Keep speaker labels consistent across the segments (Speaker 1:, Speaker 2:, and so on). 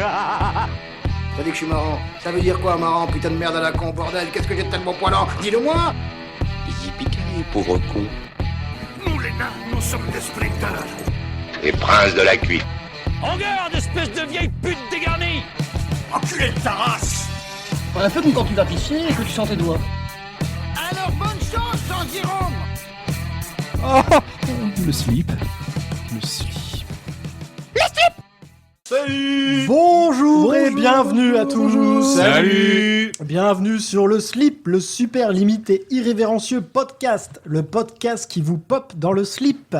Speaker 1: T'as dit que je suis marrant. Ça veut dire quoi, marrant, putain de merde à la con, bordel? Qu'est-ce que j'ai de tellement poilant? Dis-le-moi!
Speaker 2: Yippee-ki-yay, pauvre con.
Speaker 3: Nous, les nains, nous sommes des sprinters.
Speaker 2: Les princes de la cuite.
Speaker 4: En garde, espèce de vieille pute dégarnie!
Speaker 3: Enculé de ta race!
Speaker 5: On a fait comme quand tu vas pisser et que tu sens tes doigts.
Speaker 1: Alors bonne chance, Jean Jérôme!
Speaker 6: Le slip.
Speaker 7: Salut. Bonjour et bienvenue à tous.
Speaker 6: Salut.
Speaker 7: Bienvenue sur le slip, le super limité irrévérencieux podcast, le podcast qui vous pop dans le slip.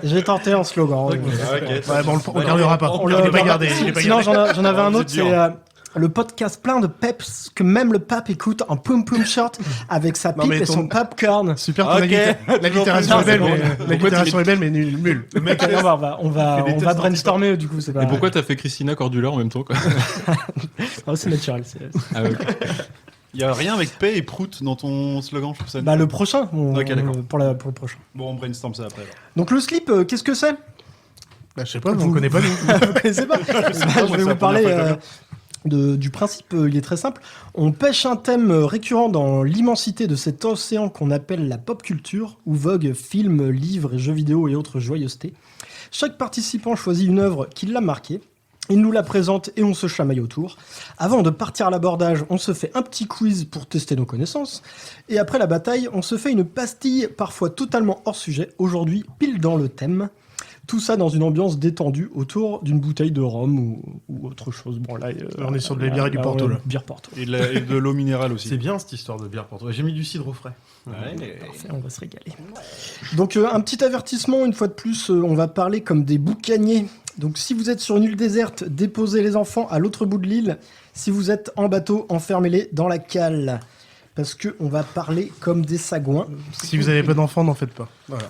Speaker 7: J'ai tenté un slogan.
Speaker 6: Ouais, bon, on le gardera pas.
Speaker 7: Il est pas gardé. Sinon j'en avais un autre, c'est le podcast plein de peps que même le pape écoute en poum-poum short avec sa pipe et son popcorn.
Speaker 6: Super, ton l'allitération est belle, mais nulle.
Speaker 7: Le mec, on va brainstormer du coup. C'est pas...
Speaker 8: Et pourquoi t'as fait Christina Cordula en même temps, quoi?
Speaker 7: Oh, c'est naturel.
Speaker 8: Ah, okay.
Speaker 6: Il y a rien avec paix et prout dans ton slogan, je trouve ça.
Speaker 7: Bah le prochain,
Speaker 6: d'accord.
Speaker 7: Pour le prochain.
Speaker 6: Bon, on brainstorm ça après. Alors.
Speaker 7: Donc le slip, qu'est-ce que c'est?
Speaker 6: Bah, je sais pas, on connaît pas nous.
Speaker 7: Vous connaissez pas? Je vais vous parler du principe, il est très simple. On pêche un thème récurrent dans l'immensité de cet océan qu'on appelle la pop culture, où voguent films, livres, jeux vidéo et autres joyeusetés. Chaque participant choisit une œuvre qui l'a marqué. Il nous la présente et on se chamaille autour. Avant de partir à l'abordage, on se fait un petit quiz pour tester nos connaissances. Et après la bataille, on se fait une pastille parfois totalement hors sujet, aujourd'hui pile dans le thème. Tout ça dans une ambiance détendue autour d'une bouteille de rhum ou autre chose. Bon, là,
Speaker 6: on est sur de la bière et du Porto, là.
Speaker 7: Bière Porto.
Speaker 6: Et de l'eau minérale aussi.
Speaker 9: C'est bien cette histoire de bière Porto. J'ai mis du cidre au frais.
Speaker 7: Parfait, on va se régaler. Donc, un petit avertissement, une fois de plus, on va parler comme des boucaniers. Donc, si vous êtes sur une île déserte, déposez les enfants à l'autre bout de l'île. Si vous êtes en bateau, enfermez-les dans la cale. Parce qu'on va parler comme des sagouins.
Speaker 6: Si vous n'avez pas d'enfants, n'en faites pas. Voilà.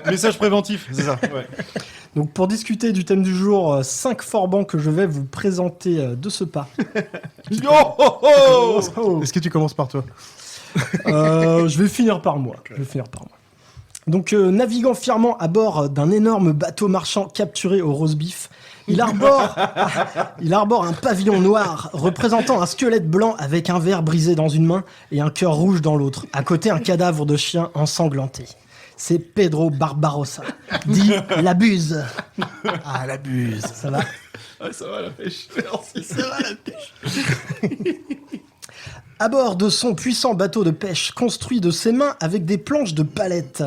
Speaker 9: Message préventif, c'est ça. Ouais.
Speaker 7: Donc pour discuter du thème du jour, 5 forbans que je vais vous présenter de ce pas.
Speaker 6: Est-ce que tu commences par toi?
Speaker 7: Je vais finir par moi. Donc naviguant fièrement à bord d'un énorme bateau marchand capturé au roast beef, il arbore un pavillon noir représentant un squelette blanc avec un verre brisé dans une main et un cœur rouge dans l'autre. À côté, un cadavre de chien ensanglanté. C'est Pedro Barbarossa, dit la Buse.
Speaker 6: Ah, la Buse.
Speaker 7: Ça va?
Speaker 9: Ouais, ça va la pêche. Merci. Ça va la pêche.
Speaker 7: À bord de son puissant bateau de pêche, construit de ses mains avec des planches de palette,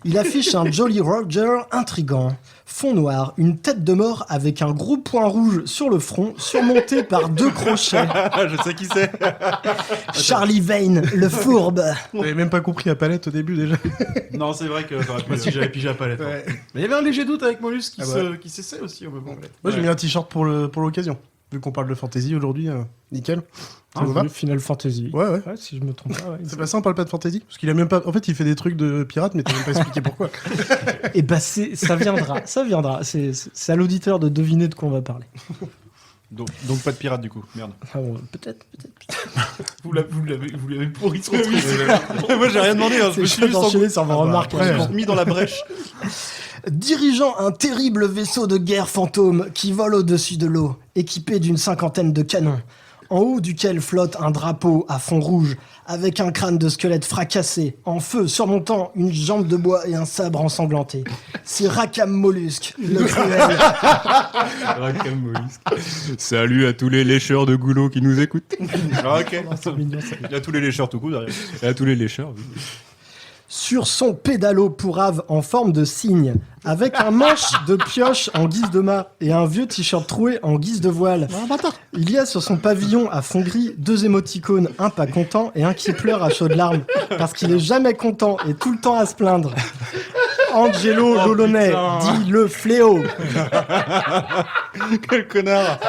Speaker 7: il affiche un Jolly Roger intrigant. Fond noir, une tête de mort avec un gros point rouge sur le front, surmonté par 2 crochets.
Speaker 9: Je sais qui c'est.
Speaker 7: Charlie Vane, le fourbe.
Speaker 6: T'avais même pas compris la palette au début déjà.
Speaker 9: Non, c'est vrai que moi si j'avais pigé la palette. Ouais. Mais il y avait un léger doute avec Mollusque qui s'essaie aussi au moment.
Speaker 6: Moi j'ai mis un t-shirt pour l'occasion. Vu qu'on parle de fantasy aujourd'hui, nickel. Ça vous va?
Speaker 7: Final Fantasy.
Speaker 6: Ouais.
Speaker 7: Si je me trompe pas. Ouais,
Speaker 6: c'est pas ça, on parle pas de fantasy? Parce qu'il a même pas. En fait, il fait des trucs de pirate, mais t'as même pas expliqué pourquoi.
Speaker 7: Et bah, ça viendra. C'est à l'auditeur de deviner de quoi on va parler.
Speaker 9: Donc pas de pirate du coup, merde.
Speaker 7: Ah bon, peut-être.
Speaker 9: Vous l'avez pourri ce truc. Moi j'ai rien demandé, hein. Je me suis juste
Speaker 7: enchaîné sur vos remarques.
Speaker 9: mis dans la brèche.
Speaker 7: Dirigeant un terrible vaisseau de guerre fantôme qui vole au-dessus de l'eau, équipé d'une 50aine de canons, en haut duquel flotte un drapeau à fond rouge, avec un crâne de squelette fracassé, en feu surmontant une jambe de bois et un sabre ensanglanté. C'est Rakam Mollusque, le cruel.
Speaker 8: Rakam Mollusque. Salut à tous les lécheurs de goulot qui nous écoutent.
Speaker 9: Ah, ok. Il y a tous les lécheurs tout coup derrière.
Speaker 8: Et à tous les lécheurs, oui.
Speaker 7: Sur son pédalo pourrave en forme de cygne, avec un manche de pioche en guise de mât et un vieux t-shirt troué en guise de voile. Il y a sur son pavillon à fond gris 2 émoticônes, un pas content et un qui pleure à chaudes larmes, parce qu'il est jamais content et tout le temps à se plaindre. Angelo Lolonais, dit le fléau.
Speaker 9: Quel connard.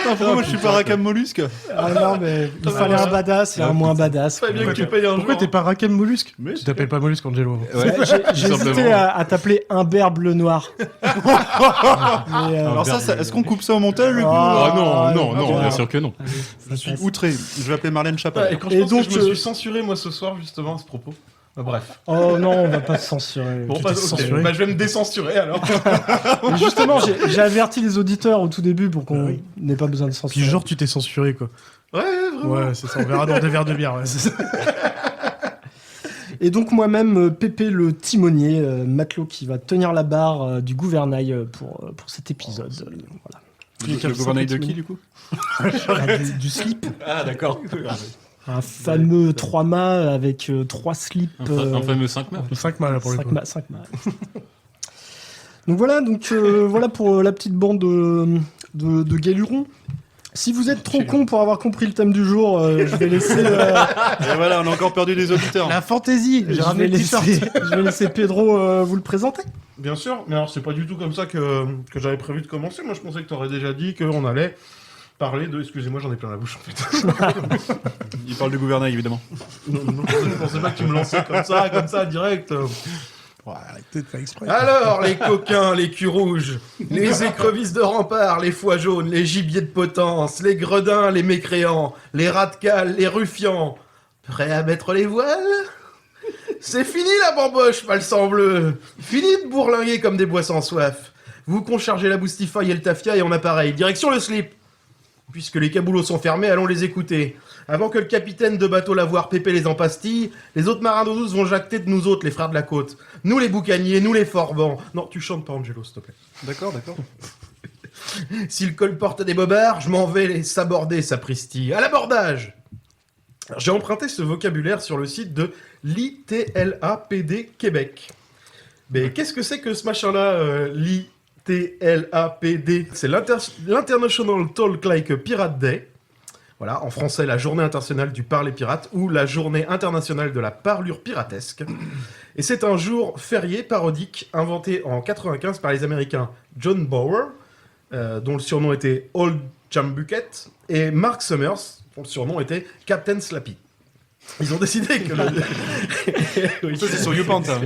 Speaker 9: Pourquoi moi je suis pas Rakam Mollusque?
Speaker 7: Ah non mais il fallait un badass et un moins badass.
Speaker 9: Pas bien que tu payes un jour.
Speaker 6: Pourquoi t'es pas Rakam Mollusque? Tu t'appelles pas Mollusque, Angelo.
Speaker 7: J'ai hésité à t'appeler Humbert Bleu Noir.
Speaker 9: Alors ça, est-ce qu'on coupe ça au montage du coup?
Speaker 8: Non, bien sûr que non.
Speaker 9: Je suis outré. Je vais appeler Marlène Chapal.
Speaker 10: Et quand je pense que je me suis censuré moi ce soir justement à ce propos.
Speaker 9: Bref.
Speaker 7: Oh non, on va pas se censurer.
Speaker 9: Bon,
Speaker 6: Tu
Speaker 9: pas
Speaker 6: t'es
Speaker 9: ok.
Speaker 6: censuré.
Speaker 9: Bah, je vais me décensurer alors.
Speaker 7: Mais justement, j'ai averti les auditeurs au tout début pour qu'on
Speaker 6: Oui.
Speaker 7: n'ait pas besoin de
Speaker 6: Puis
Speaker 7: censurer.
Speaker 6: genre, tu t'es censuré, quoi.
Speaker 9: Ouais, vraiment.
Speaker 6: Ouais, c'est ça. On verra dans des verres de bière. Ouais, c'est ça.
Speaker 7: Et donc moi-même, Pépé le timonier, matelot qui va tenir la barre du gouvernail pour cet épisode. Voilà.
Speaker 8: Le gouvernail de qui, du coup?
Speaker 7: Du slip.
Speaker 8: Ah, d'accord.
Speaker 7: Un fameux 3 mâts avec 3 slips.
Speaker 8: Un fameux 5 mètres.
Speaker 6: 5 mal pour le coup.
Speaker 7: 5 mâts. Donc voilà pour la petite bande de galurons. Si vous êtes trop con pour avoir compris le thème du jour, je vais laisser...
Speaker 9: Et voilà, on a encore perdu des auditeurs.
Speaker 6: La fantaisie. J'ai
Speaker 7: je
Speaker 6: ramené
Speaker 7: vais
Speaker 6: le t-shirt.
Speaker 7: laisser Pedro vous le présenter.
Speaker 9: Bien sûr, mais alors c'est pas du tout comme ça que j'avais prévu de commencer. Moi, je pensais que t'aurais déjà dit qu'on allait parler de... Excusez-moi, j'en ai plein la bouche, en fait.
Speaker 8: Il parle du gouvernail, évidemment.
Speaker 9: Non, je ne pensais pas que tu me lançais comme ça, direct.
Speaker 6: Ouais, arrêtez de faire exprès.
Speaker 9: Alors, les coquins, les culs rouges, les écrevisses de rempart, les foies jaunes, les gibiers de potence, les gredins, les mécréants, les rats de cale, les ruffians, prêts à mettre les voiles? C'est fini la bamboche, pas le sang bleu. Fini de bourlinguer comme des bois sans soif. Vous conchargez la boustifaille et le tafia et en appareil. Direction le slip. Puisque les caboulots sont fermés, allons les écouter. Avant que le capitaine de bateau l'avoir Pépé les empastille, les autres marins d'eau douce vont jacter de nous autres, les frères de la côte. Nous les boucaniers, nous les forbans. Non, tu chantes pas, Angelo, s'il te plaît.
Speaker 8: D'accord.
Speaker 9: Si le colporte des bobards, je m'en vais les saborder, sapristi. À l'abordage! Alors, j'ai emprunté ce vocabulaire sur le site de l'ITLAPD Québec. Mais qu'est-ce que c'est que ce machin-là, l'ITLAPD? C'est l'International Talk Like Pirate Day. Voilà, en français, la journée internationale du parler pirate ou la journée internationale de la parlure piratesque. Et c'est un jour férié parodique inventé en 95 par les Américains John Bower, dont le surnom était Old Chambucket, et Mark Summers, dont le surnom était Captain Slappy. Ils ont décidé que Oui,
Speaker 8: Ça, c'est sur YouPant, hein.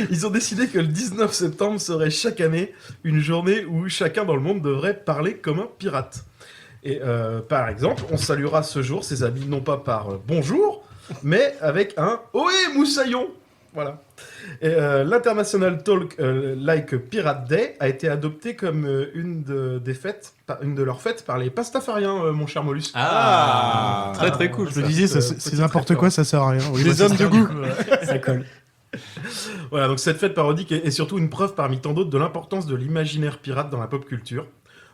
Speaker 9: Ils ont décidé que le 19 septembre serait chaque année une journée où chacun dans le monde devrait parler comme un pirate. Et par exemple, on saluera ce jour ses amis non pas par bonjour, mais avec un Ohé Moussaillon. Voilà. Et l'International Talk Like Pirate Day a été adopté comme une de leurs fêtes par les pastafariens, mon cher Mollusque.
Speaker 8: Ah, très très cool.
Speaker 6: Je le disais, c'est n'importe quoi, ça sert à rien. Oui,
Speaker 8: Des
Speaker 6: bah,
Speaker 8: hommes de goût.
Speaker 7: Ça colle.
Speaker 9: Voilà, donc cette fête parodique est surtout une preuve parmi tant d'autres de l'importance de l'imaginaire pirate dans la pop culture.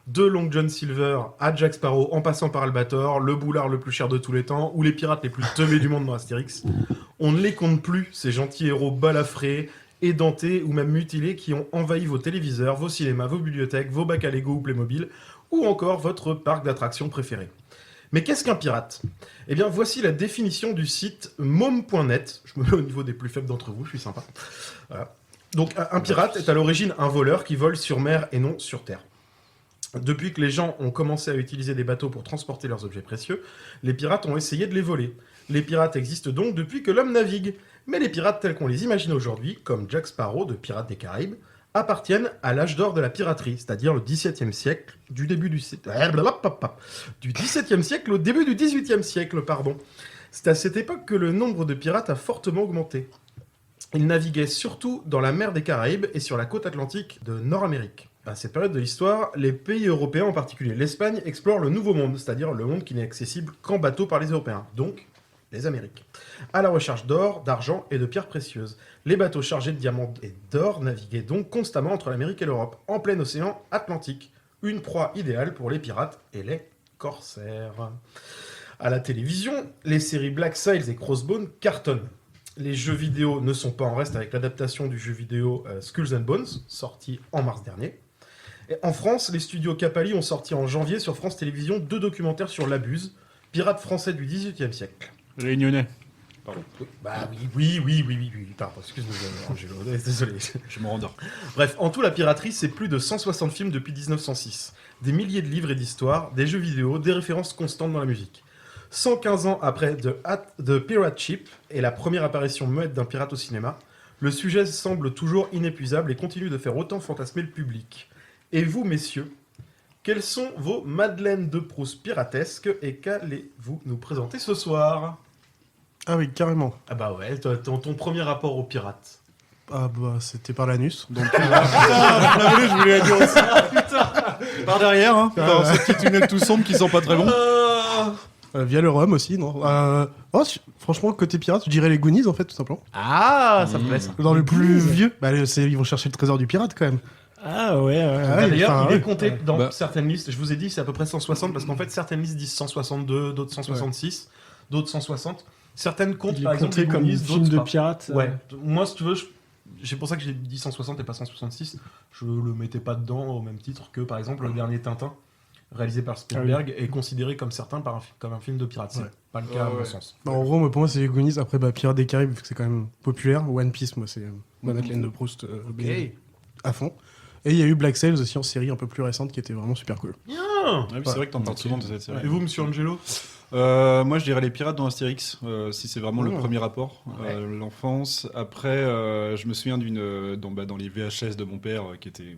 Speaker 9: De Long John Silver à Jack Sparrow, en passant par Albator, le boulard le plus cher de tous les temps, ou les pirates les plus teubés du monde dans Astérix. On ne les compte plus, ces gentils héros balafrés, édentés ou même mutilés qui ont envahi vos téléviseurs, vos cinémas, vos bibliothèques, vos bacs à Lego ou Playmobil, ou encore votre parc d'attractions préféré. Mais qu'est-ce qu'un pirate? Eh bien, voici la définition du site mom.net. Je me mets au niveau des plus faibles d'entre vous, je suis sympa. Voilà. Donc, un pirate est à l'origine un voleur qui vole sur mer et non sur terre. Depuis que les gens ont commencé à utiliser des bateaux pour transporter leurs objets précieux, les pirates ont essayé de les voler. Les pirates existent donc depuis que l'homme navigue. Mais les pirates tels qu'on les imagine aujourd'hui, comme Jack Sparrow de Pirates des Caraïbes, appartiennent à l'âge d'or de la piraterie, c'est-à-dire le XVIIe siècle, du XVIIe siècle au début du XVIIIe siècle, pardon. C'est à cette époque que le nombre de pirates a fortement augmenté. Ils naviguaient surtout dans la mer des Caraïbes et sur la côte atlantique de Nord-Amérique. À cette période de l'histoire, les pays européens, en particulier l'Espagne, explorent le Nouveau Monde, c'est-à-dire le monde qui n'est accessible qu'en bateau par les Européens, donc les Amériques, à la recherche d'or, d'argent et de pierres précieuses. Les bateaux chargés de diamants et d'or naviguaient donc constamment entre l'Amérique et l'Europe, en plein océan Atlantique. Une proie idéale pour les pirates et les corsaires. À la télévision, les séries Black Sails et Crossbone cartonnent. Les jeux vidéo ne sont pas en reste avec l'adaptation du jeu vidéo Skulls and Bones, sorti en mars dernier. Et en France, les studios Capali ont sorti en janvier sur France Télévisions 2 documentaires sur l'Abuse, pirate français du XVIIIe siècle.
Speaker 8: Réunionnais.
Speaker 9: Pardon. Bah oui. Pardon, excuse-moi, Angelo, désolé.
Speaker 8: Je me rendors.
Speaker 9: Bref, en tout, la piraterie, c'est plus de 160 films depuis 1906. Des milliers de livres et d'histoires, des jeux vidéo, des références constantes dans la musique. 115 ans après The Pirate Ship et la première apparition muette d'un pirate au cinéma, le sujet semble toujours inépuisable et continue de faire autant fantasmer le public. Et vous, messieurs, quelles sont vos Madeleines de Proust piratesques et qu'allez-vous nous présenter ce soir ?
Speaker 6: Ah oui, carrément.
Speaker 9: Ah bah ouais, ton premier rapport aux pirates.
Speaker 6: Ah bah, c'était par l'anus. Donc,
Speaker 8: Je voulais la dire aussi. Par derrière, hein. Dans ce petit tunnel tout sombre qui sent pas très bon.
Speaker 6: via le rhum aussi, non franchement, côté pirate, je dirais les Goonies, en fait, tout simplement.
Speaker 9: Ah, ça me plaît ça.
Speaker 6: Dans le plus vieux, ils vont chercher le trésor du pirate, quand même.
Speaker 7: Ah ouais.
Speaker 9: D'ailleurs, il est
Speaker 6: ouais.
Speaker 9: compté dans certaines listes. Je vous ai dit, c'est à peu près 160, parce qu'en fait, certaines listes disent 162, d'autres 166, d'autres 160. Certaines comptent,
Speaker 7: Il
Speaker 9: par
Speaker 7: est
Speaker 9: exemple,
Speaker 7: compté
Speaker 9: les
Speaker 7: comme
Speaker 9: Goonies,
Speaker 7: film
Speaker 9: d'autres
Speaker 7: de
Speaker 9: pas.
Speaker 7: pirate.
Speaker 9: Ouais. Moi, si tu veux, c'est pour ça que j'ai dit 160 et pas 166. Je le mettais pas dedans au même titre que, par exemple, le dernier Tintin, réalisé par Spielberg, est considéré comme certains comme un film de pirate. C'est pas le cas, à mon sens.
Speaker 6: Bah, en gros, pour moi, c'est les Goonies. Après, Pirates des Caraïbes, vu que c'est quand même populaire. One Piece, moi, c'est ma Madeleine de Proust à fond. Et il y a eu Black Sails aussi en série un peu plus récente qui était vraiment super cool.
Speaker 9: Bien.
Speaker 8: Oui, c'est vrai que t'en parles souvent de cette série.
Speaker 9: Et vous, monsieur Angelo?
Speaker 8: Moi, je dirais les pirates dans Astérix, si c'est vraiment le premier rapport, l'enfance. Après, je me souviens dans les VHS de mon père, qui était...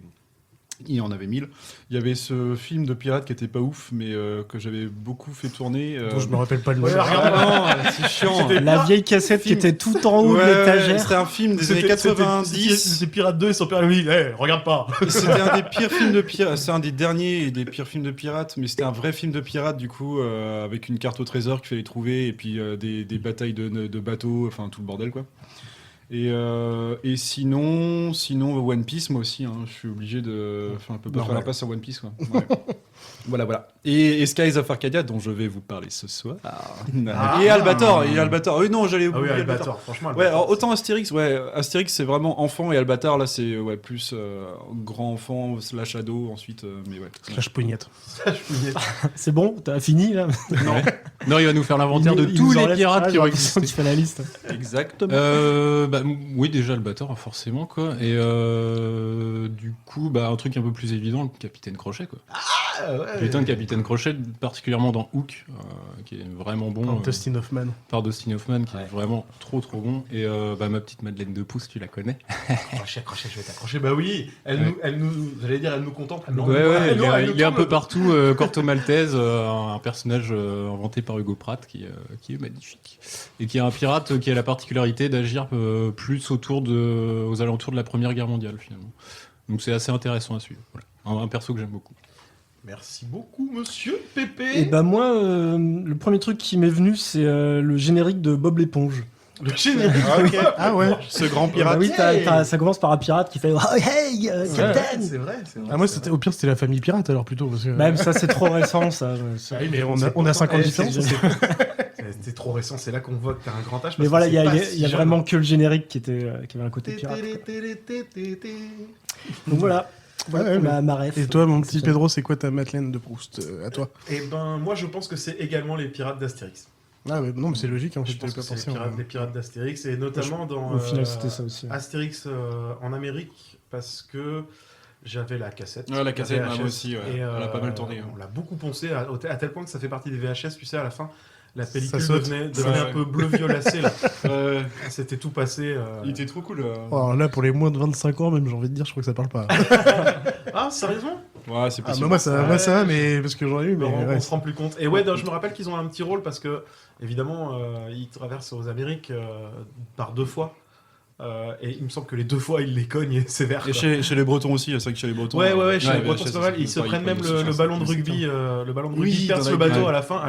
Speaker 8: Il en avait 1000. Il y avait ce film de pirates qui était pas ouf, mais que j'avais beaucoup fait tourner.
Speaker 6: Dont je me rappelle pas le nom.
Speaker 8: C'est chiant.
Speaker 7: La vieille cassette qui était tout en haut de l'étagère.
Speaker 8: C'était un film des années 90.
Speaker 9: C'était Pirates 2 et son père lui dit regarde pas.
Speaker 8: C'était un des pires films de pirates. C'est un des derniers et des pires films de pirates, mais c'était un vrai film de pirates du coup, avec une carte au trésor qu'il fallait trouver et puis des batailles de bateaux, enfin tout le bordel quoi. Et sinon One Piece, moi aussi, hein, je suis obligé de. Enfin, on peut pas faire la passe sur One Piece, quoi. Ouais. voilà. Et Skies of Arcadia, dont je vais vous parler ce soir. Et Albator. Oui, non, j'allais oublier.
Speaker 9: Ah oui, Albator, franchement.
Speaker 8: Ouais, alors autant Astérix, c'est vraiment enfant, et Albator, là, c'est plus grand enfant / ado, ensuite, mais ouais.
Speaker 6: Slash poignette.
Speaker 7: C'est bon, t'as fini là.
Speaker 8: Non, il va nous faire l'inventaire de tous les pirates qui ont existé.
Speaker 7: Tu fais la liste.
Speaker 8: Exactement. Oui, déjà Albator, forcément, quoi. Et du coup, un truc un peu plus évident, le Capitaine Crochet, quoi.
Speaker 9: Ah ouais.
Speaker 8: Putain, le Capitaine Crochet, particulièrement dans Hook, qui est vraiment bon.
Speaker 6: Par Dustin Hoffman.
Speaker 8: Qui est vraiment trop bon. Et ma petite Madeleine de Proust, tu la connais.
Speaker 9: Crochet, je vais t'accrocher. Bah oui, elle nous contemple.
Speaker 8: Il est un peu partout. Corto Maltese, un personnage inventé par Hugo Pratt qui est magnifique. Et qui est un pirate qui a la particularité d'agir plus aux alentours de la Première Guerre mondiale, finalement. Donc c'est assez intéressant à suivre. Voilà. Un perso que j'aime beaucoup.
Speaker 9: Merci beaucoup, monsieur Pépé.
Speaker 7: Et moi, le premier truc qui m'est venu, c'est le générique de Bob l'éponge.
Speaker 9: Le générique.
Speaker 6: Ah ouais.
Speaker 8: Ce grand pirate.
Speaker 7: Oui, ça commence par un pirate qui fait oh, hey, Captain.
Speaker 9: C'est vrai.
Speaker 6: Ah, moi, au pire, c'était la famille pirate, alors plutôt. Parce que...
Speaker 7: Même ça, c'est trop récent, ça.
Speaker 6: Oui, mais on a 50 différences.
Speaker 9: C'était trop récent, c'est là qu'on voit que t'as un grand âge.
Speaker 7: Mais voilà, il y a vraiment que le générique qui avait un côté pirate. Donc voilà. Ma ref.
Speaker 6: Et toi, mon petit Pedro, c'est quoi ta Madeleine de Proust à toi?
Speaker 9: Eh ben, moi, je pense que c'est également les pirates d'Astérix.
Speaker 6: Ah, mais non, mais c'est logique.
Speaker 9: Je pense que c'est les pirates d'Astérix, et notamment dans
Speaker 7: au final, c'était ça aussi.
Speaker 9: Astérix en Amérique, parce que j'avais la cassette.
Speaker 8: Ouais, la cassette, moi aussi,
Speaker 9: et
Speaker 8: on l'a pas mal tourné.
Speaker 9: On l'a beaucoup poncé, à tel point que ça fait partie des VHS, tu sais, à la fin. La pellicule
Speaker 6: saute.
Speaker 9: devenait un peu bleu-violacé, là. C'était tout passé.
Speaker 8: Il était trop cool.
Speaker 6: Alors là, pour les moins de 25 ans, même, j'ai envie de dire, je crois que ça parle pas.
Speaker 9: Ah, sérieusement?
Speaker 8: Ouais, c'est possible.
Speaker 6: Moi, ça va, mais parce que j'en ai eu, mais
Speaker 9: on se rend plus compte. Et ouais, je me rappelle qu'ils ont un petit rôle parce que, évidemment, ils traversent aux Amériques par 2 fois. Et il me semble que les 2 fois, ils les cognent sévère.
Speaker 8: Et chez les Bretons aussi, c'est vrai que chez les Bretons.
Speaker 9: Ouais, chez les Bretons, c'est pas mal. Ils se prennent même le ballon de rugby. Le ballon de rugby perce le bateau à la fin,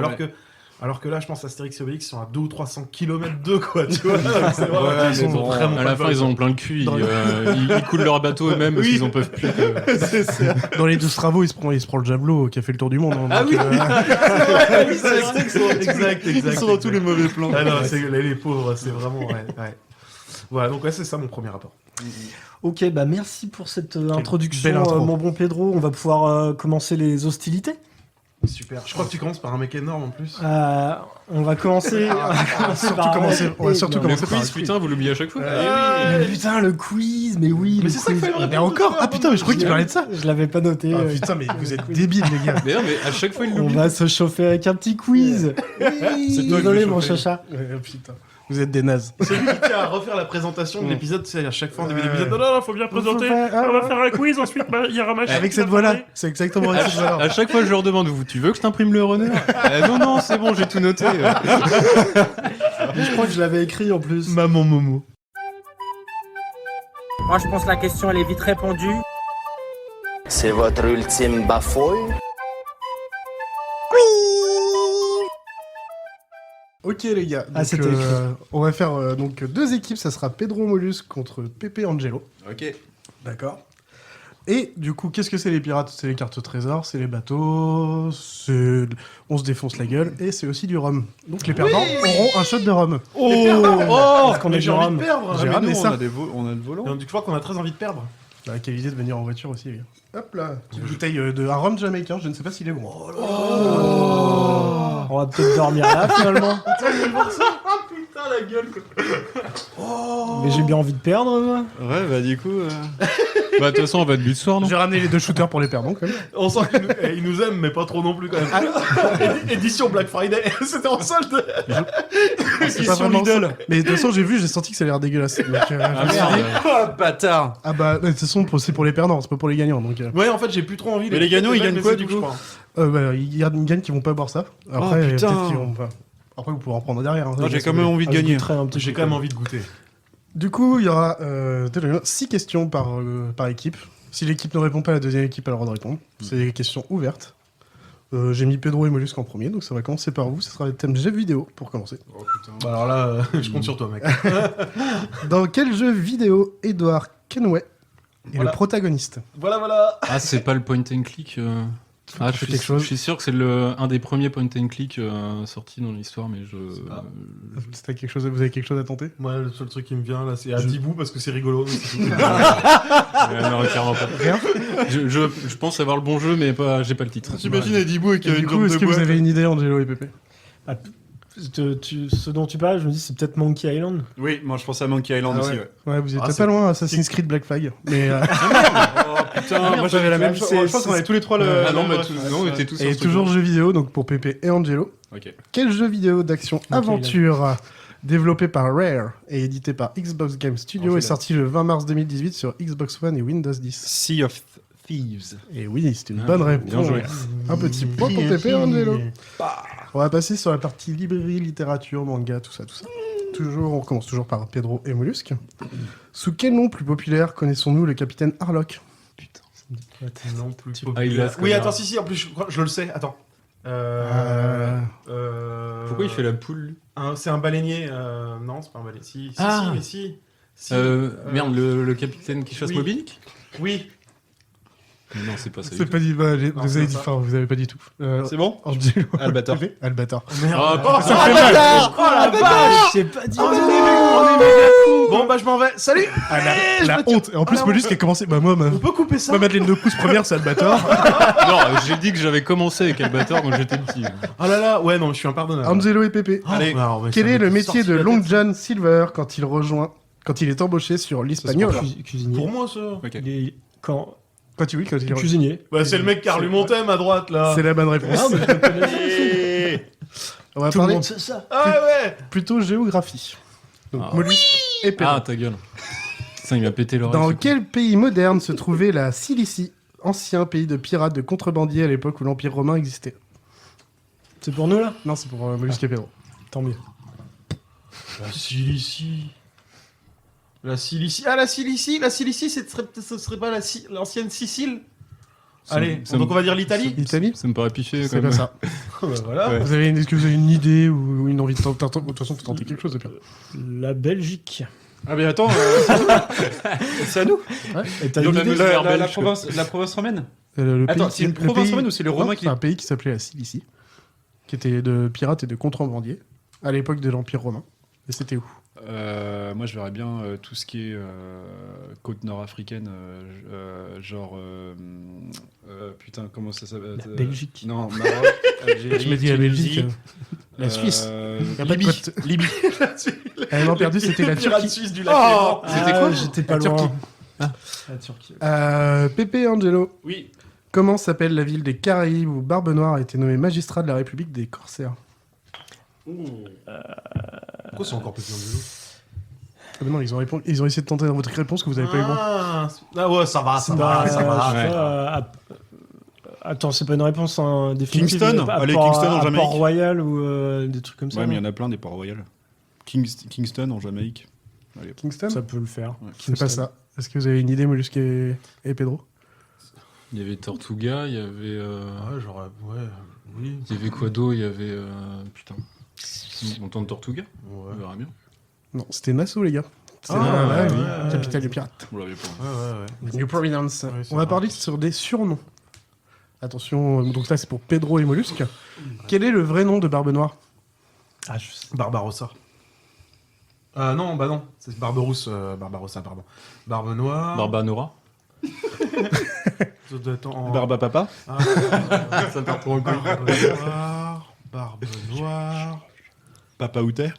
Speaker 9: alors que là, je pense Astérix et Obélix sont à 200 ou 300 km d'eux, quoi, tu vois. C'est vraiment
Speaker 8: à la fin, ils ont plein le cul. Ils coulent leur bateau eux-mêmes parce qu'ils en peuvent plus.
Speaker 6: Dans les 12 travaux, il se prend le javelot qui a fait le tour du monde.
Speaker 9: Ah oui, c'est vrai. Exact.
Speaker 8: Ils sont dans tous les mauvais plans.
Speaker 9: Ah non, les pauvres, c'est vraiment... Ouais. Voilà, donc c'est ça mon premier rapport.
Speaker 7: Ok, merci pour cette introduction,
Speaker 6: belle intro.
Speaker 7: mon bon Pedro. On va pouvoir commencer les hostilités.
Speaker 9: Super. Je crois que tu commences par un mec énorme en plus.
Speaker 7: On va commencer.
Speaker 6: On va surtout commencer par
Speaker 8: quiz, putain, vous l'oubliez à chaque fois.
Speaker 7: Putain, le quiz, mais oui.
Speaker 9: Mais c'est ça qu'il fallait me
Speaker 6: Mais
Speaker 9: répondre.
Speaker 6: encore. Ah putain, mais je croyais que tu parlais de ça.
Speaker 7: Je l'avais pas noté.
Speaker 6: Ah putain, mais vous êtes débiles, les gars.
Speaker 8: Mais non, mais à chaque fois, il
Speaker 7: On
Speaker 8: l'oublie.
Speaker 7: va se chauffer avec un petit quiz.
Speaker 8: C'est toi
Speaker 7: Désolé,
Speaker 8: que je
Speaker 7: mon
Speaker 8: chauffais.
Speaker 7: chacha.
Speaker 6: Putain. Vous êtes des nazes.
Speaker 9: C'est lui qui tient à refaire la présentation de l'épisode, c'est à chaque fois en début d'épisode. Non, faut bien présenter.
Speaker 7: faire-
Speaker 9: On va faire un quiz, ensuite il y aura machin.
Speaker 6: Avec cette voix-là, c'est exactement avec cette voix-là.
Speaker 8: À chaque fois, je leur demande, tu veux que je t'imprime le runner? Non, c'est bon, j'ai tout noté.
Speaker 7: Je crois que je l'avais écrit en plus.
Speaker 9: Maman Momo.
Speaker 10: Moi, je pense que la question, elle est vite répondue.
Speaker 11: C'est votre ultime bafouille?
Speaker 6: Ok les gars, donc,
Speaker 7: c'était
Speaker 6: on va faire donc 2 équipes, ça sera Pedro Mollusque contre Pépé Angelo.
Speaker 8: Ok.
Speaker 6: D'accord. Et du coup, qu'est-ce que c'est les pirates? C'est les cartes au trésor, c'est les bateaux, on se défonce la gueule, et c'est aussi du rhum. Donc les perdants auront un shot de rhum.
Speaker 7: Parce qu'on
Speaker 9: Mais
Speaker 7: est
Speaker 9: j'ai
Speaker 7: du
Speaker 9: envie
Speaker 7: rhum.
Speaker 9: de perdre.
Speaker 6: J'ai
Speaker 8: Mais
Speaker 6: ramené
Speaker 8: nous,
Speaker 6: ça.
Speaker 8: on a le volant.
Speaker 9: Donc, je crois qu'on a très envie de perdre.
Speaker 6: Bah, quelle idée de venir en voiture aussi, les gars. Hop là, petite bouteille de un rhum jamaïcain, je ne sais pas s'il est bon.
Speaker 7: On va peut-être dormir là finalement.
Speaker 9: Putain, la gueule, quoi.
Speaker 7: Mais j'ai bien envie de perdre, moi.
Speaker 8: Ouais, bah du coup. Bah, de toute façon, on va être but ce soir, non?
Speaker 6: J'ai ramené les 2 shooters pour les perdants, quand même.
Speaker 9: On sent qu'il nous aime, mais pas trop non plus, quand même. Édition Black Friday. C'était en solde.
Speaker 6: C'est pas vraiment ça. Mais de toute façon, j'ai senti que ça a l'air dégueulasse. Donc, je me suis dit,
Speaker 8: Oh, bâtard!
Speaker 6: ah bah, de toute façon, c'est pour les perdants, c'est pas pour les gagnants. Donc,
Speaker 9: Ouais, en fait, j'ai plus trop envie.
Speaker 8: Mais les gagnants, ils gagnent
Speaker 9: mais
Speaker 8: quoi,
Speaker 9: c'est
Speaker 8: du
Speaker 9: tout,
Speaker 8: coup
Speaker 9: je crois.
Speaker 6: bah, il y a une gagne qui vont pas boire ça. Après,
Speaker 8: putain.
Speaker 6: peut-être qu'ils vont pas. Après, vous pourrez en prendre derrière. Hein,
Speaker 8: Non, j'ai quand même envie de
Speaker 7: Je
Speaker 8: gagner.
Speaker 7: goûterai un petit
Speaker 9: J'ai
Speaker 7: peu.
Speaker 9: quand même envie de goûter.
Speaker 6: Du coup, il y aura 6 questions par équipe. Si l'équipe ne répond pas, la deuxième équipe a le droit de répondre. C'est des questions ouvertes. J'ai mis Pedro et Mollusque en premier, donc ça va commencer par vous. Ce sera le thème jeu vidéo pour commencer.
Speaker 8: Oh putain.
Speaker 9: Bah alors là, je compte sur toi, mec.
Speaker 6: Dans quel jeu vidéo Edward Kenway est
Speaker 9: Voilà.
Speaker 6: le protagoniste?
Speaker 9: Voilà.
Speaker 12: Ah, c'est pas le point and click. Ah,
Speaker 6: fait quelque chose.
Speaker 12: je suis sûr que c'est un des premiers point and click sortis dans l'histoire, mais je.
Speaker 6: Vous avez quelque chose à tenter?
Speaker 9: Moi, le seul truc qui me vient là, c'est Adibou parce que c'est rigolo. mais c'est tout.
Speaker 12: Non, clairement pas.
Speaker 6: Rien.
Speaker 12: Je pense avoir le bon jeu, mais j'ai pas le titre.
Speaker 8: T'imagines Adibou avec
Speaker 6: Et du
Speaker 8: une
Speaker 6: coup,
Speaker 8: jambe
Speaker 6: est-ce
Speaker 8: de
Speaker 6: que vous
Speaker 8: bois.
Speaker 6: avez une idée, Angelo et Pépé?
Speaker 7: Ce dont tu parles, je me dis c'est peut-être Monkey Island.
Speaker 8: Oui, moi je pense à Monkey Island
Speaker 9: Ah
Speaker 8: aussi,
Speaker 9: ouais.
Speaker 8: ouais.
Speaker 6: Ouais, vous étiez
Speaker 9: Ah,
Speaker 6: pas
Speaker 9: c'est-
Speaker 6: loin, Assassin's Creed Black Flag. Mais,
Speaker 8: Oh putain, moi j'avais la même chose. Je pense qu'on avait tous les trois le.
Speaker 12: Ah non,
Speaker 8: le
Speaker 12: bah,
Speaker 8: même-
Speaker 12: non, on était tous sur
Speaker 6: et
Speaker 12: ce truc.
Speaker 6: toujours jeu vidéo, donc pour Pépé et Angelo.
Speaker 8: Ok.
Speaker 6: Quel jeu vidéo d'action aventure développé par Rare et édité par Xbox Game Studio est sorti le 20 mars 2018 sur Xbox One et Windows 10?
Speaker 8: Sea of Thieves.
Speaker 6: Et oui, c'est une bonne réponse.
Speaker 12: bien joué.
Speaker 6: Un petit point pour Pépé et Angelo. On va passer sur la partie librairie, littérature, manga, tout ça. On commence toujours par Pedro et Mollusque. Sous quel nom plus populaire connaissons-nous le capitaine Harlock?
Speaker 12: Putain.
Speaker 9: Non plus.
Speaker 12: Ah, il a ce
Speaker 9: Oui,
Speaker 12: connard.
Speaker 9: attends, si, en plus, je le sais. Attends.
Speaker 12: Pourquoi il fait la poule, lui?
Speaker 9: C'est un baleinier. Non, c'est pas un baleinier. Si,
Speaker 12: Ah.
Speaker 9: mais si. Si.
Speaker 12: Merde, le capitaine qui chasse
Speaker 9: oui.
Speaker 12: Moby Dick?
Speaker 9: Oui.
Speaker 12: Non, c'est pas ça.
Speaker 6: C'est pas dit, vous
Speaker 9: c'est
Speaker 6: avez dit,
Speaker 9: ça.
Speaker 6: enfin, vous avez pas dit tout.
Speaker 8: C'est bon?
Speaker 6: Angelo.
Speaker 8: Albator.
Speaker 6: Pépé Albator.
Speaker 9: Merde.
Speaker 12: Ah,
Speaker 9: Oh,
Speaker 6: Ça fait mal.
Speaker 7: Oh la vache, j'ai pas dit.
Speaker 9: Bon, bah, je m'en vais. Salut.
Speaker 6: La honte. Et en plus,
Speaker 9: la
Speaker 6: Mollusque a commencé. Bah, moi,
Speaker 9: On peut couper ça.
Speaker 6: Madeleine de Pouce première, c'est Albator.
Speaker 12: Non, j'ai dit que j'avais commencé avec Albator quand j'étais petit.
Speaker 9: Oh là là. Ouais, non, je suis impardonnable.
Speaker 6: Angelo et Pépé.
Speaker 9: Allez.
Speaker 6: Quel est le métier de Long John Silver quand il est embauché sur l'Hispaniola?
Speaker 7: Cuisinier.
Speaker 9: Pour moi, ça.
Speaker 8: Ok.
Speaker 7: Il est quand
Speaker 6: Quand il est
Speaker 7: cuisinier.
Speaker 9: Bah, c'est le mec qui a relu mon thème à droite, là.
Speaker 6: C'est la bonne réponse.
Speaker 7: Ah, mais je le connais.
Speaker 6: On va
Speaker 7: Tout le
Speaker 6: parler
Speaker 7: monde sait ça.
Speaker 9: Ah ouais.
Speaker 6: plutôt géographie. Donc,
Speaker 12: Ah.
Speaker 6: Mollusque et Pépé.
Speaker 12: Ah, ta gueule. Ça, il m'a pété l'oreille.
Speaker 6: Dans
Speaker 12: ce
Speaker 6: quel pays moderne se trouvait la Cilicie, ancien pays de pirates de contrebandiers à l'époque où l'Empire romain existait?
Speaker 7: C'est pour nous là.
Speaker 6: Non, c'est pour Mollusque et Pedro.
Speaker 7: Tant mieux.
Speaker 9: La Cilicie. La Cilicie. Ah, la Cilicie. La Cilicie, ce serait pas l'ancienne Sicile?
Speaker 12: Ça
Speaker 9: Allez,
Speaker 12: me- ça
Speaker 9: donc
Speaker 12: me-
Speaker 9: on va dire l'Italie.
Speaker 6: L'Italie?
Speaker 12: Ça me paraît piffé quand
Speaker 6: C'est
Speaker 12: même.
Speaker 6: pas ça.
Speaker 9: Bah, voilà.
Speaker 12: Ouais.
Speaker 6: Est-ce que vous avez une idée ou une envie de tenter? De toute façon, faut tenter quelque chose.
Speaker 7: La Belgique.
Speaker 8: Ah, mais attends. C'est à nous?
Speaker 7: Et t'as
Speaker 12: Donc,
Speaker 7: une idée
Speaker 12: la
Speaker 8: La province romaine?
Speaker 6: Attends,
Speaker 8: c'est une province romaine ou c'est les Romains qui-
Speaker 6: C'est un pays qui s'appelait la Cilicie, qui était de pirates et de contrebandiers à l'époque de l'Empire romain. Et c'était où?
Speaker 8: Moi, je verrais bien tout ce qui est côte nord-africaine, genre. Putain, comment ça s'appelle?
Speaker 7: La Belgique.
Speaker 8: Non, Maroc, Algérie.
Speaker 6: Je me dis la Belgique.
Speaker 8: Tunisie,
Speaker 6: La Suisse. Y a pas de
Speaker 8: Libye.
Speaker 6: côte.
Speaker 8: Libye.
Speaker 6: Elle m'a perdu, c'était la
Speaker 9: Pirate
Speaker 6: Turquie.
Speaker 9: suisse du lac
Speaker 7: Oh,
Speaker 9: Léman.
Speaker 6: C'était quoi?
Speaker 7: J'étais pas
Speaker 6: La
Speaker 7: loin.
Speaker 6: Turquie.
Speaker 7: La Turquie.
Speaker 6: Pépé et Angelo.
Speaker 8: Oui.
Speaker 6: Comment s'appelle la ville des Caraïbes où Barbe Noire a été nommé magistrat de la République des Corsaires?
Speaker 9: Pourquoi c'est encore plus bien de
Speaker 6: Ah, mais non, ils ont essayé de tenter votre réponse que vous avez pas eu bon.
Speaker 9: Ah ouais, ça va, ça va, ça va.
Speaker 7: je sais pas, attends, c'est pas une réponse définitive.
Speaker 8: Kingston.
Speaker 7: À
Speaker 8: Allez,
Speaker 7: Port-
Speaker 8: Kingston en
Speaker 7: à
Speaker 8: Jamaïque.
Speaker 7: Port-Royal ou des trucs comme ça.
Speaker 8: Ouais, mais il y
Speaker 7: non
Speaker 8: en a plein des Port-Royal. Kingston en Jamaïque. Allez.
Speaker 6: Kingston.
Speaker 7: Ça peut le faire.
Speaker 8: Ouais.
Speaker 6: C'est pas ça. Est-ce que vous avez une idée, Mollusque et Pedro?
Speaker 12: Il y avait Tortuga, il y avait.
Speaker 9: Ouais, genre, ouais, oui.
Speaker 12: Il y avait quoi d'autre? Il y avait. Putain. On tente Tortuga?
Speaker 9: Ouais.
Speaker 12: On verra bien.
Speaker 6: Non, c'était Nassau, les gars. C'est capitale des pirates.
Speaker 12: On l'avait pas.
Speaker 9: Ouais.
Speaker 6: New Providence.
Speaker 9: Ouais, c'est
Speaker 6: On va
Speaker 9: vrai.
Speaker 6: parler sur des surnoms. Attention, donc là c'est pour Pedro et Mollusque. Quel est le vrai nom de Barbe Noire?
Speaker 7: Ah, je sais.
Speaker 9: Barbarossa. Non, bah non, c'est Barberousse, Barbarossa, pardon. Barbe Noire.
Speaker 12: Barbanora.
Speaker 9: Ça doit être en...
Speaker 8: Barba Papa.
Speaker 9: Ah,
Speaker 12: Ça part pour un coup.
Speaker 9: Barbe Noire.
Speaker 8: Papa Outer.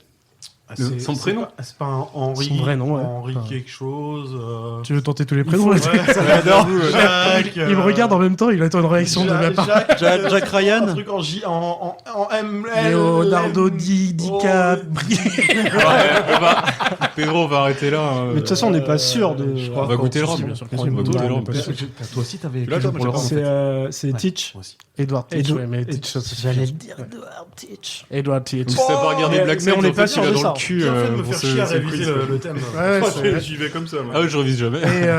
Speaker 9: Ah,
Speaker 12: Son prénom.
Speaker 9: C'est pas un Henri.
Speaker 6: Son vrai nom, ouais.
Speaker 9: Henri
Speaker 6: Enfin,
Speaker 9: quelque chose.
Speaker 6: Tu veux tenter tous les prénoms
Speaker 9: Ouais,
Speaker 6: là
Speaker 9: j'adore. Jacques.
Speaker 6: Il me regarde en même temps, il attend une réaction de ma part.
Speaker 8: Jack Ryan.
Speaker 9: Un truc en J, en M, L.
Speaker 6: Leonardo DiCaprio.
Speaker 12: Pedro, on va arrêter là.
Speaker 7: Mais de toute façon, on n'est pas sûr de.
Speaker 9: je
Speaker 12: On
Speaker 9: crois.
Speaker 12: va goûter le
Speaker 6: Si,
Speaker 12: rhum.
Speaker 6: bien sûr, bien
Speaker 12: On
Speaker 6: sûr.
Speaker 12: va goûter le
Speaker 6: Ouais,
Speaker 12: rhum.
Speaker 6: pas sûr.
Speaker 9: Toi aussi, t'avais.
Speaker 8: Là, attends,
Speaker 9: pour le rhum, en fait.
Speaker 7: C'est Teach.
Speaker 9: Moi aussi.
Speaker 6: Edward Teach,
Speaker 7: Edward-
Speaker 6: ouais, mais Teach, ça, c'est
Speaker 7: J'allais le
Speaker 6: sûr.
Speaker 7: dire, Edward Teach.
Speaker 6: Edward Teach.
Speaker 12: Donc si t'as pas regardé
Speaker 7: mais-
Speaker 12: Black
Speaker 7: mais
Speaker 12: Sails,
Speaker 7: on n'est
Speaker 12: en
Speaker 7: pas
Speaker 12: fait,
Speaker 7: sûr
Speaker 12: il a
Speaker 7: de
Speaker 12: dans
Speaker 7: ça.
Speaker 12: le cul.
Speaker 9: Bien fait de me
Speaker 12: pour
Speaker 9: faire
Speaker 12: ce-
Speaker 9: chier à
Speaker 12: ce
Speaker 9: réviser
Speaker 12: quiz.
Speaker 9: le thème.
Speaker 6: Ouais, c'est-
Speaker 8: J'y vais comme ça, moi.
Speaker 12: Ah ouais, je révise jamais.
Speaker 6: Et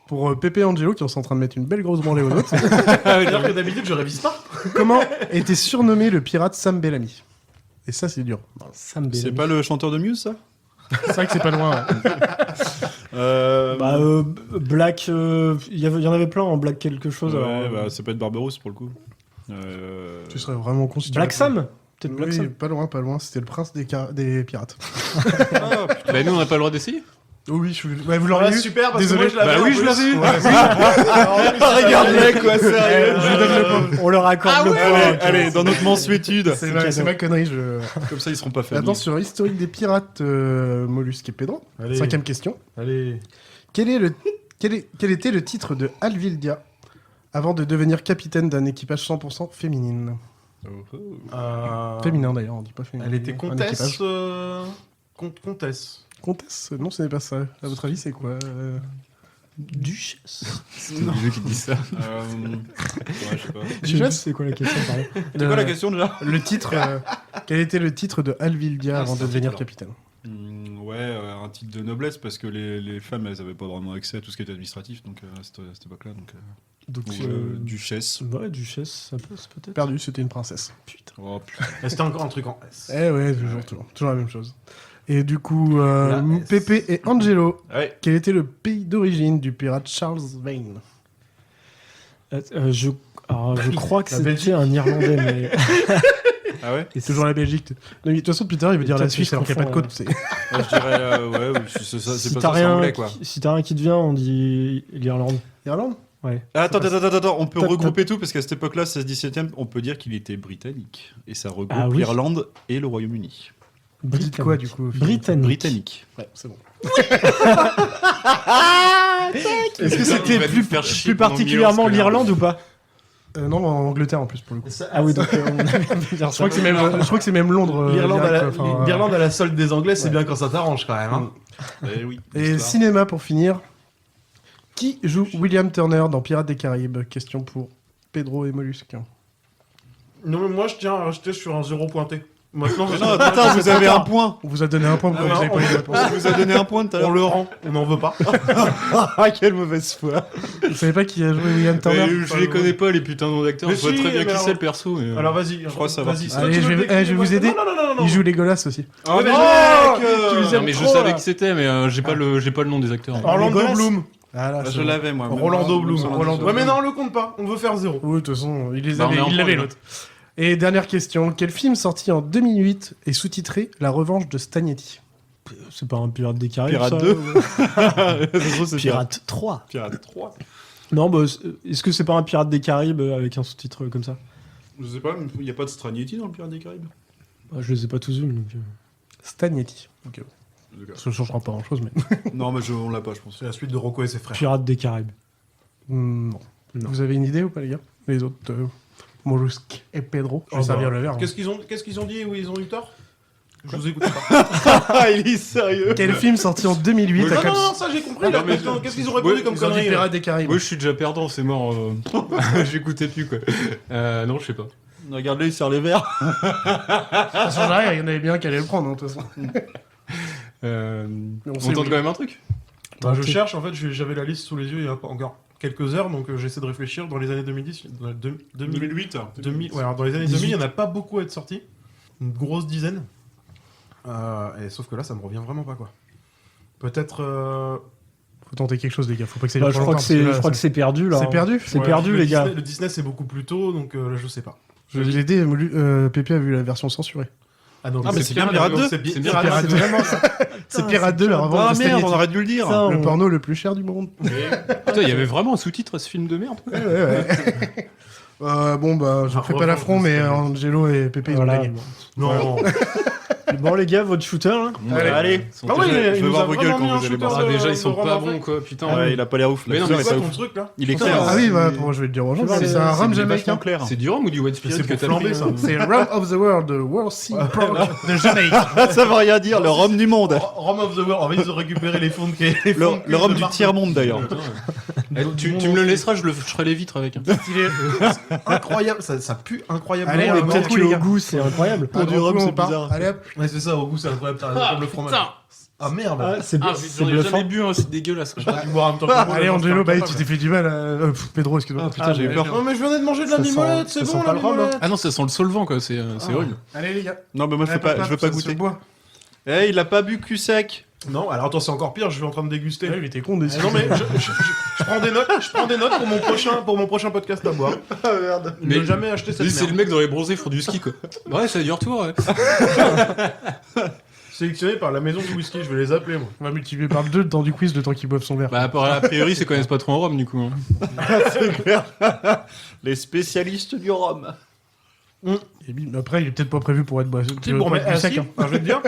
Speaker 6: pour Pepe et Angelo qui sont en train de mettre une belle grosse branlée aux autres,
Speaker 9: C'est-à-dire que d'habitude, je révise pas.
Speaker 6: comment était surnommé le pirate Sam Bellamy? Et ça, c'est dur.
Speaker 7: Sam
Speaker 8: C'est
Speaker 7: Bellamy.
Speaker 8: pas le chanteur de Muse, ça?
Speaker 6: C'est vrai que c'est pas loin. Ouais.
Speaker 7: Black. Il y en avait plein en Black quelque chose.
Speaker 8: Ouais,
Speaker 7: alors,
Speaker 8: bah, ça peut être Barberousse pour le coup.
Speaker 6: Tu serais vraiment con si tu
Speaker 7: Black
Speaker 6: l'as
Speaker 7: Sam Peut-être Black
Speaker 6: Oui,
Speaker 7: Sam.
Speaker 6: pas loin. C'était le prince des pirates.
Speaker 12: Bah nous, on n'a pas le droit d'essayer.
Speaker 6: Oh oui, vous l'auriez eu.
Speaker 9: Super, parce
Speaker 6: Désolé.
Speaker 9: que moi, je l'avais.
Speaker 12: Bah oui,
Speaker 9: en
Speaker 12: je
Speaker 9: plus.
Speaker 12: l'avais eu.
Speaker 9: Ouais,
Speaker 8: Regarde-le, quoi, sérieux.
Speaker 6: Je vous donne le point.
Speaker 7: On leur accorde le point.
Speaker 8: Allez, dans notre mensuétude.
Speaker 6: C'est ma connerie.
Speaker 8: Comme ça, ils seront pas faits.
Speaker 6: Maintenant, sur historique des pirates, Mollusque et Pedro.
Speaker 9: Allez.
Speaker 6: 5e question.
Speaker 9: Allez.
Speaker 6: Quel était le titre de Alvildia avant de devenir capitaine d'un équipage 100% féminine? Féminin d'ailleurs, on dit pas féminin.
Speaker 9: Elle était
Speaker 6: Un
Speaker 9: comtesse.
Speaker 6: équipage.
Speaker 9: Comtesse.
Speaker 6: Comtesse? Non, ce n'est pas ça. À votre avis, c'est quoi
Speaker 7: Duchesse.
Speaker 12: C'est Bisou qui dit ça.
Speaker 8: Ouais, je sais pas.
Speaker 6: Duchesse
Speaker 7: C'est quoi la question, pardon?
Speaker 8: C'est quoi la question déjà?
Speaker 6: Le titre. Quel était le titre de Alvildia avant de devenir capitaine?
Speaker 8: Ouais, un titre de noblesse parce que les femmes, elles avaient pas vraiment accès à tout ce qui était administratif donc à cette époque-là. Donc, duchesse.
Speaker 7: Ouais, Duchesse, ça peut, peut-être.
Speaker 6: Perdu, c'était une princesse.
Speaker 7: Putain.
Speaker 8: Oh putain.
Speaker 9: C'était encore un truc en S.
Speaker 6: Eh ouais, toujours la même chose. Et du coup,
Speaker 9: La S.
Speaker 6: Pepe et Angelo,
Speaker 8: Ouais.
Speaker 6: quel était le pays d'origine du pirate Charles Vane?
Speaker 7: Je crois que
Speaker 9: La
Speaker 7: c'était
Speaker 9: Belgique.
Speaker 7: un Irlandais, mais.
Speaker 8: Ah ouais?
Speaker 6: Et toujours la Belgique. Non, mais de toute façon, plus tard, il veut dire la
Speaker 7: Peut-être
Speaker 6: Suisse
Speaker 7: que je
Speaker 6: alors qu'il n'y a pas de
Speaker 7: confonds,
Speaker 6: côte. C'est...
Speaker 8: Ouais, je dirais, ouais, oui, c'est ça, c'est
Speaker 7: Si
Speaker 8: pas
Speaker 7: t'as
Speaker 8: ça, c'est
Speaker 7: rien,
Speaker 8: anglais quoi.
Speaker 7: si t'as rien qui te vient, on dit l'Irlande.
Speaker 6: Irlande?
Speaker 7: Ouais.
Speaker 8: Attends, on peut
Speaker 6: Top,
Speaker 8: regrouper tout parce qu'à cette époque-là, 16-17e, on peut dire qu'il était britannique. Et ça regroupe
Speaker 7: Ah oui.
Speaker 8: l'Irlande et le Royaume-Uni.
Speaker 6: Vous dites quoi, du coup?
Speaker 7: Britannique.
Speaker 6: Ouais, c'est bon.
Speaker 7: Est-ce que
Speaker 12: Il
Speaker 7: c'était
Speaker 12: va nous faire chier
Speaker 7: plus
Speaker 12: pendant
Speaker 7: particulièrement
Speaker 12: 1000 ans, ce
Speaker 7: l'Irlande ou pas?
Speaker 6: Non, en Angleterre en plus, pour le coup.
Speaker 7: Ah oui, donc on avait pu dire
Speaker 6: Je crois que c'est même Londres.
Speaker 9: L'Irlande
Speaker 6: direct,
Speaker 9: à la,
Speaker 6: quoi. Enfin,
Speaker 9: l'Irlande à la solde des Anglais, c'est bien quand ça t'arrange quand même. Hein.
Speaker 8: Eh oui.
Speaker 6: Et
Speaker 8: l'histoire.
Speaker 6: cinéma pour finir. Qui joue William Turner dans Pirates des Caraïbes? Question pour Pedro et Mollusque.
Speaker 9: Non, mais moi je tiens à rester sur un 0 pointé. Maintenant,
Speaker 8: Mais non, attends, vous avez un point.
Speaker 6: On vous a donné un point,
Speaker 9: Ah,
Speaker 6: vous n'avez
Speaker 9: non,
Speaker 6: pas eu de réponse.
Speaker 8: On vous a donné un point tout à
Speaker 9: on
Speaker 8: l'heure.
Speaker 9: le rend, on n'en veut pas.
Speaker 8: Ah, quelle mauvaise foi.
Speaker 6: Vous savez pas qui a joué William Turner?
Speaker 12: Je les connais pas, les putains de noms d'acteurs.
Speaker 9: Mais
Speaker 12: Je vois
Speaker 9: si,
Speaker 12: très bien
Speaker 9: mais
Speaker 12: qui
Speaker 9: alors-
Speaker 12: c'est le perso. Mais...
Speaker 9: Alors vas-y,
Speaker 8: Je crois savoir
Speaker 9: vas-y.
Speaker 8: qui
Speaker 9: toi,
Speaker 6: Allez,
Speaker 9: tu
Speaker 6: je
Speaker 9: veux
Speaker 6: vais
Speaker 9: le décrire,
Speaker 6: vous
Speaker 9: moi,
Speaker 6: aider.
Speaker 9: Non.
Speaker 6: Il joue Legolas aussi.
Speaker 8: Oh, mais
Speaker 12: Non, mais je savais qui c'était, mais j'ai pas le nom des acteurs.
Speaker 9: Orlando
Speaker 7: Legolas.
Speaker 9: Bloom.
Speaker 6: Ah, là,
Speaker 8: Je l'avais moi.
Speaker 9: Rolando Bloom.
Speaker 6: Rolando
Speaker 9: Ouais, mais non, on le compte pas. On veut faire 0.
Speaker 6: Oui, de toute façon, il
Speaker 12: Bah, on est en
Speaker 6: il l'avait
Speaker 12: point,
Speaker 6: l'autre. Et dernière question. Quel film sorti en 2008 est sous-titré La Revanche de Stagnetti?
Speaker 7: C'est pas un Pirate des Caraïbes.
Speaker 8: Pirate
Speaker 7: ça,
Speaker 8: 2.
Speaker 7: ou- Pirate 3.
Speaker 8: Pirate 3.
Speaker 7: Non, bah, est-ce que c'est pas un Pirate des Caraïbes avec un sous-titre comme ça?
Speaker 8: Je sais pas, il n'y a pas de Stragnetti dans le Pirate des Caraïbes.
Speaker 7: Bah, je les ai pas tous vus. Donc...
Speaker 6: Stagnetti. Ok. Ça ne changera pas grand-chose, mais...
Speaker 8: Non, mais on l'a pas, je pense.
Speaker 9: C'est la suite de Rocco et ses frères.
Speaker 7: Pirate des Caraïbes.
Speaker 6: Non. Vous avez une idée ou pas, les gars? Les autres, Mollusque et Pedro. Je vais
Speaker 9: Oh,
Speaker 6: servir
Speaker 9: bah.
Speaker 6: le verre. hein.
Speaker 9: Qu'est-ce qu'ils ont dit où ils ont eu tort? Je vous écoute pas.
Speaker 8: Ah, il est sérieux.
Speaker 6: Quel film sorti en 2008
Speaker 8: Ouais,
Speaker 6: à
Speaker 9: Non, ça j'ai compris.
Speaker 12: Non, mais
Speaker 9: Qu'est-ce qu'ils ont répondu comme
Speaker 6: Ils ont dit
Speaker 9: connerie
Speaker 6: Pirates des Caraïbes.
Speaker 12: Moi, je suis déjà perdant, c'est mort. J'écoutais plus, quoi. Non, je sais pas.
Speaker 13: Regarde-le, il sort les verres.
Speaker 6: Ça change rien, il y en avait bien qui allait le prendre, hein, de toute façon.
Speaker 12: On
Speaker 6: sait
Speaker 12: tente
Speaker 6: où-
Speaker 12: quand même un truc.
Speaker 9: Bah, je cherche, en fait, j'avais la liste sous les yeux il y a encore quelques heures, donc j'essaie de réfléchir. Dans les années 2010,
Speaker 8: 2008.
Speaker 9: 2000, ouais, alors dans les années 2000, il n'y en a pas beaucoup à être sortis. Une grosse dizaine. Et sauf que là, ça me revient vraiment pas, quoi. Peut-être...
Speaker 6: Faut tenter quelque chose, les gars. Faut pas que ça
Speaker 7: Bah,
Speaker 6: dure
Speaker 7: je
Speaker 6: trop
Speaker 7: crois
Speaker 6: longtemps,
Speaker 7: que c'est,
Speaker 6: parce là,
Speaker 7: je crois
Speaker 6: ça-
Speaker 7: que c'est perdu là.
Speaker 6: C'est perdu.
Speaker 7: C'est
Speaker 9: Ouais,
Speaker 7: perdu,
Speaker 9: le
Speaker 7: les gars.
Speaker 9: Disney- le Disney, c'est beaucoup plus tôt, donc là, je sais pas.
Speaker 6: Je l'ai aidé, Pépé a vu la version censurée.
Speaker 9: Ah, donc,
Speaker 8: Ah, mais c'est bien Pirate 2.
Speaker 9: C'est
Speaker 6: C'est
Speaker 9: Pirate
Speaker 6: Pirate
Speaker 9: 2.
Speaker 6: 2. C'est Pirate 2, la revanche
Speaker 8: Ah
Speaker 6: de
Speaker 8: merde,
Speaker 6: Spaghetti.
Speaker 8: on aurait dû le dire.
Speaker 7: Ça,
Speaker 6: Le
Speaker 7: on-
Speaker 6: porno le plus cher du monde.
Speaker 12: Putain, il y avait vraiment un sous-titre à ce film de merde.
Speaker 6: Ouais. Bon, bah, je
Speaker 9: Ah,
Speaker 6: fais pas l'affront, mais
Speaker 9: Spaghetti.
Speaker 6: Angelo et Pépé, ils ont
Speaker 7: Voilà.
Speaker 6: gagné.
Speaker 9: Non.
Speaker 7: Bon, les gars, votre shooter là.
Speaker 8: Allez.
Speaker 9: Ah ouais,
Speaker 8: Je
Speaker 9: il
Speaker 8: veux
Speaker 9: nous
Speaker 8: voir
Speaker 9: a
Speaker 8: vos gueules
Speaker 9: vraiment mis
Speaker 8: quand
Speaker 9: un
Speaker 8: vous allez
Speaker 9: shooter
Speaker 8: boire.
Speaker 12: Ah, déjà,
Speaker 9: de-
Speaker 12: ils sont
Speaker 9: de
Speaker 12: pas
Speaker 9: Romain
Speaker 12: bons,
Speaker 9: Fay.
Speaker 12: quoi. Putain.
Speaker 8: Ouais, il a pas l'air ouf.
Speaker 12: Mais non,
Speaker 8: le
Speaker 12: mais
Speaker 8: fleur
Speaker 9: C'est
Speaker 8: est
Speaker 9: quoi
Speaker 8: pas
Speaker 9: ton
Speaker 8: ouf.
Speaker 9: truc, là
Speaker 8: Il est
Speaker 7: Putain,
Speaker 8: clair.
Speaker 6: Ah oui, bah, pour je vais te dire aux gens,
Speaker 7: C'est
Speaker 6: c'est un rhum
Speaker 8: Il est
Speaker 6: jamaïcain.
Speaker 8: vachement clair.
Speaker 12: C'est du rhum ou du white spirit
Speaker 9: C'est
Speaker 12: que
Speaker 9: pour
Speaker 12: t'as
Speaker 9: flamber,
Speaker 12: pris,
Speaker 9: ça.
Speaker 12: hein
Speaker 6: C'est Rum of the World, the World Sea Product de Jamaïque.
Speaker 13: Ça veut rien dire, le rhum du monde.
Speaker 9: Rome of the World, on va essayer de récupérer les fonds de
Speaker 13: Le rhum du tiers-monde d'ailleurs.
Speaker 12: Eh, tu me le laisseras, je ferai les vitres avec.
Speaker 9: Incroyable, ça pue incroyable.
Speaker 6: Allez,
Speaker 7: Mais
Speaker 6: bon
Speaker 7: peut-être
Speaker 6: coup,
Speaker 7: que
Speaker 6: les
Speaker 7: au
Speaker 6: gars.
Speaker 7: goût, c'est incroyable.
Speaker 6: Pour
Speaker 13: du rhum, c'est bizarre.
Speaker 6: Allez hop.
Speaker 9: Ouais, c'est ça, au goût, c'est incroyable, t'as raison, comme le fromage. Ah merde.
Speaker 7: Ah, c'est
Speaker 12: Ah,
Speaker 7: c'est
Speaker 12: j'en ai
Speaker 7: bluffant.
Speaker 12: jamais bu, hein, c'est dégueulasse. quoi.
Speaker 9: Tu bois en même temps que moi,
Speaker 6: Allez,
Speaker 9: là,
Speaker 6: Angelo,
Speaker 9: j'en
Speaker 6: bah,
Speaker 9: suis
Speaker 6: tu t'es
Speaker 9: incapable.
Speaker 6: fait du mal. Pedro, excuse-moi.
Speaker 8: Ah, putain, j'ai eu peur.
Speaker 9: Non, mais je venais de manger de la
Speaker 7: Ça sent-
Speaker 9: mimolette, c'est
Speaker 7: ça
Speaker 9: bon
Speaker 7: sent
Speaker 9: la
Speaker 7: pas le rhum,
Speaker 9: mimolette.
Speaker 12: Ah non, ça sent le solvant, quoi. C'est horrible.
Speaker 6: Allez, les gars.
Speaker 8: Non, mais moi je veux
Speaker 6: Allez,
Speaker 8: pas
Speaker 6: ça
Speaker 8: goûter.
Speaker 6: se boit.
Speaker 8: Eh, il a pas bu cul sec.
Speaker 9: Non, alors attends, c'est encore pire, je suis en train de déguster.
Speaker 6: Ouais, mais t'es con, déçu.
Speaker 9: Non mais je prends des notes pour mon prochain podcast à boire. Ah merde.
Speaker 12: Mais-
Speaker 9: Ne jamais acheter cette
Speaker 12: Lui, c'est le
Speaker 9: merde.
Speaker 12: mec dans les bronzés font du ski, quoi. Ouais, c'est du retour, ouais.
Speaker 9: Sélectionné par la maison du whisky, je vais les appeler moi.
Speaker 6: On va multiplier par 2 le temps du quiz, le temps qu'ils boivent son verre.
Speaker 12: Bah, a priori, c'est connaissent pas trop en Rome, du coup. hein.
Speaker 13: C'est clair. Les spécialistes du rhum.
Speaker 6: Et bim, après, il est peut-être pas prévu pour être boisé.
Speaker 9: Si, pour mettre
Speaker 6: sec.
Speaker 9: si, alors, je vais te dire,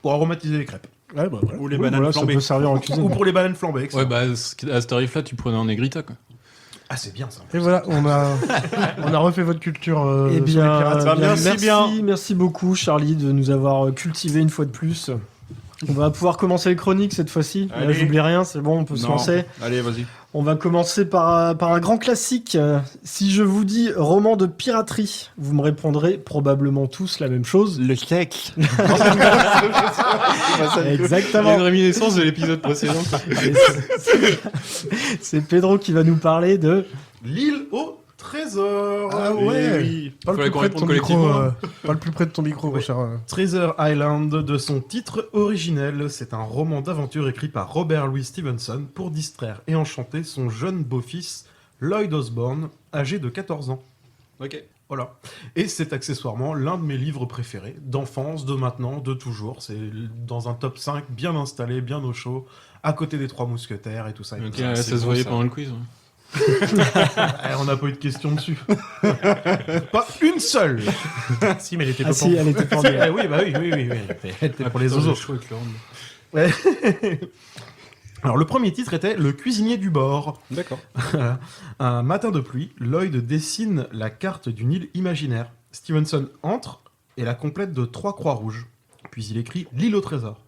Speaker 9: pour aromatiser les crêpes.
Speaker 6: Ouais, bah voilà.
Speaker 8: Ou les
Speaker 7: Oui,
Speaker 8: bananes
Speaker 7: voilà, ça
Speaker 8: flambées.
Speaker 7: peut servir en
Speaker 9: Ou
Speaker 7: cuisine.
Speaker 9: pour les bananes flambées. excellent.
Speaker 12: Ouais, bah, à ce tarif-là, tu prenais en Negrita, quoi.
Speaker 9: Ah c'est bien ça.
Speaker 6: Et voilà, on a refait votre culture
Speaker 7: Eh
Speaker 6: sur les
Speaker 7: bien,
Speaker 6: pirates.
Speaker 8: Bah,
Speaker 7: bien,
Speaker 8: merci bien.
Speaker 7: merci beaucoup Charlie de nous avoir cultivé une fois de plus. On va pouvoir commencer les chroniques cette fois-ci. Là,
Speaker 8: Allez.
Speaker 7: j'oublie rien, c'est bon, on peut se
Speaker 8: Non.
Speaker 7: lancer.
Speaker 8: Allez, vas-y.
Speaker 7: On va commencer par un grand classique. Si je vous dis roman de piraterie, vous me répondrez probablement tous la même chose.
Speaker 13: Le sexe.
Speaker 12: Il y a
Speaker 7: Exactement.
Speaker 12: une réminiscence de l'épisode précédent.
Speaker 7: C'est Pedro qui va nous parler de...
Speaker 9: L'île au trésor.
Speaker 6: Ah ouais.
Speaker 8: oui.
Speaker 6: Pas le
Speaker 12: Fallait
Speaker 6: plus
Speaker 12: qu'on
Speaker 6: près de ton
Speaker 12: réponde
Speaker 6: micro.
Speaker 12: collectivement.
Speaker 6: Pas le plus près de ton micro, mon cher.
Speaker 9: Treasure Island, de son titre originel, c'est un roman d'aventure écrit par Robert Louis Stevenson pour distraire et enchanter son jeune beau-fils Lloyd Osborne, âgé de 14 ans.
Speaker 8: Ok.
Speaker 9: Voilà. Et c'est accessoirement l'un de mes livres préférés, d'enfance, de maintenant, de toujours. C'est dans un top 5 bien installé, bien au chaud, à côté des Trois Mousquetaires et tout ça. et
Speaker 12: Ok,
Speaker 9: tout ça.
Speaker 12: ouais,
Speaker 8: c'est
Speaker 12: ça se
Speaker 8: beau,
Speaker 12: voyait
Speaker 8: ça.
Speaker 12: pendant le quiz. ouais.
Speaker 9: On n'a pas eu de questions dessus. Pas une seule.
Speaker 6: Si, mais elle était
Speaker 7: Ah
Speaker 6: pas
Speaker 7: si, elle était pour lui.
Speaker 9: Eh oui, bah oui. Elle était pour les
Speaker 12: Putain, j'ai
Speaker 9: oiseaux.
Speaker 12: chaud avec le rhum.
Speaker 9: Alors, le premier titre était Le cuisinier du bord.
Speaker 8: D'accord.
Speaker 9: Un matin de pluie, Lloyd dessine la carte d'une île imaginaire. Stevenson entre et la complète de 3 croix rouges. Puis il écrit l'île au trésor.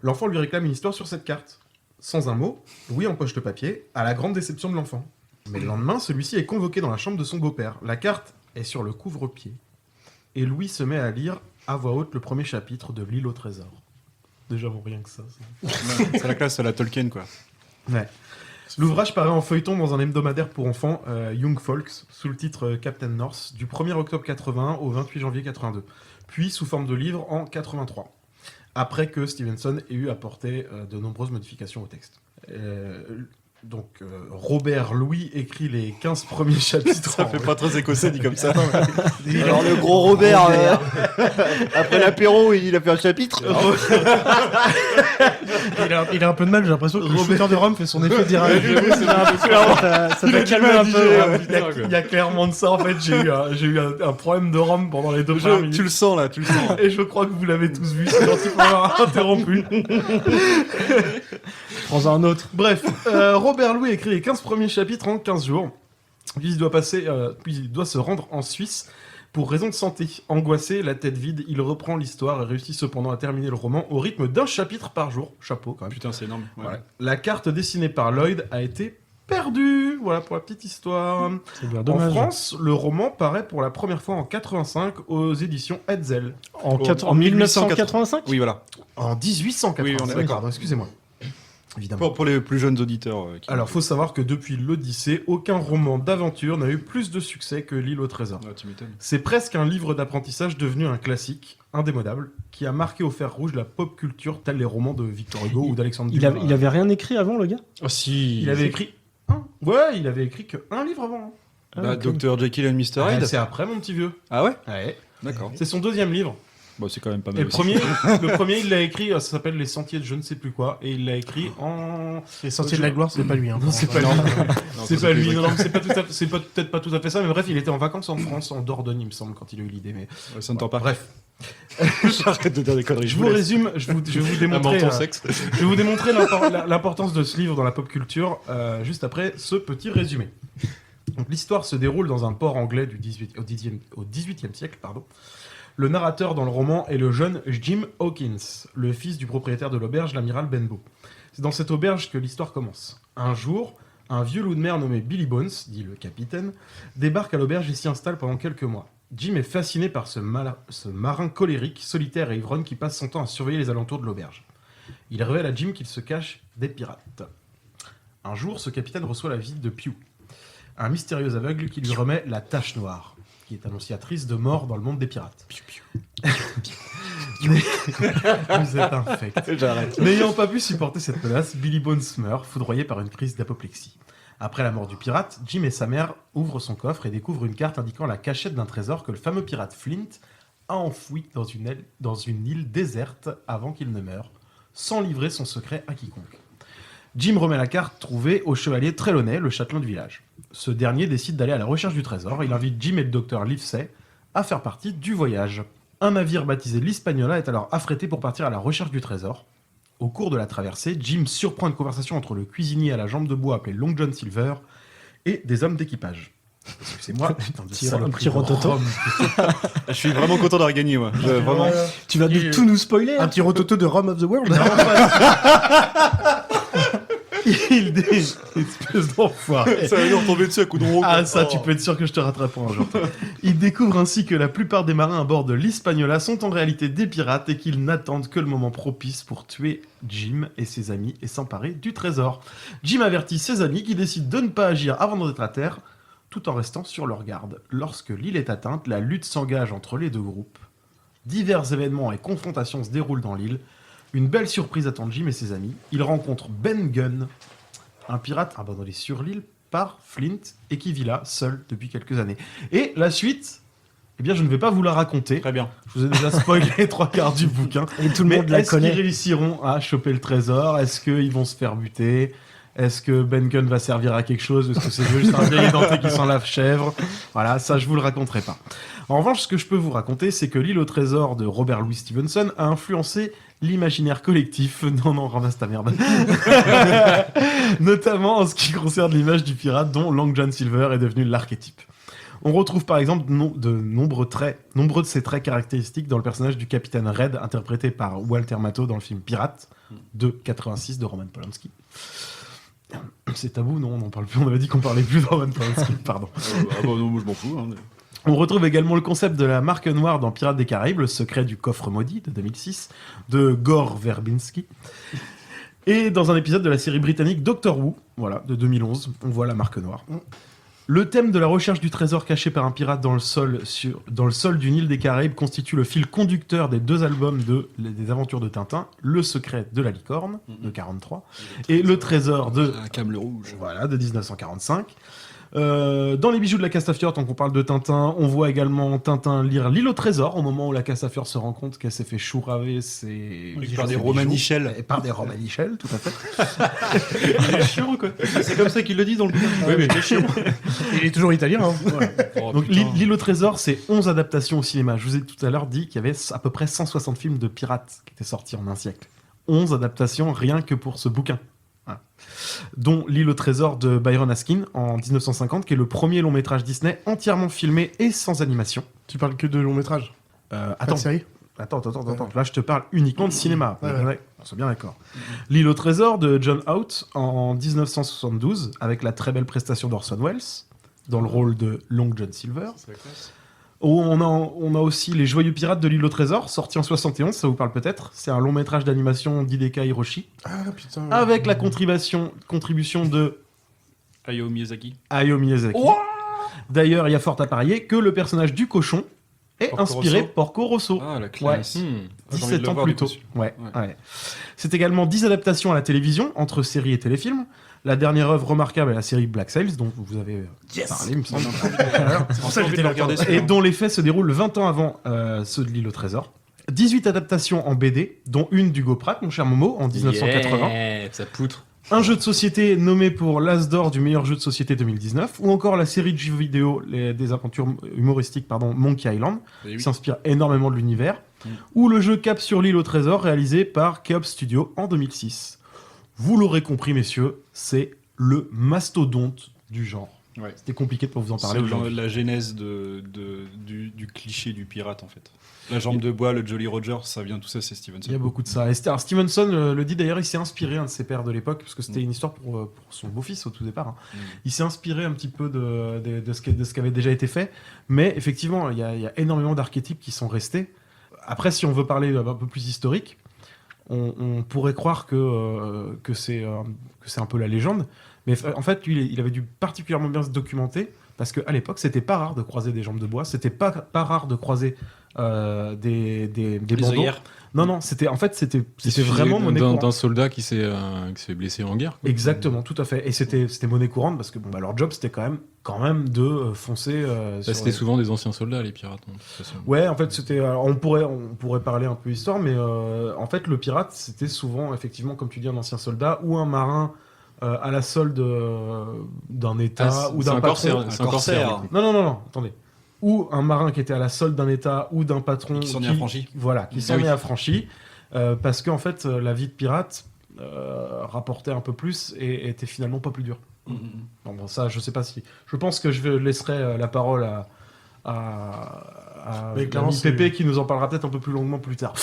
Speaker 9: L'enfant lui réclame une histoire sur cette carte. Sans un mot, Louis empoche le papier, à la grande déception de l'enfant. Mais le lendemain, celui-ci est convoqué dans la chambre de son beau-père. La carte est sur le couvre-pied. Et Louis se met à lire à voix haute le premier chapitre de l'île au trésor. Déjà, bon, rien que ça.
Speaker 8: C'est la classe à la Tolkien, quoi.
Speaker 9: Ouais. L'ouvrage paraît en feuilleton dans un hebdomadaire pour enfants, Young Folks, sous le titre Captain North, du 1er octobre 81 au 28 janvier 82, puis sous forme de livre en 83, après que Stevenson ait eu apporté de nombreuses modifications au texte. Donc, Robert Louis écrit les 15 premiers chapitres.
Speaker 8: Ça fait pas très écossais dit comme ça.
Speaker 13: Alors le gros Robert, après l'apéro, il a fait un chapitre.
Speaker 6: Il a un peu de mal, j'ai l'impression que le shooter de rhum fait son effet direct.
Speaker 7: Ça t'a calmé un peu.
Speaker 9: Il y a clairement de ça, en fait. J'ai eu un problème de rhum pendant les 2 premières minutes.
Speaker 8: Tu le sens là, tu le sens.
Speaker 9: Et je crois que vous l'avez tous vu, c'est gentil pour m'avoir interrompu.
Speaker 7: Prends un autre.
Speaker 9: Bref, Robert Louis écrit les 15 premiers chapitres en 15 jours. Puis il doit se rendre en Suisse pour raison de santé. Angoissé, la tête vide, il reprend l'histoire et réussit cependant à terminer le roman au rythme d'un chapitre par jour. Chapeau quand même.
Speaker 8: Putain, c'est énorme. Ouais.
Speaker 9: Voilà. La carte dessinée par Lloyd a été perdu. Voilà pour la petite histoire.
Speaker 7: C'est bien
Speaker 9: En
Speaker 7: dommage.
Speaker 9: France, le roman paraît pour la première fois en 85 aux éditions Hetzel.
Speaker 7: En 1985
Speaker 8: Oui, voilà.
Speaker 9: En 1885.
Speaker 8: Oui, on est d'accord.
Speaker 9: Pardon, excusez-moi. Évidemment.
Speaker 8: Pour les plus jeunes auditeurs.
Speaker 9: Alors, faut savoir que depuis l'Odyssée, aucun roman d'aventure n'a eu plus de succès que L'île au trésor.
Speaker 8: Ah, tu m'étonnes.
Speaker 9: C'est presque un livre d'apprentissage devenu un classique, indémodable, qui a marqué au fer rouge la pop culture, tels les romans de Victor Hugo ou d'Alexandre
Speaker 7: il
Speaker 9: Dumas.
Speaker 7: avait rien écrit avant, le gars?
Speaker 8: Ah si.
Speaker 9: Il avait écrit un. Ouais, il avait écrit qu'un livre avant.
Speaker 8: Bah, Dr. Jekyll and Mr. Hyde.
Speaker 9: C'est après, mon petit vieux.
Speaker 8: Ah ouais?
Speaker 9: Ouais.
Speaker 8: D'accord.
Speaker 9: C'est son deuxième livre.
Speaker 8: Bon, c'est quand même pas mal.
Speaker 9: Et
Speaker 8: aussi.
Speaker 9: le premier, il l'a écrit, ça s'appelle Les Sentiers de je ne sais plus quoi, et il l'a écrit en...
Speaker 6: Les Sentiers de la Gloire, c'est pas lui. Hein,
Speaker 9: Non, c'est pas lui.
Speaker 8: Non,
Speaker 9: C'est
Speaker 8: ça,
Speaker 9: pas
Speaker 8: c'est
Speaker 9: lui.
Speaker 8: plus
Speaker 9: Non, non, c'est peut-être pas tout à fait ça, mais bref, il était en vacances en France, en Dordogne, il me semble, quand il a eu l'idée. Mais
Speaker 8: Ouais, ça ne tend pas.
Speaker 9: bref,
Speaker 8: J'arrête de dire des conneries.
Speaker 9: je vous résume, je vais vous démontrer, je vais vous démontrer l'importance de ce livre dans la pop culture juste après ce petit résumé. Donc, l'histoire se déroule dans un port anglais au XVIIIe siècle. Pardon. Le narrateur dans le roman est le jeune Jim Hawkins, le fils du propriétaire de l'auberge, l'amiral Benbow. C'est dans cette auberge que l'histoire commence. Un jour, un vieux loup de mer nommé Billy Bones, dit le capitaine, débarque à l'auberge et s'y installe pendant quelques mois. Jim est fasciné par ce marin colérique, solitaire et ivrogne qui passe son temps à surveiller les alentours de l'auberge. Il révèle à Jim qu'il se cache des pirates. Un jour, ce capitaine reçoit la visite de Pew, un mystérieux aveugle qui lui remet la tache noire, qui est annonciatrice de mort dans le monde des pirates. Vous êtes infect.
Speaker 8: J'arrête.
Speaker 9: N'ayant pas pu supporter cette menace, Billy Bones meurt, foudroyé par une crise d'apoplexie. Après la mort du pirate, Jim et sa mère ouvrent son coffre et découvrent une carte indiquant la cachette d'un trésor que le fameux pirate Flint a enfoui dans une île déserte avant qu'il ne meure, sans livrer son secret à quiconque. Jim remet la carte trouvée au chevalier Trelawney, le châtelain du village. Ce dernier décide d'aller à la recherche du trésor. Il invite Jim et le docteur Livesey à faire partie du voyage. Un navire baptisé l'Hispaniola est alors affrété pour partir à la recherche du trésor. Au cours de la traversée, Jim surprend une conversation entre le cuisinier à la jambe de bois appelé Long John Silver et des hommes d'équipage. Excusez-moi, putain de saloperie
Speaker 7: un petit rototo.
Speaker 9: de Rome.
Speaker 8: Je suis vraiment content d'avoir gagné, moi. Vraiment.
Speaker 7: Tu vas tout nous spoiler.
Speaker 6: Un petit rototo de Rome of the World.
Speaker 9: Espèce d'enfoiré.
Speaker 8: Ça va nous retomber dessus à coup de roue.
Speaker 9: Ah, ça, tu peux être sûr que je te rattraperai un jour. Il découvre ainsi que la plupart des marins à bord de l'Hispaniola sont en réalité des pirates et qu'ils n'attendent que le moment propice pour tuer Jim et ses amis et s'emparer du trésor. Jim avertit ses amis qui décident de ne pas agir avant d'être à terre, tout en restant sur leur garde. Lorsque l'île est atteinte, la lutte s'engage entre les deux groupes. Divers événements et confrontations se déroulent dans l'île. Une belle surprise attend Jim et ses amis. Ils rencontrent Ben Gunn, un pirate abandonné sur l'île par Flint et qui vit là, seul, depuis quelques années. Et la suite, eh bien, je ne vais pas vous la raconter.
Speaker 8: Très bien.
Speaker 9: Je vous ai déjà spoilé les 3/4 du bouquin.
Speaker 7: Et tout le monde la
Speaker 9: est-ce
Speaker 7: connaît.
Speaker 9: qu'ils réussiront à choper le trésor? Est-ce qu'ils vont se faire buter? Est-ce que Ben Gunn va servir à quelque chose? Est-ce que c'est juste un vieil édenté qui s'en lave chèvre? Voilà, ça, je vous le raconterai pas. En revanche, ce que je peux vous raconter, c'est que L'île au trésor de Robert Louis Stevenson a influencé l'imaginaire collectif. Non, ramasse ta merde. Notamment en ce qui concerne l'image du pirate dont Long John Silver est devenu l'archétype. On retrouve par exemple de nombreux de ces traits caractéristiques dans le personnage du capitaine Red, interprété par Walter Matthau dans le film Pirate de 86 de Roman Polanski. C'est tabou, non? On n'en parle plus. On avait dit qu'on parlait plus de Roman Polanski, pardon.
Speaker 8: Ah bah non, moi je m'en fous. Hein.
Speaker 9: On retrouve également le concept de la marque noire dans Pirates des Caraïbes, le secret du coffre maudit de 2006, de Gore Verbinski. Et dans un épisode de la série britannique Doctor Who, voilà, de 2011, on voit la marque noire. Le thème de la recherche du trésor caché par un pirate dans le sol d'une île des Caraïbes constitue le fil conducteur des deux albums des aventures de Tintin, Le secret de la licorne, de 43, et Le trésor de...
Speaker 8: La Came le Rouge.
Speaker 9: Voilà, de 1945. Dans les bijoux de la Castafiore, tant qu'on parle de Tintin, on voit également Tintin lire L'île au trésor au moment où la Castafiore se rend compte qu'elle s'est fait chouraver
Speaker 8: par des romanichels.
Speaker 9: Et par des romanichels, tout à fait.
Speaker 8: Il est chiant, quoi. C'est comme ça qu'il le dit dans le bouquin. Oui, mais il est chiant.
Speaker 6: Il est toujours italien. Hein.
Speaker 9: Voilà. Donc L'île au trésor, c'est 11 adaptations au cinéma. Je vous ai tout à l'heure dit qu'il y avait à peu près 160 films de pirates qui étaient sortis en un siècle. 11 adaptations rien que pour ce bouquin. Voilà. Dont L'île au trésor de Byron Askin en 1950, qui est le premier long métrage Disney entièrement filmé et sans animation.
Speaker 6: Tu parles que de long métrage?
Speaker 9: Attends.
Speaker 6: Pas de série?
Speaker 9: Attends. Là, je te parle uniquement de cinéma.
Speaker 6: Ouais.
Speaker 9: On soit bien d'accord. L'île au trésor de John Hout en 1972, avec la très belle prestation d'Orson Welles, dans le rôle de Long John Silver.
Speaker 8: C'est la classe.
Speaker 9: On a aussi Les Joyeux Pirates de l'île au trésor, sorti en 71, ça vous parle peut-être. C'est un long métrage d'animation d'Hideka Hiroshi,
Speaker 6: Ah putain.
Speaker 9: avec la contribution de
Speaker 8: Hayao Miyazaki.
Speaker 9: Hayao Miyazaki. D'ailleurs, il y a fort à parier que le personnage du cochon est
Speaker 8: Porco
Speaker 9: inspiré
Speaker 8: Rosso.
Speaker 9: Porco Rosso.
Speaker 8: Ah, la classe.
Speaker 9: Ouais.
Speaker 8: J'ai envie de
Speaker 9: 17
Speaker 8: le
Speaker 9: ans
Speaker 8: voir,
Speaker 9: plus
Speaker 8: du
Speaker 9: tôt.
Speaker 8: coup, celui-là.
Speaker 9: Ouais,
Speaker 8: Ouais.
Speaker 9: ouais. C'est également 10 adaptations à la télévision, entre séries et téléfilms. La dernière œuvre remarquable est la série Black Sails, dont vous avez parlé, il me semble.
Speaker 6: C'est pour ça que j'étais là.
Speaker 8: regarder
Speaker 9: Et dont les faits se déroulent 20 ans avant ceux de l'île au trésor. 18 adaptations en BD, dont une d'Hugo Pratt, mon cher Momo, en 1980.
Speaker 12: Yeah, ça poutre.
Speaker 9: Un jeu de société nommé pour l'As d'or du meilleur jeu de société 2019, ou encore la série de jeux vidéo des aventures humoristiques Monkey Island,
Speaker 8: Eh oui.
Speaker 9: qui s'inspire énormément de l'univers, ou le jeu Cap sur l'île au trésor réalisé par Keop Studio en 2006. Vous l'aurez compris, messieurs, c'est le mastodonte du genre.
Speaker 8: Ouais.
Speaker 9: C'était compliqué de pas vous en parler
Speaker 8: C'est
Speaker 9: aujourd'hui.
Speaker 8: la genèse du cliché du pirate, en fait. La jambe de bois, le Jolly Roger, ça vient tout ça, c'est Stevenson.
Speaker 9: Il y a beaucoup de ça. Et alors, Stevenson le dit d'ailleurs, il s'est inspiré un de ses pères de l'époque, parce que c'était une histoire pour son beau-fils au tout départ. Hein. Il s'est inspiré un petit peu de ce qui avait déjà été fait, mais effectivement, il y a énormément d'archétypes qui sont restés. Après, si on veut parler un peu plus historique, on pourrait croire que c'est un peu la légende, mais en fait, lui, il avait dû particulièrement bien se documenter, parce qu'à l'époque, c'était pas rare de croiser des jambes de bois, c'était pas rare de croiser des bandeaux.
Speaker 8: œillères.
Speaker 9: Non, c'était
Speaker 12: C'est
Speaker 9: vraiment monnaie courante.
Speaker 12: d'un soldat qui s'est blessé en guerre. Quoi.
Speaker 9: Exactement, tout à fait. Et c'était monnaie courante parce que leur job c'était quand même de foncer.
Speaker 12: Ça, c'était souvent des anciens soldats, les pirates. De toute façon.
Speaker 9: Ouais, en fait, c'était. Alors, on pourrait parler un peu histoire, mais en fait, le pirate c'était souvent, effectivement, comme tu dis, un ancien soldat ou un marin à la solde d'un État ou d'un patron.
Speaker 12: C'est un corsaire.
Speaker 9: Non, attendez. Ou un marin qui était à la solde d'un État ou d'un patron
Speaker 8: Et qui s'en est affranchi.
Speaker 9: Voilà, qui s'en est affranchi. Parce qu'en fait, la vie de pirate rapportait un peu plus et était finalement pas plus dure. Bon, ça, je sais pas si. Je pense que je laisserai la parole à
Speaker 6: Mais clairement,
Speaker 9: l'ami Pépé qui nous en parlera peut-être un peu plus longuement plus tard.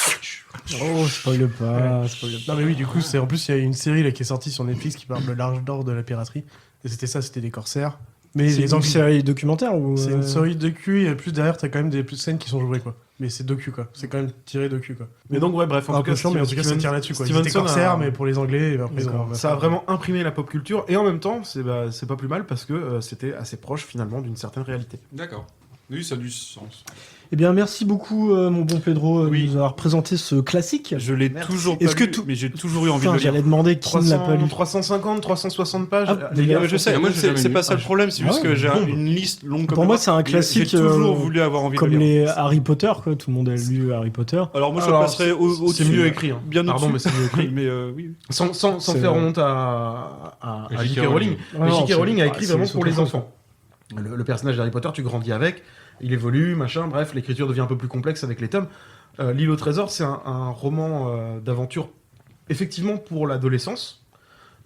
Speaker 7: Oh, spoil pas.
Speaker 6: Non mais oui, du coup, en plus il y a une série là qui est sortie sur Netflix qui parle de l'âge d'or de la piraterie. Et c'était des corsaires. Mais
Speaker 7: C'est
Speaker 6: les
Speaker 7: une
Speaker 6: Anglais,
Speaker 7: série documentaire ou
Speaker 6: c'est une série docu et plus derrière t'as quand même des scènes qui sont jouées quoi. Mais c'est docu quoi. C'est quand même tiré docu quoi.
Speaker 9: Mais donc ouais, bref, en
Speaker 6: Un
Speaker 9: tout
Speaker 6: peu
Speaker 9: cas,
Speaker 6: chiant, mais en tout cas ça tire là-dessus quoi. Ils étaient
Speaker 9: Stevenson
Speaker 6: corsaires, mais pour les Anglais, et après,
Speaker 9: ça a vraiment imprimé la pop culture et en même temps, c'est pas plus mal parce que c'était assez proche finalement d'une certaine réalité.
Speaker 8: D'accord. Oui, ça a du sens.
Speaker 7: Eh bien, merci beaucoup, mon bon Pedro,
Speaker 8: Oui.
Speaker 7: de nous avoir présenté ce classique.
Speaker 8: Je l'ai toujours pas
Speaker 7: Est-ce que
Speaker 8: lu, mais j'ai toujours eu envie de le lire.
Speaker 7: J'allais demander qui ne l'a pas lu.
Speaker 9: 350, 360 pages.
Speaker 7: Ah,
Speaker 9: les gars,
Speaker 8: je sais,
Speaker 12: moi, j'ai jamais
Speaker 8: c'est
Speaker 12: lu.
Speaker 8: pas ça le problème, c'est juste
Speaker 7: Ah,
Speaker 8: que j'ai
Speaker 9: bombe.
Speaker 8: une liste longue comme
Speaker 7: Pour moi, c'est un
Speaker 8: J'ai
Speaker 7: classique.
Speaker 8: toujours voulu avoir envie
Speaker 7: comme
Speaker 8: de le lire.
Speaker 7: les Harry Potter, quoi. Tout le monde a lu Harry Potter.
Speaker 8: Alors moi, je
Speaker 9: Alors,
Speaker 8: passerai au
Speaker 9: c'est mieux écrit. Hein.
Speaker 8: Bien
Speaker 9: Pardon, mais
Speaker 8: au-dessus.
Speaker 9: c'est mieux écrit.
Speaker 8: Mais oui.
Speaker 9: Sans
Speaker 7: C'est
Speaker 9: faire
Speaker 7: vrai.
Speaker 9: honte à
Speaker 12: J.K.
Speaker 9: J.K. Rowling.
Speaker 7: Ouais,
Speaker 9: Mais
Speaker 7: non,
Speaker 9: J.K.
Speaker 7: c'est-
Speaker 9: Rowling a
Speaker 7: ah,
Speaker 9: écrit
Speaker 7: c'est
Speaker 9: vraiment
Speaker 7: son
Speaker 9: pour les
Speaker 7: truc,
Speaker 9: enfants. Le personnage d'Harry Potter, tu grandis avec, il évolue, machin, bref, l'écriture devient un peu plus complexe avec les tomes. L'île au trésor, c'est un roman d'aventure, effectivement pour l'adolescence,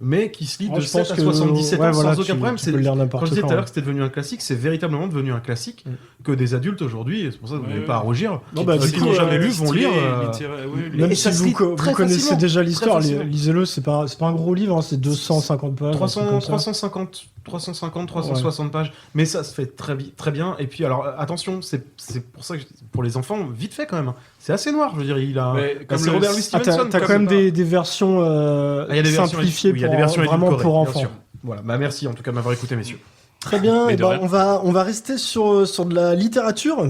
Speaker 9: mais qui se lit de
Speaker 7: je
Speaker 9: 7
Speaker 7: pense
Speaker 9: à
Speaker 7: que-
Speaker 9: 77 ans
Speaker 7: ouais, voilà,
Speaker 9: sans aucun problème.
Speaker 7: tu peux le lire n'importe
Speaker 9: Quand je disais tout à
Speaker 7: quand.
Speaker 9: l'heure que c'était devenu un classique, c'est véritablement devenu un classique que des adultes aujourd'hui, et c'est pour ça que vous n'avez pas à rougir,
Speaker 7: Non, bah,
Speaker 9: qui
Speaker 7: du
Speaker 9: n'ont
Speaker 7: coup,
Speaker 9: jamais lu vont lire.
Speaker 7: Même
Speaker 9: Et
Speaker 7: si
Speaker 9: ça se
Speaker 7: vous,
Speaker 9: lit
Speaker 7: vous
Speaker 9: très
Speaker 7: connaissez
Speaker 9: facilement,
Speaker 7: déjà
Speaker 9: très
Speaker 7: l'histoire,
Speaker 9: facilement.
Speaker 7: lisez-le, c'est pas un gros livre, hein, c'est 250 pages. un truc comme ça.
Speaker 9: 360 pages, mais ça se fait très bien. Et puis alors attention, c'est pour ça que pour les enfants, vite fait quand même. C'est assez noir, je veux dire. Il a
Speaker 8: comme
Speaker 9: c'est
Speaker 8: le-
Speaker 9: Robert Louis
Speaker 7: Ah,
Speaker 9: Stevenson.
Speaker 7: t'as quand même des versions
Speaker 9: Il y a des versions
Speaker 7: simplifiées
Speaker 9: oui, il y a des
Speaker 7: pour,
Speaker 9: versions
Speaker 7: vraiment
Speaker 9: édulcorées,
Speaker 7: pour
Speaker 9: bien
Speaker 7: enfants.
Speaker 9: sûr. Voilà, bah merci en tout cas de m'avoir écouté, messieurs.
Speaker 7: Très bien,
Speaker 12: Mais
Speaker 7: et
Speaker 12: de
Speaker 7: ben,
Speaker 12: rien.
Speaker 7: on va rester sur de la littérature,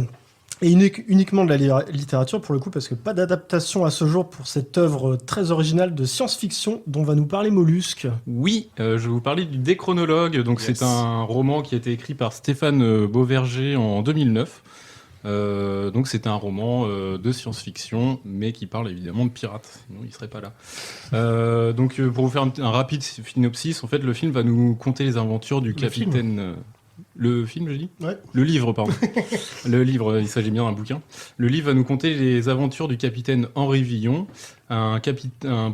Speaker 7: et uniquement de la littérature pour le coup, parce que pas d'adaptation à ce jour pour cette œuvre très originale de science-fiction dont va nous parler Mollusque.
Speaker 12: Oui, je vais vous parler du Déchronologue. Donc, c'est un roman qui a été écrit par Stéphane Beauverger en 2009. Donc, c'est un roman de science-fiction, mais qui parle évidemment de pirates. Sinon, il serait pas là. Donc, pour vous faire un rapide synopsis, en fait, le film va nous conter les aventures du capitaine. Le film, je dis
Speaker 6: Ouais.
Speaker 12: Le livre, pardon. Le livre, il s'agit bien d'un bouquin. Le livre va nous conter les aventures du capitaine Henri Villon, un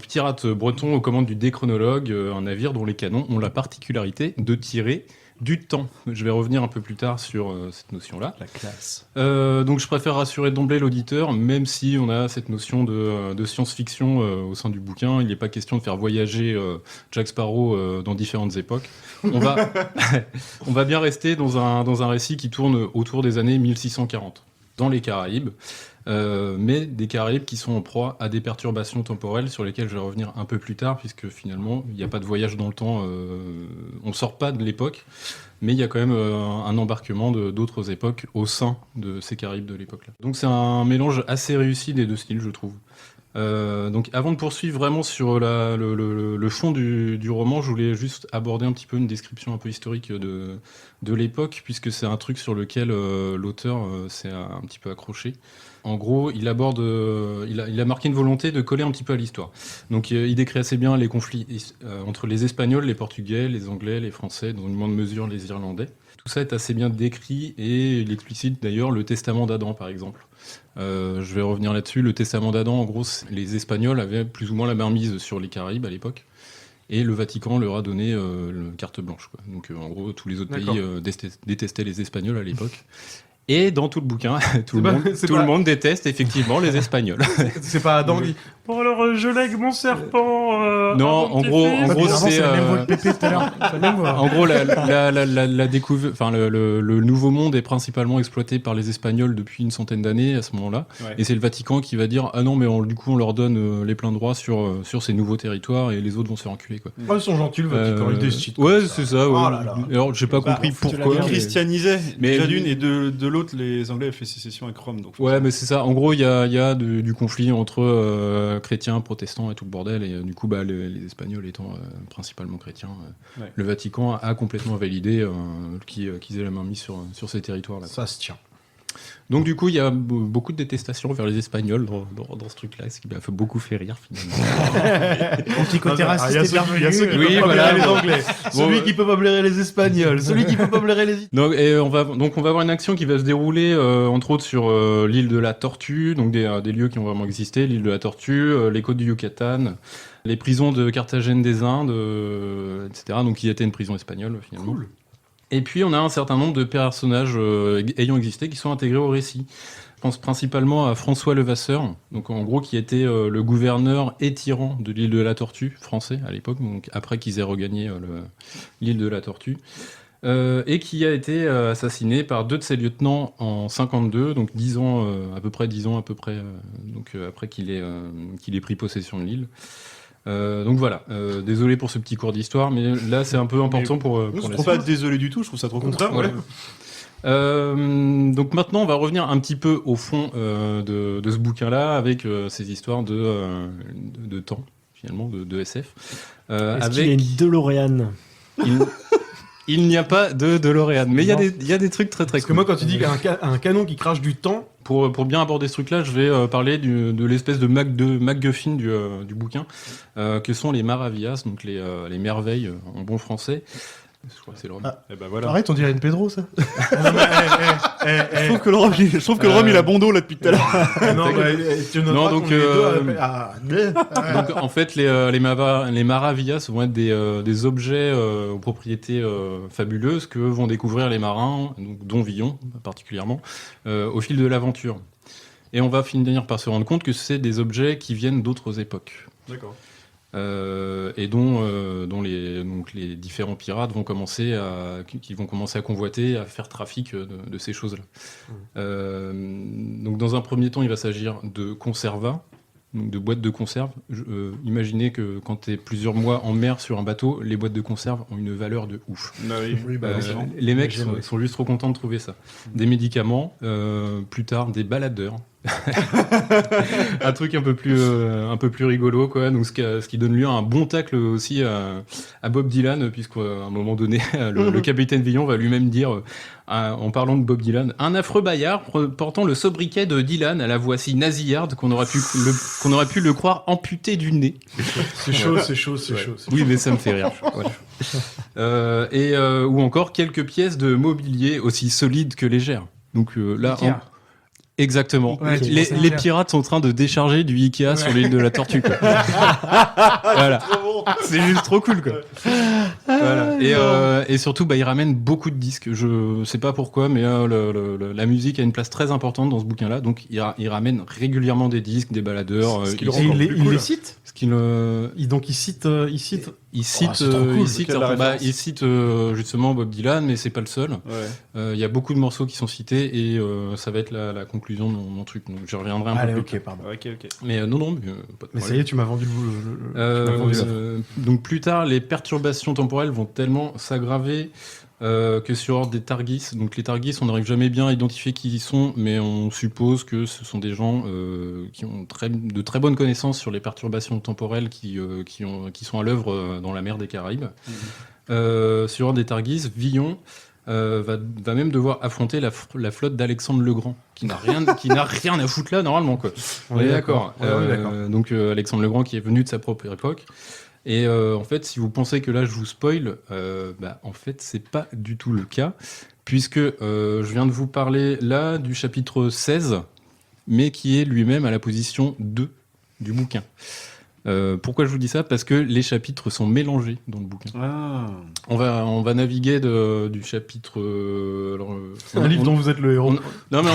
Speaker 12: pirate breton aux commandes du Déchronologue, un navire dont les canons ont la particularité de tirer du temps. Je vais revenir un peu plus tard sur cette notion-là.
Speaker 8: La classe.
Speaker 12: Donc je préfère rassurer d'emblée l'auditeur, même si on a cette notion de science-fiction au sein du bouquin, il n'est pas question de faire voyager Jack Sparrow dans différentes époques. On va bien rester dans un récit qui tourne autour des années 1640, dans les Caraïbes. Mais des Caraïbes qui sont en proie à des perturbations temporelles sur lesquelles je vais revenir un peu plus tard, puisque finalement, il n'y a pas de voyage dans le temps, on ne sort pas de l'époque, mais il y a quand même un embarquement d'autres époques au sein de ces Caraïbes de l'époque-là. Donc c'est un mélange assez réussi des deux styles, je trouve. Donc avant de poursuivre vraiment sur le fond du roman, je voulais juste aborder un petit peu une description un peu historique de l'époque, puisque c'est un truc sur lequel l'auteur s'est un petit peu accroché. En gros, il a marqué une volonté de coller un petit peu à l'histoire. Donc il décrit assez bien les conflits entre les Espagnols, les Portugais, les Anglais, les Français, dans une moindre mesure les Irlandais. Tout ça est assez bien décrit et il explicite d'ailleurs le testament d'Adam, par exemple. Je vais revenir là-dessus. Le testament d'Adam, en gros, les Espagnols avaient plus ou moins la main mise sur les Caraïbes à l'époque. Et le Vatican leur a donné carte blanche, quoi. Donc en gros, tous les autres pays détestaient les Espagnols à l'époque. Et dans tout le bouquin, tout le monde déteste effectivement les Espagnols.
Speaker 9: C'est pas Adam qui... Bon alors, je lègue mon serpent...
Speaker 12: non, en gros c'est... En gros, la découverte... Enfin, le Nouveau Monde est principalement exploité par les Espagnols depuis une centaine d'années, à ce moment-là. Ouais. Et c'est le Vatican qui va dire « Ah non, mais du coup, on leur donne les pleins droits sur ces nouveaux territoires et les autres vont se faire enculer, quoi. »
Speaker 9: Ils sont gentils, le Vatican, ils décident.
Speaker 12: Ouais, c'est ça. Ouais. Oh là là. Alors, j'ai pas compris pourquoi.
Speaker 8: Ils christianisaient déjà d'une, et de l'autre, les Anglais avaient fait sécession avec Rome. Donc
Speaker 12: ouais, mais c'est ça. En gros, il y a du conflit entre chrétiens, protestants et tout le bordel, et du coup les Espagnols étant principalement chrétiens, le Vatican a complètement validé qu'ils aient la main mise sur ces territoires-là.
Speaker 9: Ça se tient.
Speaker 12: Donc du coup, il y a beaucoup de détestation vers les Espagnols dans ce truc-là, ce qui m'a beaucoup fait rire finalement.
Speaker 6: Mon petit côté raciste
Speaker 9: il y a ceux qui peuvent pas blairer les Anglais, celui qui peut pas blairer les Espagnols, celui qui peut pas blairer les...
Speaker 12: Donc on va avoir une action qui va se dérouler entre autres sur l'île de la Tortue, donc des lieux qui ont vraiment existé, l'île de la Tortue, les côtes du Yucatan, les prisons de Carthagène des Indes, etc. Donc qui était une prison espagnole finalement. Cool. Et puis on a un certain nombre de personnages ayant existé qui sont intégrés au récit. Je pense principalement à François Levasseur, donc en gros qui était le gouverneur et tyran de l'île de la Tortue français à l'époque, donc après qu'ils aient regagné l'île de la Tortue, et qui a été assassiné par 2 de ses lieutenants en 52, donc 10 ans après qu'il ait pris possession de l'île. Donc voilà, désolé pour ce petit cours d'histoire, mais là c'est un peu important pour
Speaker 8: je trouve pas désolé du tout, je trouve ça trop contraire.
Speaker 12: Ouais. Donc maintenant on va revenir un petit peu au fond de ce bouquin-là avec ces histoires de temps finalement, de SF.
Speaker 7: Est-ce qu'il y a une DeLorean?
Speaker 12: Il n'y a pas de DeLorean, mais il y a des trucs très très
Speaker 9: cool. Parce que moi, quand tu dis un canon qui crache du temps...
Speaker 12: Pour bien aborder ce truc-là, je vais parler de l'espèce de MacGuffin du bouquin, que sont les Maravillas, donc les merveilles en bon français. Je crois que c'est le rhum.
Speaker 6: Et ben voilà. Arrête, on dirait une Pedro, ça.
Speaker 8: Je trouve que le rhum, il a bon dos là depuis tout à l'heure.
Speaker 12: Non, donc en fait, les Maravillas vont être des objets aux propriétés fabuleuses que vont découvrir les marins, donc, dont Villon particulièrement, au fil de l'aventure. Et on va finir par se rendre compte que c'est des objets qui viennent d'autres époques.
Speaker 9: D'accord.
Speaker 12: Et dont les différents pirates vont commencer à convoiter, à faire trafic de ces choses-là. Donc dans un premier temps, il va s'agir de conserva, donc de boîtes de conserve. Imaginez que quand tu es plusieurs mois en mer sur un bateau, les boîtes de conserve ont une valeur de ouf. Les mecs sont juste trop contents de trouver ça. Des médicaments, plus tard des baladeurs. Un truc un peu plus rigolo, quoi. Donc ce qui donne lieu à un bon tacle aussi à Bob Dylan, puisqu'à un moment donné le capitaine Villon va lui-même dire en parlant de Bob Dylan, un affreux baillard portant le sobriquet de Dylan à la voix si nasillarde qu'on aurait pu le croire amputé du nez.
Speaker 9: C'est chaud.
Speaker 12: Oui, mais ça me fait rire. Ou encore quelques pièces de mobilier aussi solides que légères. Donc là Exactement.
Speaker 6: Ouais,
Speaker 12: Les pirates sont en train de décharger du Ikea sur l'île de la Tortue. Quoi. Voilà. C'est juste trop cool, quoi. Voilà. Et surtout, ils ramènent beaucoup de disques. Je sais pas pourquoi, mais la musique a une place très importante dans ce bouquin-là. Donc, il ramène régulièrement des disques, des baladeurs.
Speaker 9: Il les cite.
Speaker 12: Donc, il cite justement Bob Dylan, mais c'est pas le seul. Il y a beaucoup de morceaux qui sont cités et ça va être la conclusion de mon truc. Donc, je reviendrai un peu plus.
Speaker 9: Pardon.
Speaker 12: Mais non, pas de
Speaker 9: mais ça y est, tu m'as vendu
Speaker 12: donc plus tard, les perturbations temporelles vont tellement s'aggraver que sur ordre des Targis. Donc les Targis, on n'arrive jamais bien à identifier qui ils sont, mais on suppose que ce sont des gens qui ont de très bonnes connaissances sur les perturbations temporelles qui sont à l'œuvre dans la mer des Caraïbes. Sur ordre des Targis, Villon va même devoir affronter la flotte d'Alexandre le Grand, qui n'a rien à foutre là normalement, quoi. On est d'accord. Donc Alexandre le Grand qui est venu de sa propre époque. Et en fait, si vous pensez que là je vous spoil, en fait c'est pas du tout le cas, puisque je viens de vous parler là du chapitre 16, mais qui est lui-même à la position 2 du bouquin. Pourquoi je vous dis ça ? Parce que les chapitres sont mélangés dans le bouquin. On va naviguer du chapitre...
Speaker 9: un livre dont vous êtes le héros.
Speaker 12: Non, mais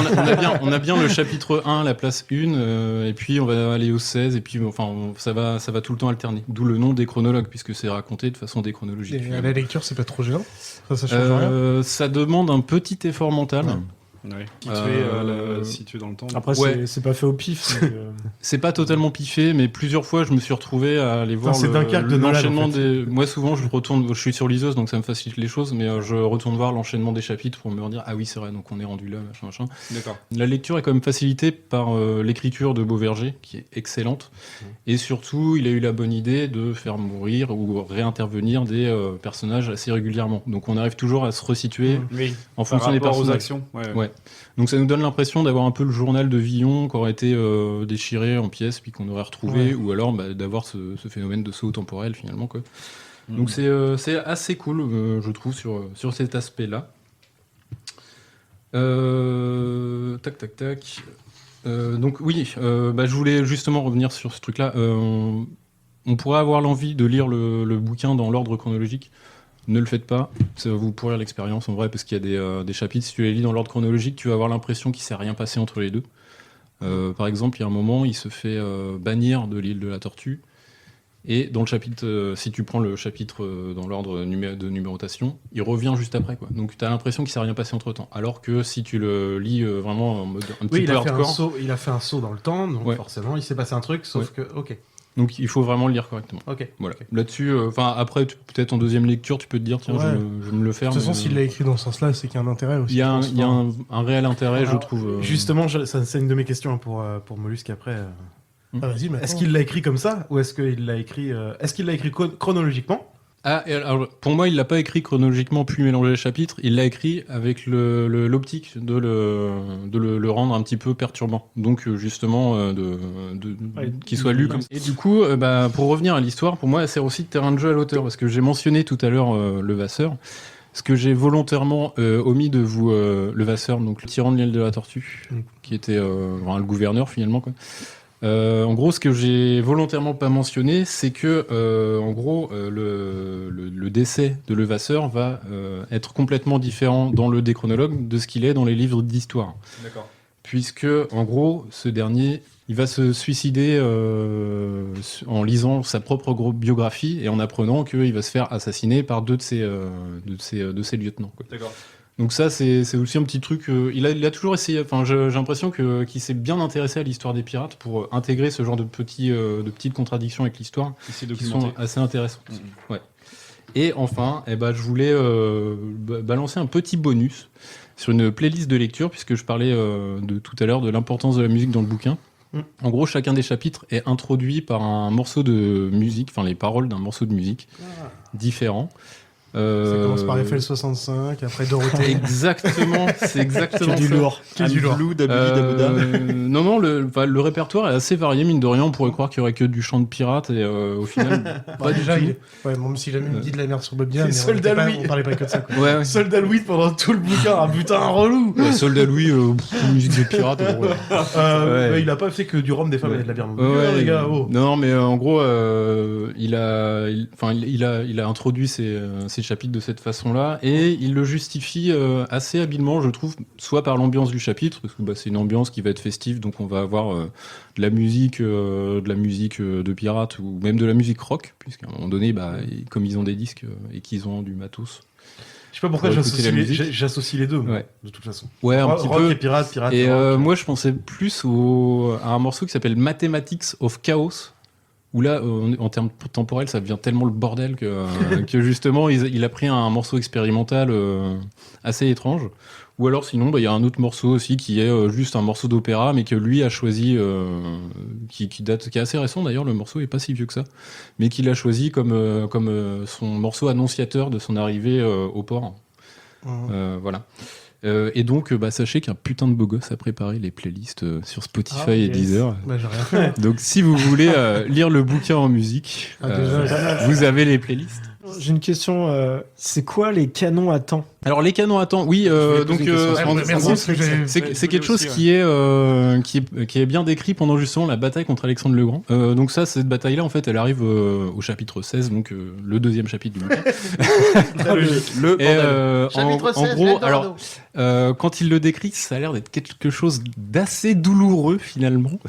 Speaker 12: on a bien le chapitre 1, la place 1, et puis on va aller au 16, et puis ça va tout le temps alterner. D'où le nom des chronologues, puisque c'est raconté de façon déchronologique.
Speaker 6: Et à la lecture, c'est pas trop gênant ? Ça change rien ?
Speaker 12: Ça demande un petit effort mental.
Speaker 8: Qui te fait situé dans le temps.
Speaker 7: Après, c'est pas fait au pif.
Speaker 12: C'est pas totalement piffé, mais plusieurs fois, je me suis retrouvé à aller voir l'enchaînement des... Moi, souvent, je suis sur liseuse, donc ça me facilite les choses, mais je retourne voir l'enchaînement des chapitres pour me dire, ah oui, c'est vrai, donc on est rendu là, machin.
Speaker 8: D'accord.
Speaker 12: La lecture est quand même facilitée par l'écriture de Beauverger, qui est excellente, et surtout, il a eu la bonne idée de faire mourir ou réintervenir des personnages assez régulièrement. Donc on arrive toujours à se resituer en fonction des personnages.
Speaker 8: Aux actions. Ouais.
Speaker 12: Donc ça nous donne l'impression d'avoir un peu le journal de Villon qui aurait été déchiré en pièces puis qu'on aurait retrouvé, ou alors d'avoir ce phénomène de saut temporel finalement, quoi. Donc c'est assez cool, je trouve, sur cet aspect-là. Tac. Donc oui, je voulais justement revenir sur ce truc-là. On pourrait avoir l'envie de lire le bouquin dans l'ordre chronologique. Ne le faites pas, ça va vous pourrir l'expérience en vrai, parce qu'il y a des chapitres, si tu les lis dans l'ordre chronologique, tu vas avoir l'impression qu'il ne s'est rien passé entre les deux. Par exemple, il y a un moment, il se fait bannir de l'île de la Tortue, et dans le chapitre, si tu prends le chapitre dans l'ordre de numérotation, il revient juste après, quoi. Donc tu as l'impression qu'il ne s'est rien passé entre temps. Alors que si tu le lis vraiment en mode un petit peu hardcore...
Speaker 9: Il a fait un saut dans le temps, donc forcément il s'est passé un truc, sauf que... Ok.
Speaker 12: Donc il faut vraiment le lire correctement. Voilà. Là-dessus, après, peut-être en deuxième lecture, tu peux te dire, tiens, je vais me le faire.
Speaker 6: De toute façon, s'il l'a écrit dans ce sens-là, c'est qu'il y a un intérêt aussi.
Speaker 12: Il y a un réel intérêt, je trouve.
Speaker 9: Justement, c'est une de mes questions pour Mollusque après.
Speaker 6: Vas-y,
Speaker 9: est-ce qu'il l'a écrit comme ça, ou est-ce qu'il l'a écrit chronologiquement ?
Speaker 12: Alors, pour moi, il l'a pas écrit chronologiquement puis mélanger les chapitres. Il l'a écrit avec l'optique de le rendre un petit peu perturbant. Donc justement, qu'il soit lu comme ça. Et du coup, pour revenir à l'histoire, pour moi, elle sert aussi de terrain de jeu à l'auteur, parce que j'ai mentionné tout à l'heure Levasseur. Ce que j'ai volontairement omis de vous... Levasseur, donc le tyran de l'île de la Tortue, qui était le gouverneur finalement, quoi. En gros, ce que j'ai volontairement pas mentionné, c'est que, en gros, le décès de Levasseur va être complètement différent dans le déchronologue de ce qu'il est dans les livres d'histoire.
Speaker 8: D'accord.
Speaker 12: Puisque, en gros, ce dernier, il va se suicider en lisant sa propre biographie et en apprenant qu'il va se faire assassiner par deux de ses lieutenants, quoi.
Speaker 8: D'accord.
Speaker 12: Donc ça, c'est aussi un petit truc... il a toujours essayé... Enfin, j'ai l'impression qu'il s'est bien intéressé à l'histoire des pirates pour intégrer ce genre de petites contradictions avec l'histoire qui sont assez intéressantes. Ouais. Et enfin, je voulais balancer un petit bonus sur une playlist de lecture, puisque je parlais de tout à l'heure de l'importance de la musique dans le bouquin. En gros, chacun des chapitres est introduit par un morceau de musique, enfin les paroles d'un morceau de musique différent.
Speaker 6: Ça commence par FL65, après Dorothée.
Speaker 12: Exactement, c'est exactement
Speaker 7: du
Speaker 12: ça.
Speaker 7: lourd.
Speaker 13: Quel du lourd.
Speaker 12: Non, le répertoire est assez varié, mine de rien. On pourrait croire qu'il y aurait que du chant de pirate, et au final, pas
Speaker 6: déjà,
Speaker 12: du tout.
Speaker 6: Ouais, même s'il a même dit de la merde sur Bob Dylan, mais
Speaker 9: Soldat Louis.
Speaker 6: on parlait pas que de ça. Quoi.
Speaker 12: Ouais.
Speaker 9: Soldat Louis pendant tout le bouquin, un putain un relou.
Speaker 12: Soldat Louis, musique de pirate. Ouais.
Speaker 9: Mais il a pas fait que du rhum, des femmes et de la bière.
Speaker 12: Ouais,
Speaker 9: les gars, oh.
Speaker 12: Non, mais en gros, il a introduit ces chapitres de cette façon-là, et il le justifie assez habilement, je trouve, soit par l'ambiance du chapitre, parce que c'est une ambiance qui va être festive, donc on va avoir de la musique de pirates, ou même de la musique rock, puisqu'à un moment donné, comme ils ont des disques et qu'ils ont du matos.
Speaker 9: Je sais pas pourquoi
Speaker 12: Pour écouter la musique.
Speaker 9: j'associe les deux, moi,
Speaker 12: Ouais.
Speaker 9: de toute façon.
Speaker 12: Ouais, un petit
Speaker 9: rock
Speaker 12: peu.
Speaker 9: et pirate.
Speaker 12: Et
Speaker 9: rock.
Speaker 12: moi, je pensais plus à un morceau qui s'appelle Mathematics of Chaos, où là, en termes temporels, ça devient tellement le bordel que justement, il a pris un morceau expérimental assez étrange. Ou alors, sinon, il y a un autre morceau aussi qui est juste un morceau d'opéra, mais que lui a choisi, qui est assez récent d'ailleurs, le morceau est pas si vieux que ça, mais qu'il a choisi comme son morceau annonciateur de son arrivée au port. Voilà. Et donc, sachez qu'un putain de beau gosse a préparé les playlists sur Spotify et Deezer.
Speaker 6: Bah, j'ai rien fait.
Speaker 12: Donc, si vous voulez lire le bouquin en musique, vous avez les playlists.
Speaker 7: J'ai une question. C'est quoi les canons à temps?
Speaker 12: Alors les canons à temps, oui, donc c'est quelque chose qui est bien décrit pendant justement la bataille contre Alexandre le Grand. Donc cette bataille-là, en fait, elle arrive au chapitre 16, donc le deuxième chapitre du bouquin.
Speaker 1: Chapitre 16,
Speaker 12: en gros,
Speaker 1: Eldorado.
Speaker 12: alors quand il le décrit, ça a l'air d'être quelque chose d'assez douloureux finalement.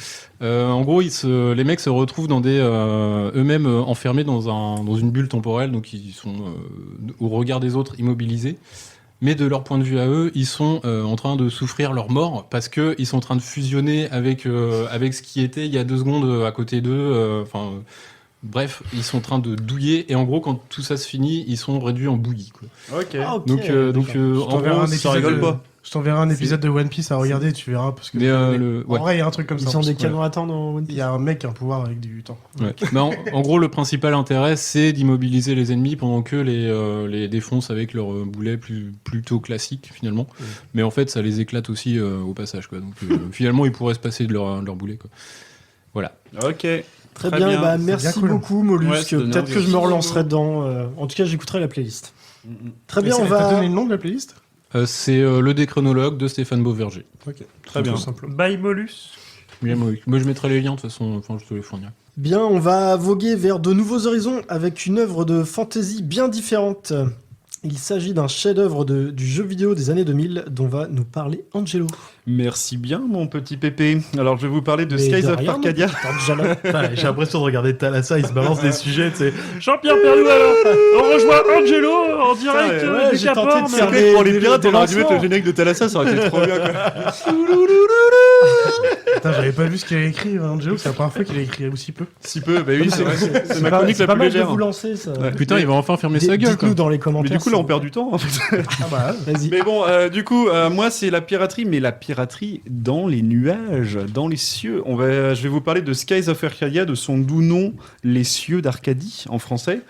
Speaker 12: En gros, les mecs se retrouvent dans eux-mêmes enfermés dans une bulle temporelle, donc ils sont au regard des autres immobilisés. Mais de leur point de vue à eux, ils sont en train de souffrir leur mort parce que ils sont en train de fusionner avec ce qui était il y a 2 secondes à côté d'eux. Bref, ils sont en train de douiller, et en gros, quand tout ça se finit, ils sont réduits en bouillie. Quoi.
Speaker 13: Ok.
Speaker 12: Donc en gros,
Speaker 6: ça rigole pas. Je t'enverrai un épisode de One Piece à regarder, tu verras. Parce que en vrai, il y a un truc comme ça.
Speaker 7: Ils sont des canons à temps dans One Piece.
Speaker 6: Il y a un mec qui a un pouvoir avec du temps.
Speaker 12: Ouais. Mais en gros, le principal intérêt, c'est d'immobiliser les ennemis pendant que les défoncent avec leur boulet plutôt classique, finalement. Ouais. Mais en fait, ça les éclate aussi au passage. Quoi. Donc finalement, ils pourraient se passer de leur boulet. Quoi. Voilà.
Speaker 13: Ok.
Speaker 7: Très bien, merci beaucoup, Mollusque.
Speaker 13: Ouais,
Speaker 7: peut-être que je me relancerai dedans. En tout cas, j'écouterai la playlist. Très bien, on va...
Speaker 6: T'as donné le nom de la playlist?
Speaker 12: C'est le déchronologue de Stéphane Beauverger.
Speaker 6: Ok.
Speaker 8: Très bien.
Speaker 3: By Molus.
Speaker 12: Bien, moi, je mettrai les liens de toute façon, je te les fournirai.
Speaker 7: Bien, on va voguer vers de nouveaux horizons avec une œuvre de fantasy bien différente. Il s'agit d'un chef-d'œuvre du jeu vidéo des années 2000 dont va nous parler Angelo.
Speaker 8: Merci bien, mon petit Pépé. Alors, je vais vous parler de Skies of Arcadia.
Speaker 9: J'ai l'impression de regarder Thalassa, il se balance des sujets, tu sais.
Speaker 3: Jean-Pierre Perlou, alors on rejoint Angelo en direct
Speaker 7: ouais,
Speaker 3: du
Speaker 7: j'ai
Speaker 3: Cap
Speaker 7: tenté de
Speaker 3: Horn.
Speaker 7: faire
Speaker 8: Pour les pirates, on aurait dû mettre le générique de Thalassa, ça aurait été trop bien, quoi.
Speaker 6: Putain, j'avais pas vu ce qu'il a écrit, Angelo, c'est la première fois qu'il a écrit aussi peu.
Speaker 8: Si peu, bah oui, c'est vrai, c'est ma chronique
Speaker 7: c'est
Speaker 8: la
Speaker 7: pas
Speaker 8: plus
Speaker 7: mal de
Speaker 8: légère.
Speaker 7: vous lancer, ça.
Speaker 8: Ouais.
Speaker 12: Putain, il va enfin fermer sa gueule.
Speaker 7: Dites-nous dans les commentaires.
Speaker 8: Mais du coup, là, on perd du temps, en fait.
Speaker 6: Ah bah,
Speaker 7: vas-y.
Speaker 8: Mais bon, du coup, moi, c'est la piraterie, mais la piraterie dans les nuages, dans les cieux. Je vais vous parler de Skies of Arcadia, de son doux nom, Les cieux d'Arcadie, en français.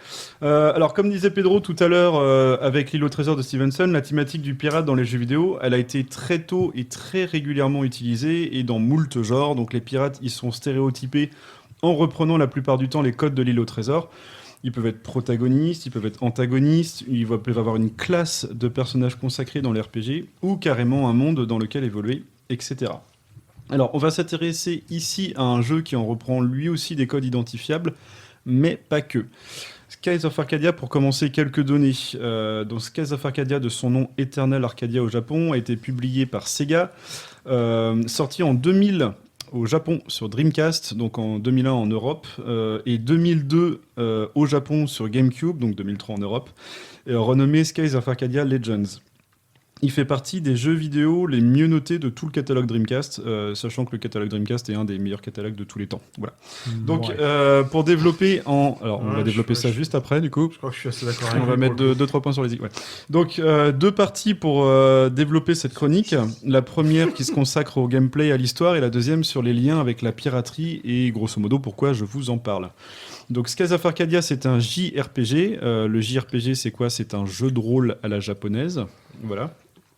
Speaker 8: Alors, comme disait Pedro tout à l'heure, avec l'île au trésor de Stevenson, la thématique du pirate dans les jeux vidéo, elle a été très tôt et très régulièrement utilisée, et dans moult genres. Donc, les pirates, ils sont stéréotypés en reprenant la plupart du temps les codes de l'île au trésor. Ils peuvent être protagonistes, ils peuvent être antagonistes, ils peuvent avoir une classe de personnages consacrés dans les RPG, ou carrément un monde dans lequel évoluer, etc. Alors, on va s'intéresser ici à un jeu qui en reprend lui aussi des codes identifiables, mais pas que. Skies of Arcadia, pour commencer, quelques données. Donc Skies of Arcadia, de son nom Eternal Arcadia au Japon, a été publié par Sega, sorti en 2000 au Japon sur Dreamcast, donc en 2001 en Europe, et 2002 au Japon sur GameCube, donc 2003 en Europe, renommé Skies of Arcadia Legends. Il fait partie des jeux vidéo les mieux notés de tout le catalogue Dreamcast, sachant que le catalogue Dreamcast est un des meilleurs catalogues de tous les temps. Voilà. Donc, pour développer Alors, on va développer ça juste après, du coup.
Speaker 9: Je crois que je suis assez d'accord avec
Speaker 8: On va mettre 2-3 points sur les i. Ouais. Donc, 2 parties pour développer cette chronique. La première qui se consacre au gameplay et à l'histoire, et la deuxième sur les liens avec la piraterie et, grosso modo, pourquoi je vous en parle. Donc, Skies of Arcadia, c'est un JRPG. Le JRPG, c'est quoi? C'est un jeu de rôle à la japonaise. Voilà.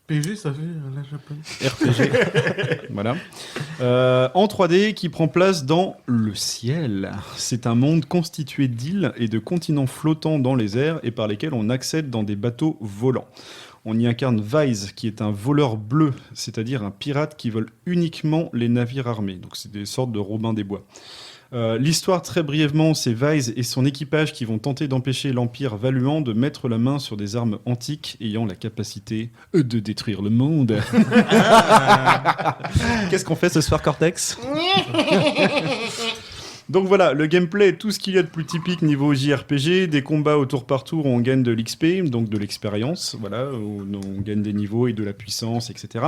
Speaker 9: PG, ça fait la japonaise.
Speaker 8: RPG. Voilà. En 3D qui prend place dans le ciel. C'est un monde constitué d'îles et de continents flottants dans les airs et par lesquels on accède dans des bateaux volants. On y incarne Vyse, qui est un voleur bleu, c'est-à-dire un pirate qui vole uniquement les navires armés. Donc c'est des sortes de Robin des Bois. L'histoire, très brièvement, c'est Vyse et son équipage qui vont tenter d'empêcher l'Empire Valuant de mettre la main sur des armes antiques ayant la capacité de détruire le monde. Qu'est-ce qu'on fait ce soir, Cortex? Donc voilà, le gameplay est tout ce qu'il y a de plus typique niveau JRPG, des combats au tour par tour où on gagne de l'XP, donc de l'expérience, voilà, où on gagne des niveaux et de la puissance, etc.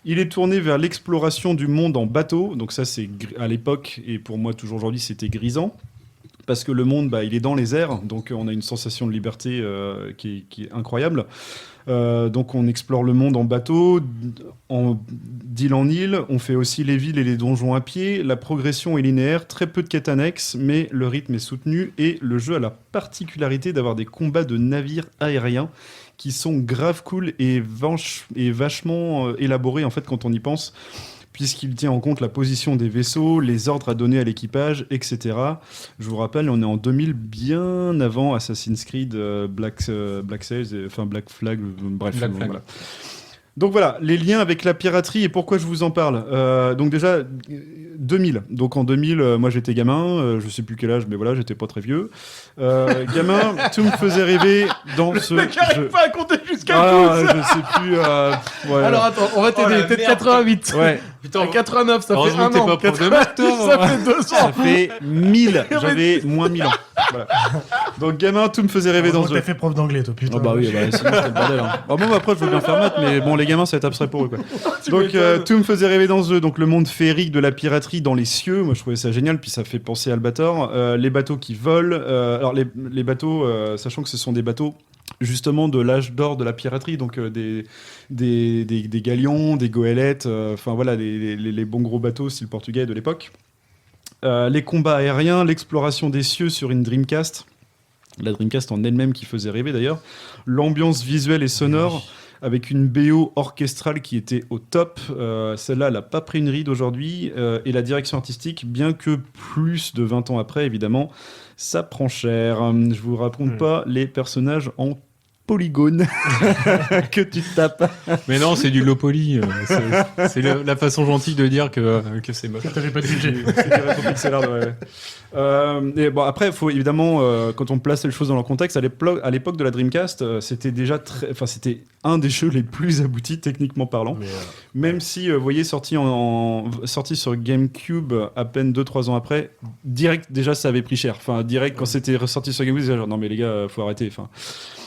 Speaker 8: Il est tourné vers l'exploration du monde en bateau, donc ça c'est à l'époque, et pour moi toujours aujourd'hui, c'était grisant. Parce que le monde, il est dans les airs, donc on a une sensation de liberté qui est incroyable. Donc on explore le monde en bateau, d'île en île, on fait aussi les villes et les donjons à pied, la progression est linéaire, très peu de quêtes annexes, mais le rythme est soutenu, et le jeu a la particularité d'avoir des combats de navires aériens qui sont grave cool et vachement élaborés en fait quand on y pense, puisqu'il tient en compte la position des vaisseaux, les ordres à donner à l'équipage, etc. Je vous rappelle, on est en 2000, bien avant Assassin's Creed, Black Flag, bref.
Speaker 12: Black Flag.
Speaker 8: Voilà. Donc voilà, les liens avec la piraterie et pourquoi je vous en parle. Donc déjà, 2000. Donc en 2000, moi j'étais gamin, je sais plus quel âge, mais voilà, j'étais pas très vieux. Gamin, tout me faisait rêver dans ce
Speaker 9: mec arrive
Speaker 8: jeu.
Speaker 9: pas à compter jusqu'à 12.
Speaker 8: Je sais plus. Ouais.
Speaker 6: Alors attends, on va t'aider. T'es de 88.
Speaker 8: Ouais.
Speaker 6: Putain, en 89, ça fait
Speaker 12: Heureusement
Speaker 6: un
Speaker 12: que t'es
Speaker 6: an.
Speaker 12: pas prof de maths, toi.
Speaker 6: Ça fait 2 ans.
Speaker 8: Ça fait 1000. J'avais moins 1000 ans. Voilà. Donc gamin, tout me faisait rêver dans ce jeu.
Speaker 6: T'as fait prof d'anglais, toi, putain.
Speaker 8: Oh bah oui, sinon c'était le bordel. Hein. Bon, moi après je veux bien faire maths, mais bon, les gamins ça va être abstrait pour eux quoi. Donc tout me faisait rêver dans ce jeu. Donc le monde féerique de la piraterie dans les cieux, moi je trouvais ça génial, puis ça fait penser à Albator. Les bateaux qui volent, alors les bateaux, sachant que ce sont des bateaux justement de l'âge d'or de la piraterie, donc des galions, des goélettes, enfin voilà, les bons gros bateaux style portugais de l'époque. Les combats aériens, l'exploration des cieux sur une Dreamcast. La Dreamcast en elle-même qui faisait rêver d'ailleurs. L'ambiance visuelle et sonore avec une BO orchestrale qui était au top. Celle-là, elle n'a pas pris une ride aujourd'hui. Et la direction artistique, bien que plus de 20 ans après, évidemment, ça prend cher. Je vous raconte pas les personnages en polygone que tu te tapes.
Speaker 12: Mais non, c'est du low poly. C'est la façon gentille de dire que c'est moche.
Speaker 6: T'avais pas de budget.
Speaker 8: C'est du rétro-pixel art, ouais. Et bon, après, il faut évidemment, quand on place les choses dans leur contexte, à l'époque de la Dreamcast, c'était déjà c'était un des jeux les plus aboutis techniquement parlant. Même si, vous voyez, sorti sur GameCube à peine 2-3 ans après, direct, déjà, ça avait pris cher. Enfin, direct, quand c'était ressorti sur GameCube, c'était genre, non mais les gars, faut arrêter. Enfin.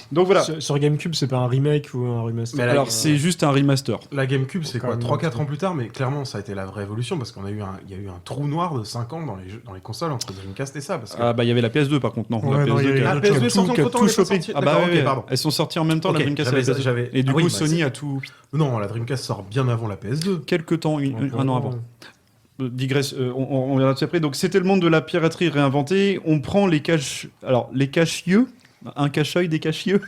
Speaker 8: Donc voilà.
Speaker 7: Sur GameCube, c'est pas un remake ou un remaster?
Speaker 8: Alors, c'est juste un remaster.
Speaker 9: La GameCube, c'est quoi 3-4 ans plus tard, mais clairement, ça a été la vraie évolution parce qu'il y a eu un trou noir de 5 ans dans les consoles entre Dreamcast et ça. Parce que...
Speaker 8: Ah, bah, il y avait la PS2 par contre, non.
Speaker 6: Ouais,
Speaker 8: la PS2
Speaker 9: la PS2 est sortie entre temps,
Speaker 8: tout chopé. Ah, bah,
Speaker 9: ouais,
Speaker 8: pardon. Elles sont sorties en même temps, la Dreamcast et la PS2. Et du coup, Sony a tout.
Speaker 9: Non, la Dreamcast sort bien avant la PS2.
Speaker 8: Quelques temps, un an avant. Digresse, on reviendra dessus après. Donc, c'était le monde de la piraterie réinventé. On prend les cache-yeux. Un cache-œil, des cache-yeux.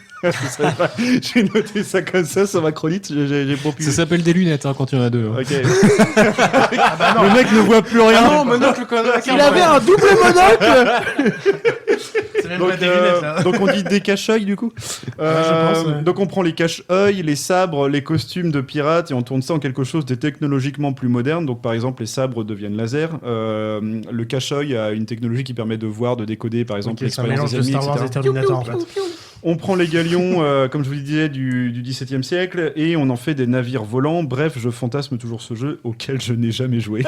Speaker 8: J'ai noté ça comme ça sur ma chronique. J'ai
Speaker 12: Ça s'appelle des lunettes quand il y en a deux.
Speaker 8: Ok. Le mec ne voit plus rien.
Speaker 6: Ah non, monocle,
Speaker 7: il avait un double monocle.
Speaker 8: Donc on dit des cache-œil du coup.
Speaker 6: Je pense, ouais.
Speaker 8: Donc on prend les cache-œil, les sabres, les costumes de pirates et on tourne ça en quelque chose de technologiquement plus moderne. Donc par exemple les sabres deviennent laser. Le cache-œil a une technologie qui permet de voir, de décoder par exemple l'expérience des ennemis, etc. On prend les galions, comme je vous le disais, du XVIIe siècle, et on en fait des navires volants. Bref, je fantasme toujours ce jeu auquel je n'ai jamais joué.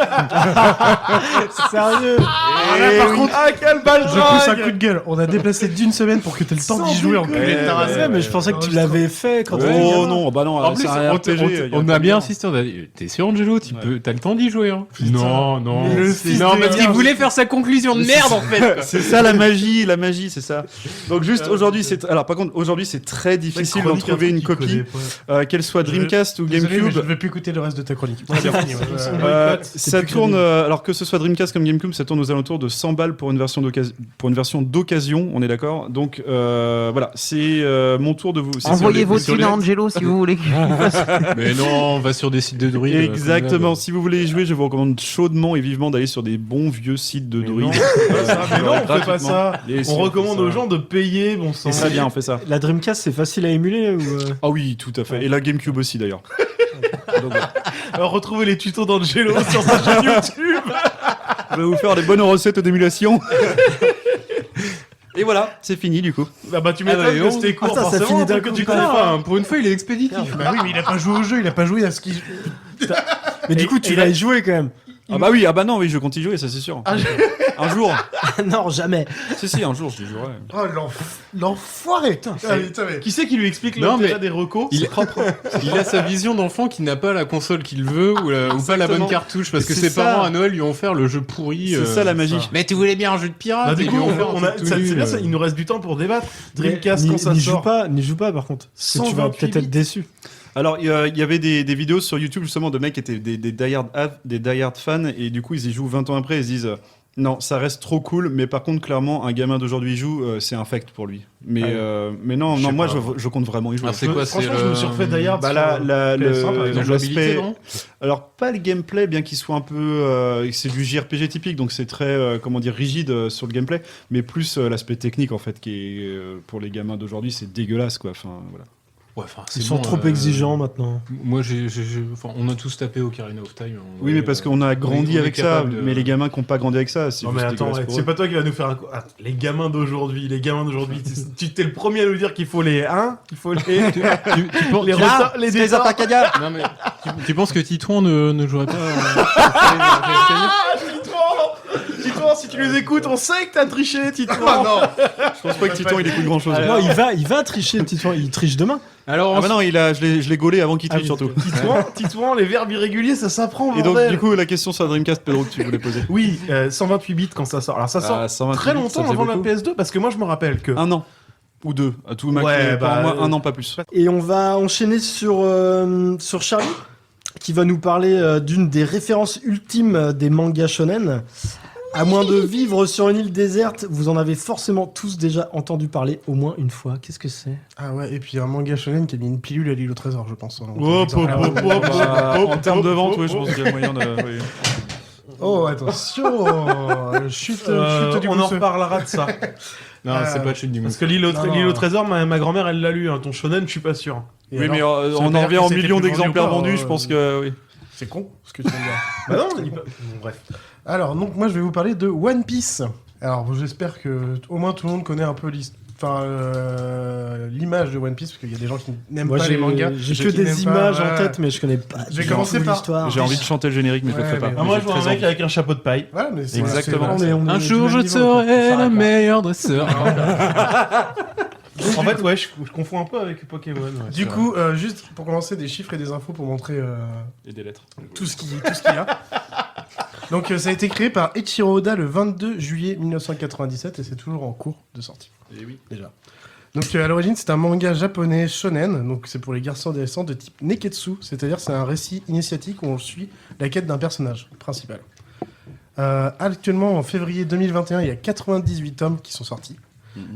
Speaker 7: Sérieux
Speaker 6: Par contre,
Speaker 9: quel bal
Speaker 6: je pousse un coup de gueule. On a déplacé d'une semaine pour que tu aies le temps d'y jouer en culé de ta race.
Speaker 7: Ouais, mais je pensais que tu l'avais fait quand t'étais
Speaker 8: Oh
Speaker 7: gamin.
Speaker 8: non, bah non,
Speaker 12: En plus,
Speaker 8: c'est un RPG.
Speaker 12: on a bien insisté. On a dit, t'es sûr, Angelo, t'as le temps d'y jouer. Hein. Non,
Speaker 6: Le fils
Speaker 12: non,
Speaker 6: de
Speaker 12: parce qu'il
Speaker 6: Dieu.
Speaker 12: voulait faire sa conclusion de merde en fait. quoi.
Speaker 8: C'est ça la magie, c'est ça. Donc juste aujourd'hui, par contre, aujourd'hui c'est très difficile d'en trouver une copie, qu'elle soit Dreamcast ou
Speaker 6: Désolé, mais
Speaker 8: GameCube.
Speaker 6: je ne vais plus écouter le reste de ta chronique.
Speaker 8: Ça tourne, alors que ce soit Dreamcast comme GameCube, ça tourne aux alentours de 100 balles pour une version d'occasion, on est d'accord. Donc voilà, c'est mon tour de vous.
Speaker 10: Envoyez vos thunes à Angelo si vous voulez.
Speaker 12: Mais non, on va sur des sites de druides.
Speaker 8: Exactement. Si vous voulez y jouer, je vous recommande chaudement et vivement d'aller sur des bons vieux sites de druides.
Speaker 9: Mais non, on fait pas ça. On recommande aux gens de payer, bon sang.
Speaker 8: Et très bien, on fait ça.
Speaker 7: La Dreamcast, c'est facile à émuler ou
Speaker 8: Ah oui, tout à fait. Et la GameCube aussi d'ailleurs. Donc, voilà.
Speaker 9: Alors retrouvez les tutos d'Angelo sur sa chaîne YouTube.
Speaker 8: Je vais vous faire des bonnes recettes d'émulation. Et voilà, c'est fini du coup.
Speaker 9: Bah tu m'étonnes que c'était court,
Speaker 7: ça
Speaker 9: forcément,
Speaker 7: finit
Speaker 9: un
Speaker 7: d'un
Speaker 9: truc que
Speaker 7: coup.
Speaker 9: tu connais pas.
Speaker 12: Pour une fois, il est expéditif.
Speaker 6: Bah oui, mais il a pas joué au jeu, il a pas joué à ce qu'il.
Speaker 7: Mais du coup, tu vas y jouer quand même.
Speaker 8: Ah bah oui, je compte y jouer, ça c'est sûr. Un jour.
Speaker 7: Non, jamais.
Speaker 8: Si, un jour je y jouerai.
Speaker 6: Oh l'enfoiré. Putain,
Speaker 9: Qui c'est qui lui explique
Speaker 12: Non,
Speaker 9: l'intérêt
Speaker 12: mais
Speaker 9: des recos?
Speaker 12: il a sa vision d'enfant qui n'a pas la console qu'il veut ou pas la bonne cartouche parce que
Speaker 8: C'est
Speaker 12: ses
Speaker 8: ça.
Speaker 12: parents à Noël lui ont offert le jeu pourri.
Speaker 8: C'est ça la magie.
Speaker 12: Mais tu voulais bien un jeu de pirate.
Speaker 9: Bah, du
Speaker 12: et
Speaker 9: coup,
Speaker 12: lui ont offert un truc tout
Speaker 9: c'est
Speaker 12: nul,
Speaker 9: bien ça, il nous reste du temps pour débattre. Dreamcast,
Speaker 7: Mais
Speaker 9: quand ça
Speaker 7: n'y
Speaker 9: sort.
Speaker 7: N'y joue pas par contre. Parce que tu vas
Speaker 9: 128
Speaker 7: peut-être être déçu.
Speaker 8: Alors, il y avait des vidéos sur YouTube justement de mecs qui étaient des die-hard fans et du coup ils y jouent 20 ans après et ils se disent non, ça reste trop cool, mais par contre, clairement, un gamin d'aujourd'hui joue, c'est un fact pour lui. Mais non, moi je compte vraiment y jouer.
Speaker 12: Alors, c'est quoi,
Speaker 9: Franchement, je me suis refait Die Hard.
Speaker 8: Bah,
Speaker 12: jouabilité, non
Speaker 8: alors pas le gameplay, bien qu'il soit un peu, c'est du JRPG typique, donc c'est très, rigide sur le gameplay, mais plus l'aspect technique en fait, qui est pour les gamins d'aujourd'hui, c'est dégueulasse quoi. Enfin voilà.
Speaker 12: Ouais,
Speaker 7: Ils sont trop exigeants maintenant.
Speaker 12: Moi, on a tous tapé Ocarina of Time.
Speaker 8: Oui, mais parce qu'on a grandi avec ça,
Speaker 12: capable de-
Speaker 8: mais les gamins qui n'ont pas grandi avec ça, c'est
Speaker 9: Non mais
Speaker 8: juste
Speaker 9: attends,
Speaker 8: dégueulasse pour
Speaker 9: c'est
Speaker 8: eux.
Speaker 9: pas toi qui va nous faire un coup. Ah, les gamins d'aujourd'hui, tu t'es le premier à nous dire qu'il faut les qu'il faut les
Speaker 12: Tu penses-
Speaker 9: les retards, les départs.
Speaker 12: Non, mais tu penses que Titouan ne jouerait pas
Speaker 9: Titouan, si tu les écoutes, on sait que t'as triché, Titouan.
Speaker 6: non.
Speaker 8: Je pense pas que Titon il écoute grand chose.
Speaker 7: Non, il va tricher, Titouan. Il triche demain.
Speaker 12: Alors,
Speaker 8: Ah bah non, je l'ai gaulé avant qu'il triche surtout.
Speaker 9: Titouan, les verbes irréguliers, ça s'apprend.
Speaker 8: Et donc
Speaker 9: bordel.
Speaker 8: du coup la question sur la Dreamcast, Pedro, que tu voulais poser.
Speaker 9: Oui, 128 bits quand ça sort. Alors ça sort
Speaker 8: Ah, 128
Speaker 9: très
Speaker 8: bits, ça
Speaker 9: longtemps
Speaker 8: faisait
Speaker 9: avant la
Speaker 8: beaucoup.
Speaker 9: PS2 parce que moi je me rappelle que
Speaker 8: Un an ou deux, à tout max.
Speaker 9: Ouais,
Speaker 8: Pour
Speaker 9: bah,
Speaker 8: moi, un an pas plus.
Speaker 7: Et on va enchaîner sur Charlie, qui va nous parler d'une des références ultimes des mangas shonen. À moins de vivre sur une île déserte, vous en avez forcément tous déjà entendu parler au moins une fois. Qu'est-ce que c'est?
Speaker 6: Ah ouais, et puis un manga shonen qui a mis une pilule à l'île au trésor, je pense.
Speaker 8: En termes de vente, oui, je pense qu'il y a moyen de. Oui.
Speaker 6: Oh, attention. Chute du
Speaker 9: on en
Speaker 6: mousseux.
Speaker 9: reparlera de ça.
Speaker 12: Non, c'est pas chute du
Speaker 9: Parce
Speaker 12: mousse.
Speaker 9: que l'île au
Speaker 6: Non.
Speaker 9: trésor, ma grand-mère elle l'a lu. Hein. Ton shonen, je suis pas sûr.
Speaker 6: Et
Speaker 8: Oui,
Speaker 6: alors,
Speaker 8: mais
Speaker 6: ça
Speaker 8: on
Speaker 6: veut
Speaker 8: en
Speaker 6: dire
Speaker 8: revient
Speaker 6: que
Speaker 8: en
Speaker 6: c'était
Speaker 8: millions
Speaker 6: plus vendu
Speaker 8: d'exemplaires
Speaker 6: ou pas,
Speaker 8: vendus, je pense que oui.
Speaker 6: C'est con ce que tu viens de dire.
Speaker 9: Bah non, bon, bref.
Speaker 6: Alors, donc moi je vais vous parler de One Piece. Alors, j'espère que au moins tout le monde connaît un peu l'image de One Piece, parce qu'il y a des gens qui n'aiment
Speaker 7: Moi,
Speaker 6: pas les mangas.
Speaker 7: j'ai
Speaker 6: qui
Speaker 7: que des
Speaker 6: n'aiment pas,
Speaker 7: images en
Speaker 6: voilà.
Speaker 7: tête, mais je connais pas.
Speaker 6: Je vais
Speaker 7: du
Speaker 6: commencer
Speaker 7: tout
Speaker 6: par-
Speaker 7: l'histoire.
Speaker 8: J'ai envie de chanter le générique, mais je le
Speaker 6: Ouais,
Speaker 8: fais pas.
Speaker 6: mais-
Speaker 9: Ah, moi,
Speaker 8: J'ai
Speaker 9: je vois un
Speaker 8: très
Speaker 9: mec
Speaker 8: envie.
Speaker 9: avec un chapeau de paille.
Speaker 6: Voilà, mais c'est
Speaker 8: Exactement.
Speaker 6: c'est vraiment-
Speaker 7: On est
Speaker 12: Un
Speaker 7: du
Speaker 12: jour,
Speaker 7: même
Speaker 12: je
Speaker 7: niveau,
Speaker 12: serai
Speaker 7: quoi.
Speaker 12: le meilleur dresseur.
Speaker 9: En fait, ouais, je confonds un peu avec Pokémon. Ouais,
Speaker 6: Du coup, juste pour commencer, des chiffres et des infos pour montrer
Speaker 8: Et des lettres.
Speaker 6: tout ce qu'il y a. Donc, ça a été créé par Eiichiro Oda le 22 juillet 1997 et c'est toujours en cours de sortie.
Speaker 8: Et oui.
Speaker 6: Déjà. Donc, à l'origine, c'est un manga japonais shonen, donc c'est pour les garçons adolescents de type neketsu, c'est-à-dire c'est un récit initiatique où on suit la quête d'un personnage principal. Actuellement, en février 2021, il y a 98 tomes qui sont sortis.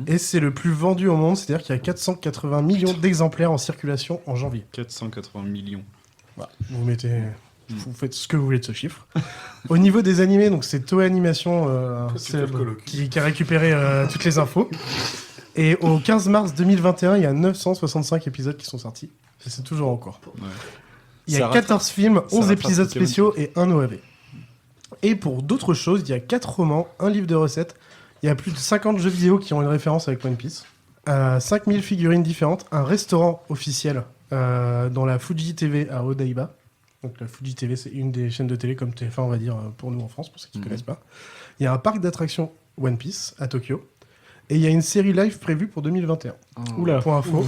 Speaker 6: Et c'est le plus vendu au monde, c'est-à-dire qu'il y a 480 millions d'exemplaires en circulation en janvier.
Speaker 8: 480 millions.
Speaker 6: Voilà. Vous faites ce que vous voulez de ce chiffre. Au niveau des animés, donc c'est Toei Animation qui a récupéré toutes les infos. Et au 15 mars 2021, il y a 965 épisodes qui sont sortis. Et c'est toujours en cours.
Speaker 8: Ouais.
Speaker 6: Il y a
Speaker 8: Ça
Speaker 6: 14 films,
Speaker 8: ça
Speaker 6: 11
Speaker 8: rattrape
Speaker 6: épisodes
Speaker 8: Pokémon.
Speaker 6: spéciaux et un OAV. Et pour d'autres choses, il y a 4 romans, un livre de recettes. Il y a plus de 50 jeux vidéo qui ont une référence avec One Piece. 5000 figurines différentes, un restaurant officiel dans la Fuji TV à Odaiba. Donc la Fuji TV, c'est une des chaînes de télé comme TF1, on va dire, pour nous en France, pour ceux qui ne connaissent pas. Il y a un parc d'attractions One Piece à Tokyo. Et il y a une série live prévue pour 2021.
Speaker 7: Oula.
Speaker 6: Pour info.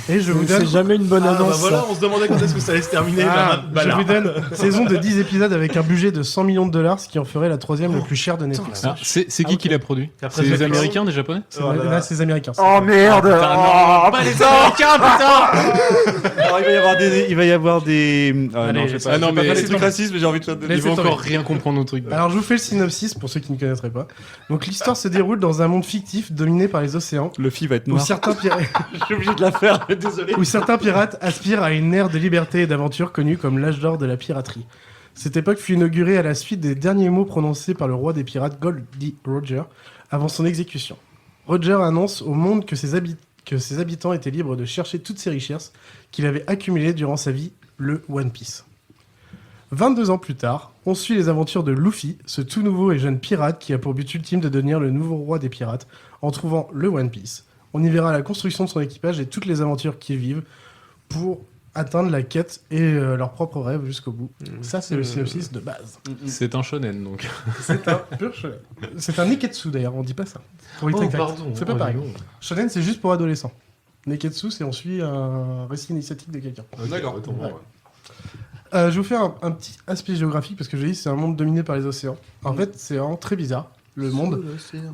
Speaker 6: Et je vous donne...
Speaker 7: C'est jamais une bonne annonce.
Speaker 9: Bah voilà,
Speaker 7: ça.
Speaker 9: on se demandait quand est-ce que ça allait se terminer.
Speaker 6: Je vous donne saison de 10 épisodes avec un budget de 100 millions de dollars, ce qui en ferait la troisième le plus cher de Netflix.
Speaker 12: Ah, c'est qui l'a produit? C'est les Américains, des Japonais?
Speaker 6: Là, c'est les Américains.
Speaker 13: Oh merde.
Speaker 12: Pas les Américains, putain.
Speaker 8: Alors, il va y avoir des.
Speaker 6: Allez,
Speaker 8: je sais pas.
Speaker 6: non, mais
Speaker 8: les trucs racistes, mais j'ai envie de faire.
Speaker 12: Ils vont encore rien comprendre aux trucs.
Speaker 6: Alors, je vous fais le synopsis pour ceux qui ne connaîtraient pas. Donc, l'histoire se déroule dans un monde fictif dominé par les océans.
Speaker 8: Luffy va être
Speaker 6: Où
Speaker 8: noir.
Speaker 6: certains pirates...
Speaker 8: Je suis obligé de la faire, désolé.
Speaker 6: Où certains pirates aspirent à une ère de liberté et d'aventure connue comme l'âge d'or de la piraterie. Cette époque fut inaugurée à la suite des derniers mots prononcés par le roi des pirates Goldie Roger avant son exécution. Roger annonce au monde que ses habitants étaient libres de chercher toutes ces richesses qu'il avait accumulées durant sa vie, le One Piece. 22 ans plus tard, on suit les aventures de Luffy, ce tout nouveau et jeune pirate qui a pour but ultime de devenir le nouveau roi des pirates en trouvant le One Piece. On y verra la construction de son équipage et toutes les aventures qu'ils vivent pour atteindre la quête et leurs propres rêves jusqu'au bout. Ça, c'est le synopsis de base.
Speaker 12: C'est un shonen, donc.
Speaker 6: C'est un pur shonen. C'est un neketsu, d'ailleurs, on dit pas ça. Pour être exact.
Speaker 12: Pardon.
Speaker 6: C'est pas pareil. Shonen, c'est juste pour adolescents. Neketsu, c'est on suit un récit initiatique de quelqu'un.
Speaker 9: D'accord.
Speaker 6: Ouais. Je vais vous faire un petit aspect géographique, parce que je dis c'est un monde dominé par les océans. En fait, c'est vraiment très bizarre, le monde.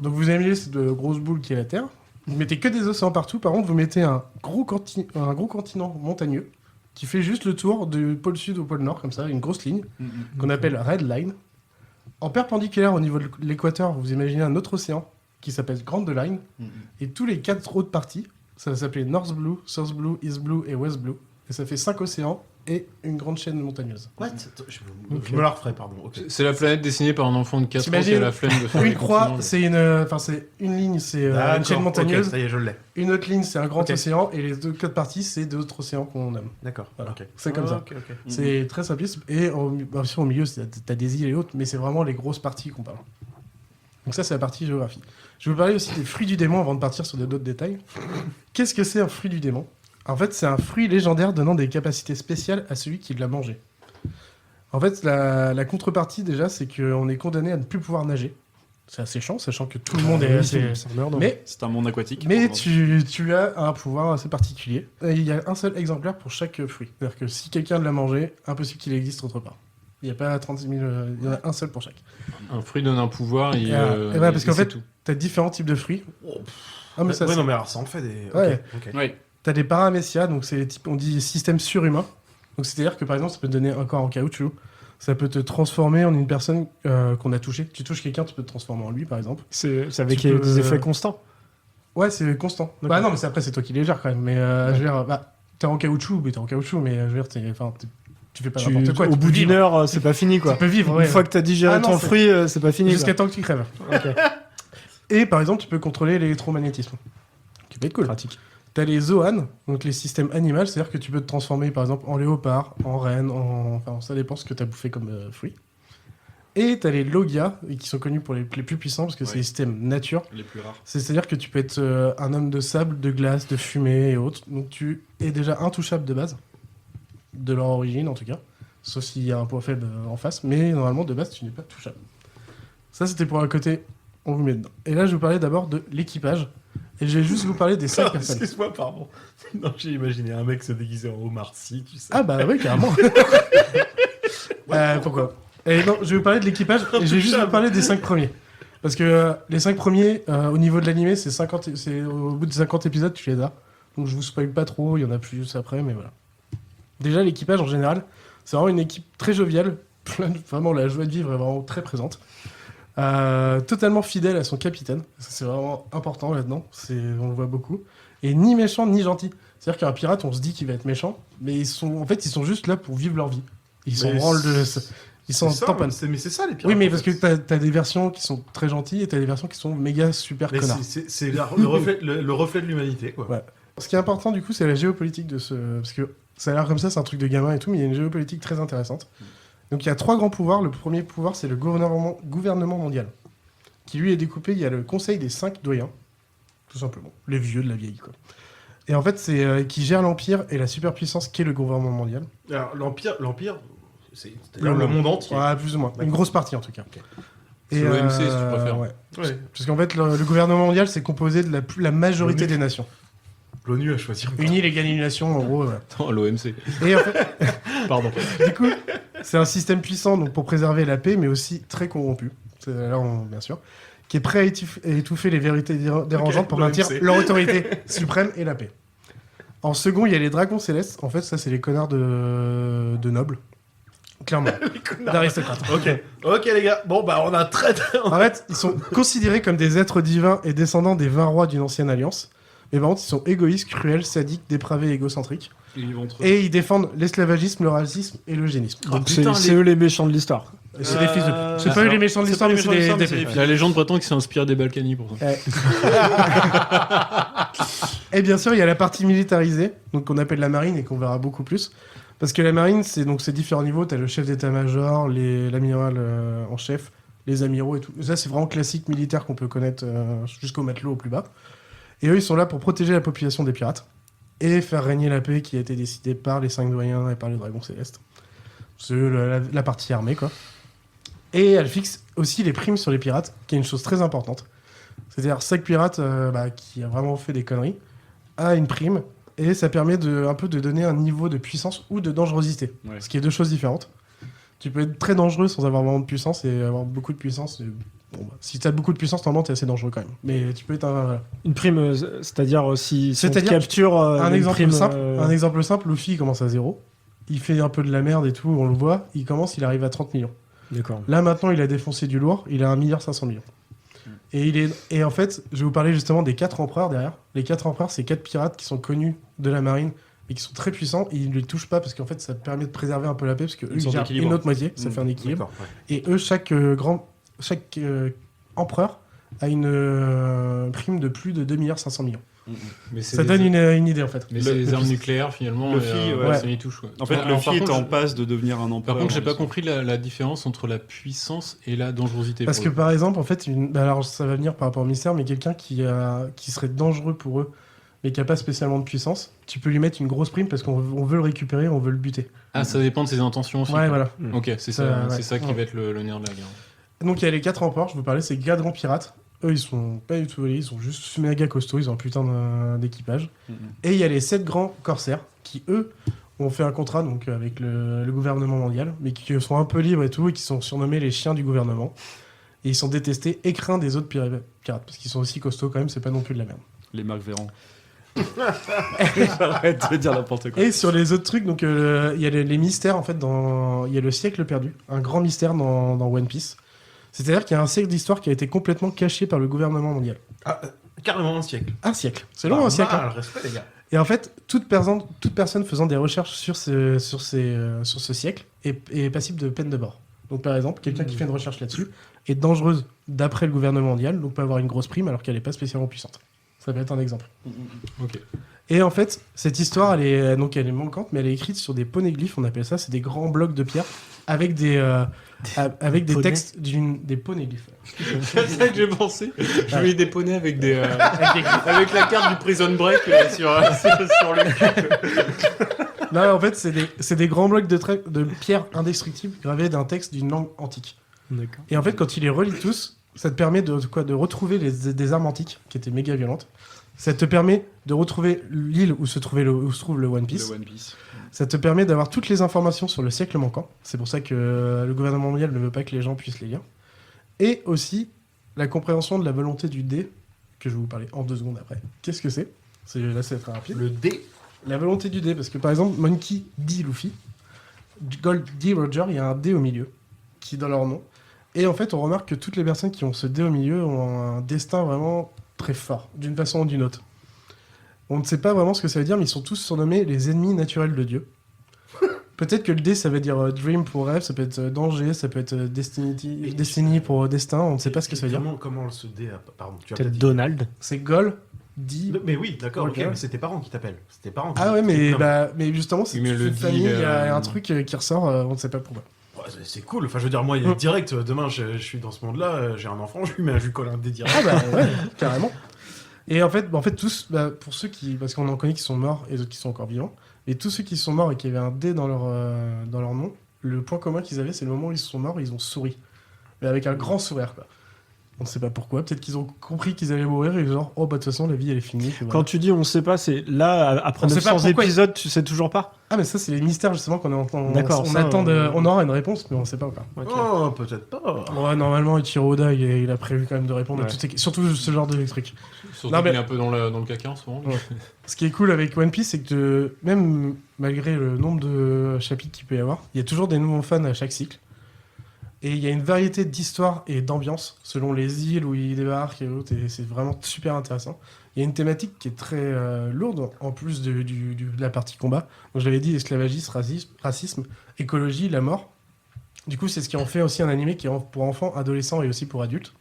Speaker 6: Donc vous avez cette grosse boule qui est la Terre. Vous mettez que des océans partout. Par contre, vous mettez un gros continent montagneux qui fait juste le tour du pôle sud au pôle nord, comme ça, une grosse ligne, qu'on appelle Red Line. En perpendiculaire au niveau de l'équateur, vous imaginez un autre océan qui s'appelle Grand Line. Et tous les 4 autres parties, ça va s'appeler North Blue, South Blue, East Blue et West Blue. Et ça fait 5 océans et une grande chaîne montagneuse.
Speaker 9: What? Je me la referai, pardon. Okay.
Speaker 12: C'est la planète dessinée par un enfant de 4 ans qui a la flemme de faire
Speaker 6: une croix, c'est une ligne, c'est une chaîne montagneuse.
Speaker 9: Okay, ça y est, je l'ai.
Speaker 6: Une autre ligne, c'est un grand océan. Et les 4 parties, c'est d'autres océans qu'on nomme.
Speaker 9: D'accord.
Speaker 6: Voilà.
Speaker 9: Okay.
Speaker 6: C'est comme ça.
Speaker 9: Okay.
Speaker 6: C'est très simpliste. Et bien sûr, au milieu, t'as des îles et autres, mais c'est vraiment les grosses parties qu'on parle. Donc ça, c'est la partie géographie. Je vais vous parler aussi des fruits du démon avant de partir sur d'autres détails. Qu'est-ce que c'est un fruit du démon? En fait, c'est un fruit légendaire donnant des capacités spéciales à celui qui l'a mangé. En fait, la contrepartie, déjà, c'est qu'on est condamné à ne plus pouvoir nager. C'est assez chiant, sachant que tout le monde est assez... Mais
Speaker 8: c'est un monde aquatique.
Speaker 6: Mais tu as un pouvoir assez particulier. Et il y a un seul exemplaire pour chaque fruit. C'est-à-dire que si quelqu'un l'a mangé, impossible qu'il existe autre part. Il n'y a pas 36 000... il y en a un seul pour chaque.
Speaker 12: Un fruit donne un pouvoir et
Speaker 6: parce qu'en fait, tu as différents types de fruits.
Speaker 9: Non, mais alors ça en fait des...
Speaker 6: Ouais.
Speaker 9: Okay.
Speaker 6: T'as des paramécia, donc c'est les types, on dit système surhumain. Donc c'est-à-dire que par exemple, ça peut te donner un corps en caoutchouc, ça peut te transformer en une personne qu'on a touchée. Tu touches quelqu'un, tu peux te transformer en lui, par exemple.
Speaker 7: C'est avec des effets constants.
Speaker 6: Ouais, c'est constant. Bah non, mais après c'est toi qui les gères quand même. Mais je veux dire, t'es en caoutchouc, mais je veux dire, tu fais pas n'importe quoi.
Speaker 7: Au bout d'une heure, c'est pas fini, quoi.
Speaker 6: Tu peux vivre.
Speaker 7: Une fois que t'as digéré ton fruit, c'est pas fini.
Speaker 6: Jusqu'à temps que tu crèves. Et par exemple, tu peux contrôler l'électromagnétisme, qui peut être cool.
Speaker 7: Pratique.
Speaker 6: T'as les zoan, donc les systèmes animaux, c'est-à-dire que tu peux te transformer par exemple en léopard, en renne, enfin ça dépend ce que t'as bouffé comme fruit. Et t'as les logia, qui sont connus pour les plus puissants parce que c'est les systèmes nature.
Speaker 8: Les plus rares.
Speaker 6: C'est-à-dire que tu peux être un homme de sable, de glace, de fumée et autres. Donc tu es déjà intouchable de base, de leur origine en tout cas, sauf s'il y a un point faible en face, mais normalement de base tu n'es pas touchable. Ça c'était pour un côté, on vous met dedans. Et là je vais vous parler d'abord de l'équipage. Et je vais juste vous parler des 5 personnes.
Speaker 9: Excuse-moi, pardon. Non, j'ai imaginé un mec se déguiser en Omar Sy, tu sais.
Speaker 6: Ah bah oui, carrément. Pourquoi? Et non, je vais vous parler de l'équipage et je vais juste vous parler des 5 premiers. Parce que les 5 premiers, au niveau de l'animé, c'est au bout de 50 épisodes, tu les as. Donc je vous spoil pas trop, il y en a plus après, mais voilà. Déjà, l'équipage en général, c'est vraiment une équipe très joviale. Vraiment, la joie de vivre est vraiment très présente. Totalement fidèle à son capitaine, c'est vraiment important là-dedans, on le voit beaucoup, et ni méchant ni gentil. C'est-à-dire qu'un pirate, on se dit qu'il va être méchant, mais ils sont juste là pour vivre leur vie. Ils sont tamponnes.
Speaker 9: Mais c'est ça les pirates.
Speaker 6: Oui, mais parce que t'as des versions qui sont très gentilles et t'as des versions qui sont méga super connards.
Speaker 9: C'est le reflet de l'humanité, quoi. Ouais.
Speaker 6: Ce qui est important du coup, c'est la géopolitique de parce que ça a l'air comme ça, c'est un truc de gamin et tout, mais il y a une géopolitique très intéressante. Donc il y a 3 grands pouvoirs. Le premier pouvoir, c'est le gouvernement mondial, qui lui est découpé. Il y a le Conseil des 5 doyens, tout simplement. Les vieux de la vieille, quoi. Et en fait, c'est qui gère l'Empire et la superpuissance qu'est le gouvernement mondial.
Speaker 9: Alors, l'Empire, c'est-à-dire le monde entier.
Speaker 6: Ouais, plus ou moins. Une grosse partie, en tout cas.
Speaker 12: C'est l'OMC, si tu préfères.
Speaker 6: Ouais. Parce qu'en fait, le gouvernement mondial, c'est composé de la majorité des nations.
Speaker 9: L'ONU a choisi.
Speaker 6: Unis l'égale une nation, en gros.
Speaker 12: Attends, l'OMC.
Speaker 6: Et en fait,
Speaker 12: Pardon.
Speaker 6: du coup, c'est un système puissant donc pour préserver la paix, mais aussi très corrompu. Bien sûr. Qui est prêt à étouffer les vérités dérangeantes pour maintenir leur autorité suprême et la paix. En second, il y a les dragons célestes. En fait, ça, c'est les connards de nobles. Clairement. D'aristocrates.
Speaker 9: Ok, les gars. Bon, bah, on a très...
Speaker 6: En fait, ils sont considérés comme des êtres divins et descendants des 20 rois d'une ancienne alliance. Mais par contre, ils sont égoïstes, cruels, sadiques, dépravés et égocentriques. Et ils défendent l'esclavagisme, le racisme et l'eugénisme.
Speaker 7: Donc c'est eux les méchants de l'histoire.
Speaker 6: C'est des fils de pute. C'est pas eux les méchants de l'histoire, mais c'est des fils.
Speaker 12: La légende prétend qu'ils s'est inspiré des Balkany pour ça.
Speaker 6: Et bien sûr, il y a la partie militarisée, donc qu'on appelle la marine et qu'on verra beaucoup plus. Parce que la marine, c'est différents niveaux. Tu as le chef d'état-major, l'amiral en chef, les amiraux et tout. Ça, c'est vraiment classique militaire qu'on peut connaître jusqu'au matelot au plus bas. Et eux, ils sont là pour protéger la population des pirates et faire régner la paix qui a été décidée par les 5 doyens et par les dragons célestes. C'est la partie armée, quoi. Et elle fixe aussi les primes sur les pirates, qui est une chose très importante. C'est-à-dire, chaque pirate qui a vraiment fait des conneries a une prime, et ça permet un peu de donner un niveau de puissance ou de dangerosité, ce qui est deux choses différentes. Tu peux être très dangereux sans avoir vraiment de puissance, et avoir beaucoup de puissance... si tu as beaucoup de puissance, normalement, tu es assez dangereux quand même. Mais tu peux être
Speaker 7: une prime, c'est-à-dire si on capture
Speaker 6: un exemple
Speaker 7: prime,
Speaker 6: simple. Un exemple simple, Luffy il commence à 0. Il fait un peu de la merde et tout, on le voit. Il arrive à 30 millions.
Speaker 7: D'accord.
Speaker 6: Là, maintenant, il a défoncé du lourd. Il a 1,5 milliard. Et en fait, je vais vous parler justement des 4 empereurs derrière. Les 4 empereurs, c'est 4 pirates qui sont connus de la marine et qui sont très puissants. Ils ne les touchent pas parce qu'en fait, ça permet de préserver un peu la paix parce qu'eux, ils gèrent une autre moitié. Ça fait un équilibre. Et eux, chaque empereur a une prime de plus de 2,5 milliards.
Speaker 12: Mais
Speaker 6: ça donne une idée en fait.
Speaker 12: Mais c'est les armes nucléaires finalement. Ça y touche.
Speaker 8: En fait, Luffy est en passe de devenir un empereur.
Speaker 12: Par contre, j'ai pas compris la différence entre la puissance et la dangerosité.
Speaker 6: Parce que par exemple, en fait, alors ça va venir par rapport au mystère, mais quelqu'un qui serait dangereux pour eux, mais qui a pas spécialement de puissance, tu peux lui mettre une grosse prime parce qu'on veut le récupérer, on veut le buter.
Speaker 12: Ah, ça dépend de ses intentions aussi.
Speaker 6: Ouais, voilà.
Speaker 12: Ok, c'est ça qui va être le nerf de la guerre.
Speaker 6: Donc il y a les 4 empereurs, je vous parlais, c'est 4 grands pirates. Eux, ils sont pas du tout volés, ils sont juste méga costauds, ils ont un putain d'équipage. Et il y a les 7 grands corsaires qui, eux, ont fait un contrat donc, avec le gouvernement mondial, mais qui sont un peu libres et tout, et qui sont surnommés les chiens du gouvernement. Et ils sont détestés et craints des autres pirates, parce qu'ils sont aussi costauds quand même, c'est pas non plus de la merde.
Speaker 8: Les Marc Véran. Arrête de dire n'importe quoi.
Speaker 6: Et sur les autres trucs, donc il y a les mystères, en fait, il y a le siècle perdu, un grand mystère dans One Piece. C'est-à-dire qu'il y a un siècle d'histoire qui a été complètement caché par le gouvernement mondial.
Speaker 9: Ah, carrément un siècle.
Speaker 6: Un siècle. C'est long, un siècle.
Speaker 9: Ah, le respect, les gars.
Speaker 6: Et en fait, toute personne faisant des recherches sur ce siècle est passible de peine de mort. Donc par exemple, quelqu'un qui fait une recherche là-dessus est dangereuse d'après le gouvernement mondial, donc peut avoir une grosse prime alors qu'elle n'est pas spécialement puissante. Ça peut être un exemple.
Speaker 12: Ok.
Speaker 6: Et en fait, cette histoire, elle est manquante, mais elle est écrite sur des poneglyphes, on appelle ça, c'est des grands blocs de pierre avec des textes des poneglyphes.
Speaker 12: C'est ça que j'ai pensé. Je voyais des poneys avec avec la carte du Prison Break sur le cul.
Speaker 6: Non, en fait, c'est des grands blocs de pierre indestructibles gravés d'un texte d'une langue antique.
Speaker 7: D'accord.
Speaker 6: Et en fait, quand tu les relis tous, ça te permet de retrouver des armes antiques qui étaient méga violentes. Ça te permet de retrouver l'île où se trouve le One Piece.
Speaker 8: Le One Piece.
Speaker 6: Ça te permet d'avoir toutes les informations sur le siècle manquant. C'est pour ça que le gouvernement mondial ne veut pas que les gens puissent les lire. Et aussi la compréhension de la volonté du dé, que je vais vous parler en 2 secondes après. Qu'est-ce que c'est ? Là, c'est très rapide.
Speaker 9: Le dé ?
Speaker 6: La volonté du dé, parce que par exemple, Monkey D. Luffy, Gold D. Roger, il y a un dé au milieu, qui est dans leur nom. Et en fait, on remarque que toutes les personnes qui ont ce dé au milieu ont un destin vraiment très fort, d'une façon ou d'une autre. On ne sait pas vraiment ce que ça veut dire, mais ils sont tous surnommés les ennemis naturels de Dieu. Peut-être que le dé, ça veut dire dream pour rêve, ça peut être danger, ça peut être destiny pour destin, on ne sait pas ce que ça veut dire.
Speaker 9: Comment ce dé pardon, tu as
Speaker 7: Peut-être
Speaker 9: pas dit.
Speaker 7: Donald.
Speaker 6: C'est Gold D.
Speaker 9: Mais oui, d'accord, ok,
Speaker 6: Okay.
Speaker 9: mais c'est tes parents qui t'appellent. C'est tes parents qui
Speaker 6: Ah ouais,
Speaker 9: qui
Speaker 6: mais justement, c'est
Speaker 12: Mais
Speaker 6: toute
Speaker 12: le
Speaker 6: une
Speaker 12: dit,
Speaker 6: famille, il y a un truc qui ressort, on ne sait pas pourquoi.
Speaker 9: Ouais, c'est cool, enfin je veux dire, moi, direct, demain je suis dans ce monde-là, j'ai un enfant, je lui colle un dé direct.
Speaker 6: Ah bah ouais, carrément. Et en fait, tous, pour ceux qui, parce qu'on en connaît qui sont morts et d'autres qui sont encore vivants, et tous ceux qui sont morts et qui avaient un D dans leur nom, le point commun qu'ils avaient, c'est le moment où ils sont morts, ils ont souri, mais avec un grand sourire, quoi. On ne sait pas pourquoi, peut-être qu'ils ont compris qu'ils allaient mourir et genre, oh bah de toute façon la vie elle est finie. Voilà.
Speaker 7: Quand tu dis on sait pas, c'est là, après 900 épisodes, tu sais toujours pas?
Speaker 6: Ah mais ça c'est les mystères justement qu'on entend.
Speaker 7: D'accord,
Speaker 6: on aura une réponse mais on sait pas encore.
Speaker 7: Okay.
Speaker 9: Oh, peut-être pas.
Speaker 6: Ouais, normalement Ichiro Oda il a prévu quand même de répondre à toutes ces... surtout ce genre de trucs.
Speaker 12: Surtout qu'il est un peu dans le caca en ce moment.
Speaker 6: Ouais. Ce qui est cool avec One Piece, c'est que même malgré le nombre de chapitres qu'il peut y avoir, il y a toujours des nouveaux fans à chaque cycle. Et il y a une variété d'histoires et d'ambiance selon les îles où ils débarquent et autres, et c'est vraiment super intéressant. Il y a une thématique qui est très lourde, en plus de la partie combat. Donc je l'avais dit, esclavagisme, racisme, écologie, la mort. Du coup, c'est ce qui en fait aussi un animé qui est pour enfants, adolescents et aussi pour adultes.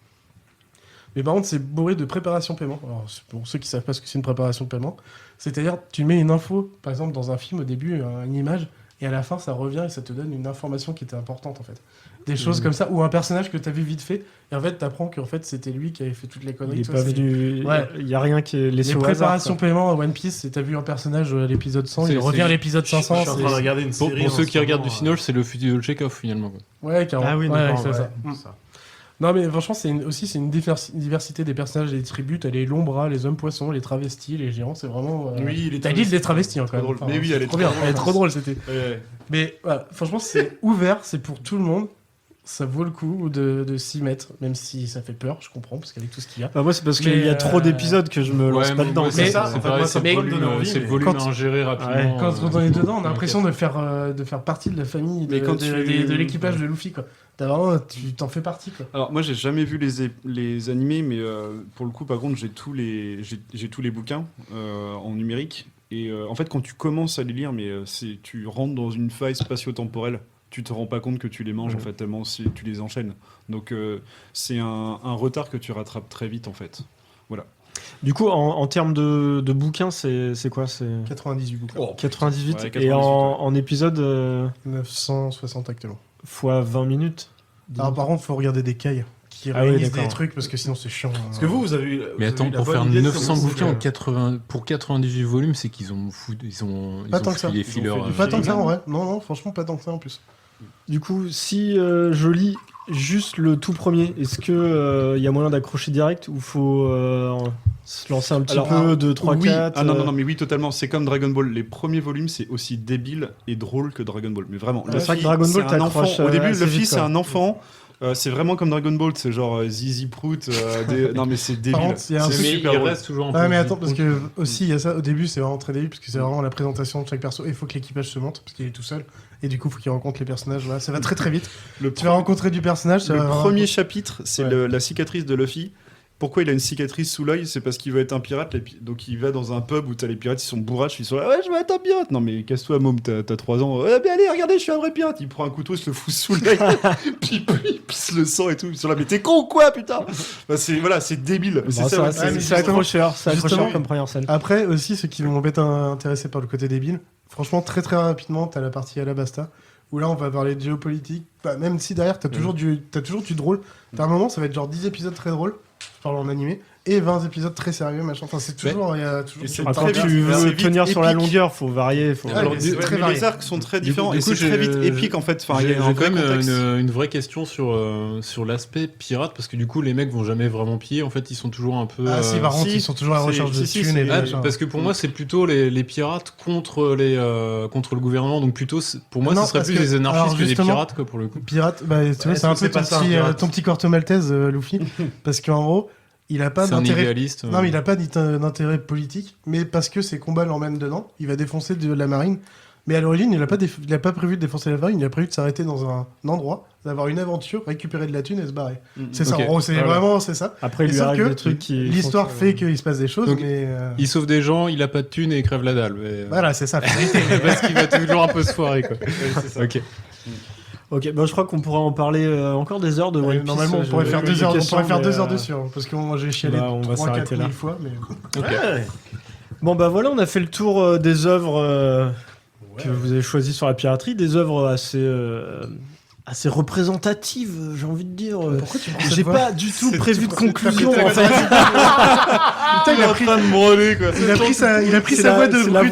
Speaker 6: Mais par contre, c'est bourré de préparation paiement. Alors, pour ceux qui savent pas ce que c'est une préparation de paiement, c'est-à-dire tu mets une info, par exemple dans un film au début, une image, et à la fin ça revient et ça te donne une information qui était importante en fait. Des choses comme ça, ou un personnage que tu as vu vite fait, et en fait t'apprends qu'en fait c'était lui qui avait fait toutes les conneries.
Speaker 7: Il est pas venu...
Speaker 6: Ouais.
Speaker 7: Il y a rien qui est laissé au hasard.
Speaker 6: Les préparations paiement à One Piece, t'as vu un personnage à l'épisode 100, il revient à l'épisode 500.
Speaker 9: Je suis en train de regarder une série.
Speaker 12: Pour ceux qui regardent du Cinoche, c'est le futur Chekhov finalement. Quoi.
Speaker 6: Ouais, carrément.
Speaker 7: Ah oui,
Speaker 6: c'est ça. Non mais franchement c'est une diversité des personnages et des tribus. T'as les longs bras, les hommes poissons, les travestis, les géants, c'est vraiment...
Speaker 9: Oui,
Speaker 6: t'as l'île des travestis quand même.
Speaker 9: Mais oui, elle est trop
Speaker 6: bien.
Speaker 9: drôle.
Speaker 6: Elle est trop drôle c'était.
Speaker 9: Ouais.
Speaker 6: Mais voilà, franchement c'est ouvert, c'est pour tout le monde. Ça vaut le coup de s'y mettre, même si ça fait peur, je comprends, parce qu'avec tout ce qu'il y a.
Speaker 7: Bah moi c'est parce qu'il y a trop d'épisodes que je me lance pas dedans.
Speaker 12: C'est ça, c'est pareil, c'est le volume à ingérer rapidement.
Speaker 6: Quand on est dedans, on a l'impression de faire partie de la famille, de l'équipage de Luffy, quoi. T'as vraiment, tu t'en fais partie, quoi.
Speaker 8: Alors moi j'ai jamais vu les animés, mais pour le coup par contre j'ai tous les bouquins en numérique. Et en fait quand tu commences à les lire, tu rentres dans une faille spatio-temporelle. Tu te rends pas compte que tu les manges en fait tellement tu les enchaînes. Donc c'est un retard que tu rattrapes très vite en fait. Voilà.
Speaker 7: Du coup en termes de bouquins c'est quoi, c'est
Speaker 6: 98 bouquins.
Speaker 7: Oh, 98,
Speaker 8: ouais, 98
Speaker 7: et en épisode
Speaker 6: 960 actuellement.
Speaker 7: Fois 20 minutes.
Speaker 6: Alors par contre faut regarder des cailles qui réunissent des trucs parce que sinon c'est chiant.
Speaker 9: Parce que vous avez eu...
Speaker 12: Mais attends, pour faire 900 bouquins pour 98 volumes, c'est qu'ils ont foutu les fillers.
Speaker 6: Pas tant que ça en vrai. Non, franchement pas tant que ça en plus.
Speaker 7: Du coup, si je lis juste le tout premier, est-ce que y a moyen d'accrocher direct ou faut se lancer un petit peu de 3-4
Speaker 8: Ah non, mais oui, totalement. C'est comme Dragon Ball. Les premiers volumes, c'est aussi débile et drôle que Dragon Ball. Mais vraiment.
Speaker 7: C'est vrai que Dragon Ball, t'accroches.
Speaker 8: Au début, Luffy, c'est un enfant. C'est vraiment comme Dragon Ball, c'est genre Zizi Prout. Non, mais c'est débile.
Speaker 6: Contre,
Speaker 8: c'est super drôle.
Speaker 12: Reste toujours
Speaker 6: mais attends, parce que aussi, il y a ça. Au début, c'est vraiment très débile, parce que c'est vraiment la présentation de chaque perso. Et il faut que l'équipage se monte, parce qu'il est tout seul. Et du coup, il faut qu'il rencontre les personnages. Voilà, ça va très très vite. Tu vas rencontrer du personnage.
Speaker 8: Le premier chapitre, c'est la cicatrice de Luffy. Pourquoi il a une cicatrice sous l'œil? C'est parce qu'il veut être un pirate. Donc il va dans un pub où t'as les pirates, ils sont bourraches, ils sont là, ouais, je veux être un pirate. Non mais casse-toi, môme, t'as 3 ans. Ouais, mais allez, regardez, je suis un vrai pirate. Il prend un couteau, il se le fout sous l'œil, puis il pisse le sang et tout. Ils sont là, mais t'es con ou quoi, putain? C'est débile.
Speaker 7: C'est accrocheur, comme première scène.
Speaker 6: Après aussi, ceux qui vont être intéressés par le côté débile, franchement, très très rapidement, t'as la partie Alabasta. Où là on va parler de géopolitique, même si derrière t'as toujours du drôle. T'as un moment ça va être genre 10 épisodes très drôles, je parle en animé, et 20 épisodes très sérieux, machin. Enfin c'est toujours...
Speaker 7: Quand tu veux tenir sur la longueur, faut varier.
Speaker 8: Les arcs sont très différents, et c'est très vite épique en fait.
Speaker 12: J'ai quand même une vraie question sur l'aspect pirate, parce que du coup les mecs vont jamais vraiment piller, en fait ils sont toujours un peu...
Speaker 6: Ah si, par contre ils sont toujours à la recherche de thunes et de...
Speaker 12: Parce que pour moi c'est plutôt les pirates contre le gouvernement, donc plutôt pour moi ce serait plus des anarchistes que des pirates quoi, pour le coup.
Speaker 6: Pirates, tu vois c'est un peu ton petit Corto Maltese Luffy, parce qu'en gros il a pas d'intérêt. Non, mais il a pas d'intérêt politique, mais parce que ses combats l'emmènent dedans, il va défoncer de la marine. Mais à l'origine, il a pas prévu de défoncer la marine, il a prévu de s'arrêter dans un endroit, d'avoir une aventure, récupérer de la thune et se barrer. C'est ça, en gros, vraiment c'est ça.
Speaker 7: Après, il lui arrive des trucs qui...
Speaker 6: L'histoire fait qu'il se passe des choses, donc, mais...
Speaker 12: Il sauve des gens, il a pas de thune et il crève la dalle. Mais...
Speaker 6: Voilà, c'est ça.
Speaker 12: Parce qu'il va toujours un peu se foirer, quoi.
Speaker 8: C'est ça.
Speaker 7: Ok, je crois qu'on pourra en parler encore des heures de One Piece.
Speaker 6: Normalement, on pourrait faire 2 heures. On pourrait faire 2 heures dessus, parce que moi j'ai chialé 3-4 000 fois. Mais...
Speaker 7: Bon voilà, on a fait le tour des œuvres que vous avez choisies sur la piraterie, des œuvres assez assez représentative, j'ai envie de dire.
Speaker 6: Pourquoi tu prends cette
Speaker 7: J'ai
Speaker 6: voix
Speaker 7: pas du tout prévu de conclusion, en fait.
Speaker 6: Putain, il a pris
Speaker 8: de brûler, quoi.
Speaker 6: Il a pris sa voix de
Speaker 7: C'est la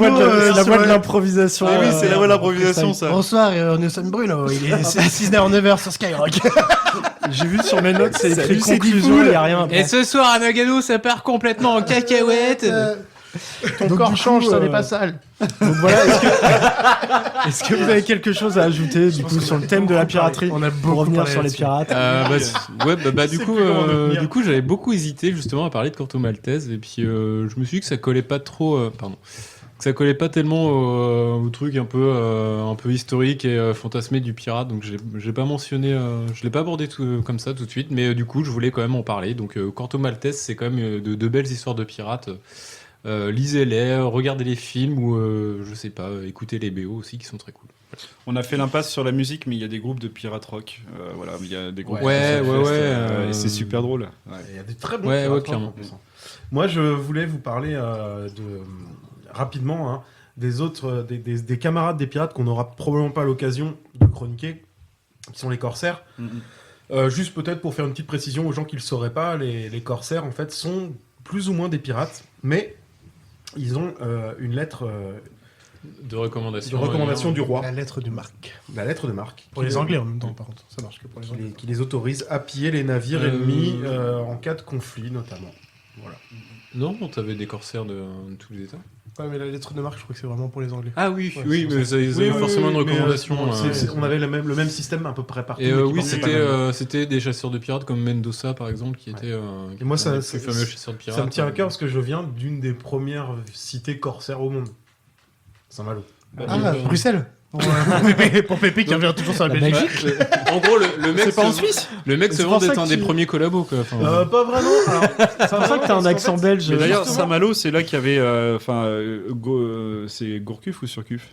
Speaker 7: voix de l'improvisation.
Speaker 8: Ah oui, c'est la voix de l'improvisation, ça.
Speaker 6: Bonsoir, nous sommes Bruno. Il est 6h-9h sur Skyrock.
Speaker 7: J'ai vu sur mes notes, c'est écrit
Speaker 6: Salut,
Speaker 7: conclusion, il y a rien.
Speaker 10: Et ce soir à Nagano, ça part complètement en cacahuète.
Speaker 6: Ton
Speaker 7: Donc,
Speaker 6: corps
Speaker 7: du coup,
Speaker 6: change, ça n'est pas sale.
Speaker 7: Donc voilà, est-ce que vous avez quelque chose à ajouter du coup sur le thème de la piraterie
Speaker 6: On a
Speaker 7: pour
Speaker 6: beaucoup
Speaker 7: revenir
Speaker 6: parlé
Speaker 7: sur les
Speaker 6: là-dessus.
Speaker 7: pirates
Speaker 12: Du coup, j'avais beaucoup hésité justement à parler de Corto Maltese et puis je me suis dit que ça collait pas trop, que ça collait pas tellement au truc un peu historique et fantasmé du pirate, donc j'ai pas mentionné, je l'ai pas abordé comme ça tout de suite, mais du coup je voulais quand même en parler. Donc Corto Maltese, c'est quand même de belles histoires de pirates. Lisez-les, regardez les films ou je sais pas, écoutez les BO aussi qui sont très cool.
Speaker 8: On a fait l'impasse sur la musique, mais il y a des groupes de pirate rock. Voilà, il y a des groupes.
Speaker 12: Et
Speaker 8: c'est super drôle.
Speaker 9: Il y a des très bons
Speaker 12: Ouais,
Speaker 9: pirates rock,
Speaker 12: clairement.
Speaker 9: en plus. Moi, je voulais vous parler rapidement des camarades des pirates qu'on n'aura probablement pas l'occasion de chroniquer, qui sont les corsaires. Juste peut-être pour faire une petite précision aux gens qui ne le sauraient pas, les corsaires en fait sont plus ou moins des pirates, mais ils ont une lettre
Speaker 12: de recommandation,
Speaker 9: du roi.
Speaker 6: La lettre de marque.
Speaker 9: La lettre de marque.
Speaker 6: Pour les Anglais en même temps, par contre. Ça marche que pour les Anglais.
Speaker 9: Qui les autorise à piller les navires ennemis en cas de conflit, notamment. Voilà.
Speaker 12: Non, t'avais des corsaires de tous les états.
Speaker 6: Ouais, mais la lettre de marque, je crois que c'est vraiment pour les Anglais.
Speaker 12: Ah oui,
Speaker 6: Ouais,
Speaker 12: oui, mais ils avaient forcément une recommandation.
Speaker 9: On avait le même système à peu près partout.
Speaker 12: Et oui, c'était des chasseurs de pirates comme Mendoza par exemple, qui était
Speaker 9: et moi,
Speaker 12: le plus fameux chasseur de pirates.
Speaker 9: Ça me tient à cœur parce que je viens d'une des premières cités corsaires au monde. Saint-Malo.
Speaker 6: Bruxelles. Pour Pépé qui revient toujours sur la Belgique.
Speaker 12: En gros, le mec
Speaker 7: c'est pas en Suisse.
Speaker 12: Le mec se vend d'être un des premiers collabos, quoi.
Speaker 9: Pas vraiment.
Speaker 7: C'est pour ça que t'as un accent belge.
Speaker 8: Mais d'ailleurs, Saint-Malo, c'est là qu'il y avait. C'est Gourcuff ou Surcuff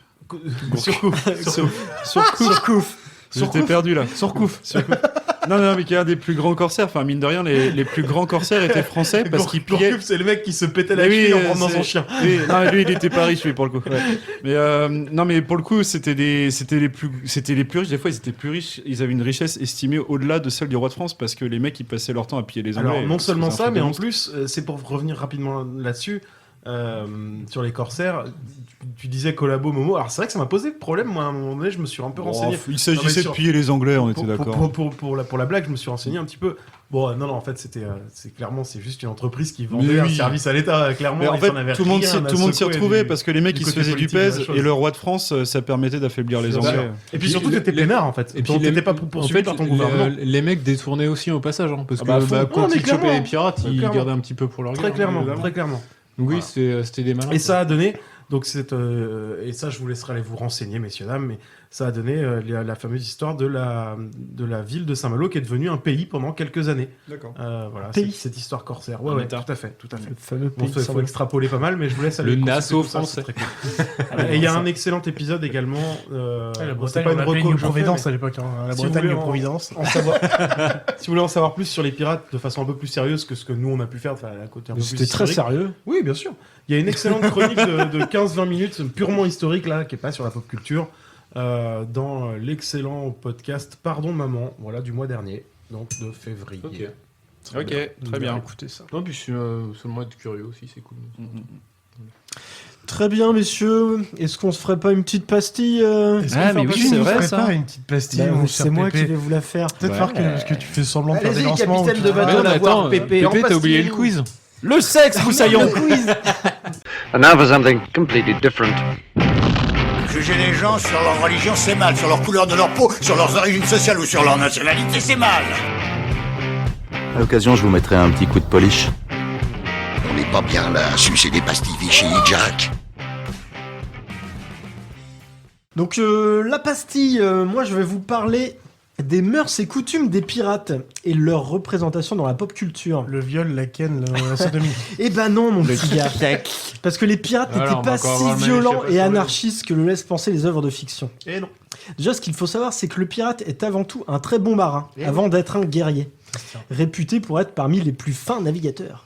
Speaker 7: Surcouf.
Speaker 8: J'étais perdu là.
Speaker 9: Surcouf.
Speaker 8: Non, mais qui est un des plus grands corsaires. Enfin, mine de rien, les plus grands corsaires étaient français parce qu'ils pillaient.
Speaker 9: Gourcuff, c'est le mec qui se pétait la cheville en promenant son chien.
Speaker 8: Oui, non, lui, il était pas riche, lui, pour le coup. Ouais. Mais non, mais pour le coup, c'était les plus riches. Des fois, ils étaient plus riches. Ils avaient une richesse estimée au-delà de celle du roi de France parce que les mecs, ils passaient leur temps à piller les Anglais.
Speaker 9: Alors, non seulement ça, mais en plus, c'est pour revenir rapidement là-dessus. Sur les corsaires, tu disais collabo Momo. Alors c'est vrai que ça m'a posé problème. Moi, à un moment donné, je me suis un peu renseigné.
Speaker 8: Il s'agissait de piller les Anglais, on était d'accord.
Speaker 9: Pour la blague, je me suis renseigné un petit peu. Bon, non, en fait, c'est clairement, c'est juste une entreprise qui vendait un service à l'État, clairement.
Speaker 8: Mais en fait, tout le monde s'y retrouvait parce que les mecs, ils se faisaient du pèse et le roi de France, ça permettait d'affaiblir les Anglais.
Speaker 9: Et puis surtout, t'étais peinard, en fait.
Speaker 12: Et puis
Speaker 9: t'étais pas poursuivi par ton gouvernement.
Speaker 12: Les mecs détournaient aussi au passage, parce
Speaker 9: bah,
Speaker 12: que quand ils chopaient les pirates, ils
Speaker 9: clairement.
Speaker 12: gardaient un petit peu pour leur
Speaker 9: Très
Speaker 12: guerre.
Speaker 9: clairement.
Speaker 12: Oui, c'était des malins.
Speaker 9: Et ça a donné, donc et ça je vous laisserai aller vous renseigner, messieurs, dames, mais ça a donné la fameuse histoire de la ville de Saint-Malo qui est devenue un pays pendant quelques années.
Speaker 8: D'accord.
Speaker 9: Voilà,
Speaker 7: Pays.
Speaker 9: cette histoire corsaire. Ouais, tout à fait.
Speaker 7: Le fameux
Speaker 9: Bon,
Speaker 7: pays.
Speaker 9: il faut extrapoler pas mal, mais je vous laisse aller.
Speaker 12: Le Nassau
Speaker 9: consulter tout ça,
Speaker 12: français.
Speaker 9: c'est très cool. Et il y a un excellent épisode également.
Speaker 6: La
Speaker 9: c'est
Speaker 6: Bretagne,
Speaker 9: pas
Speaker 6: on
Speaker 9: une
Speaker 6: l'appelait
Speaker 9: reco
Speaker 6: New
Speaker 9: que j'en fais,
Speaker 6: Providence
Speaker 9: mais
Speaker 6: à l'époque. La
Speaker 9: si vous
Speaker 6: Bretagne,
Speaker 9: voulez
Speaker 6: New Providence.
Speaker 9: si vous voulez en savoir plus sur les pirates de façon un peu plus sérieuse que ce que nous on a pu faire, enfin, à côté un peu plus
Speaker 7: C'était très
Speaker 9: historique.
Speaker 7: sérieux.
Speaker 9: Oui, bien sûr. Il y a une excellente chronique de 15-20 minutes, purement historique, là, qui est pas sur la pop culture, dans l'excellent podcast Pardon Maman, voilà, du mois dernier, donc de février.
Speaker 12: Ok, très bien.
Speaker 7: Écoutez ça.
Speaker 12: Non, puis seulement être curieux aussi, c'est cool.
Speaker 7: Très bien, messieurs. Est-ce qu'on se ferait pas une petite pastille
Speaker 10: Mais oui, c'est vrai ça.
Speaker 6: Pas une petite pastille.
Speaker 7: Bah,
Speaker 6: mon
Speaker 7: c'est
Speaker 6: cher
Speaker 7: moi
Speaker 6: Pépé.
Speaker 7: qui vais vous la faire.
Speaker 6: Peut-être faire que tu fais semblant de faire des
Speaker 13: Allez-y,
Speaker 6: lancements.
Speaker 13: capitaine de
Speaker 12: Mais
Speaker 13: bateau,
Speaker 12: non,
Speaker 13: la
Speaker 12: attends,
Speaker 13: voir Pépé.
Speaker 12: Pépé, t'as oublié le quiz.
Speaker 13: Le sexe, moussaillon.
Speaker 2: And now for something completely different.
Speaker 1: Juger les gens sur leur religion, c'est mal. Sur leur couleur de leur peau, sur leurs origines sociales ou sur leur nationalité, c'est mal.
Speaker 11: À l'occasion, je vous mettrai un petit coup de polish.
Speaker 1: On n'est pas bien là à sucer des pastilles Vichy, Jack.
Speaker 7: Donc la pastille, moi je vais vous parler des mœurs et coutumes des pirates et leur représentation dans la pop culture.
Speaker 6: Le viol, la ken, la sodomie.
Speaker 7: Eh ben non mon petit gars. Parce que les pirates
Speaker 12: Alors,
Speaker 7: n'étaient
Speaker 12: on va
Speaker 7: pas
Speaker 12: encore avoir
Speaker 7: si
Speaker 12: le même
Speaker 7: violents
Speaker 12: échappé
Speaker 7: et
Speaker 12: sur le-
Speaker 7: anarchistes que le laissent penser les œuvres de fiction.
Speaker 9: Et non.
Speaker 7: Déjà ce qu'il faut savoir c'est que le pirate est avant tout un très bon marin, avant d'être un guerrier. Réputé pour être parmi les plus fins navigateurs.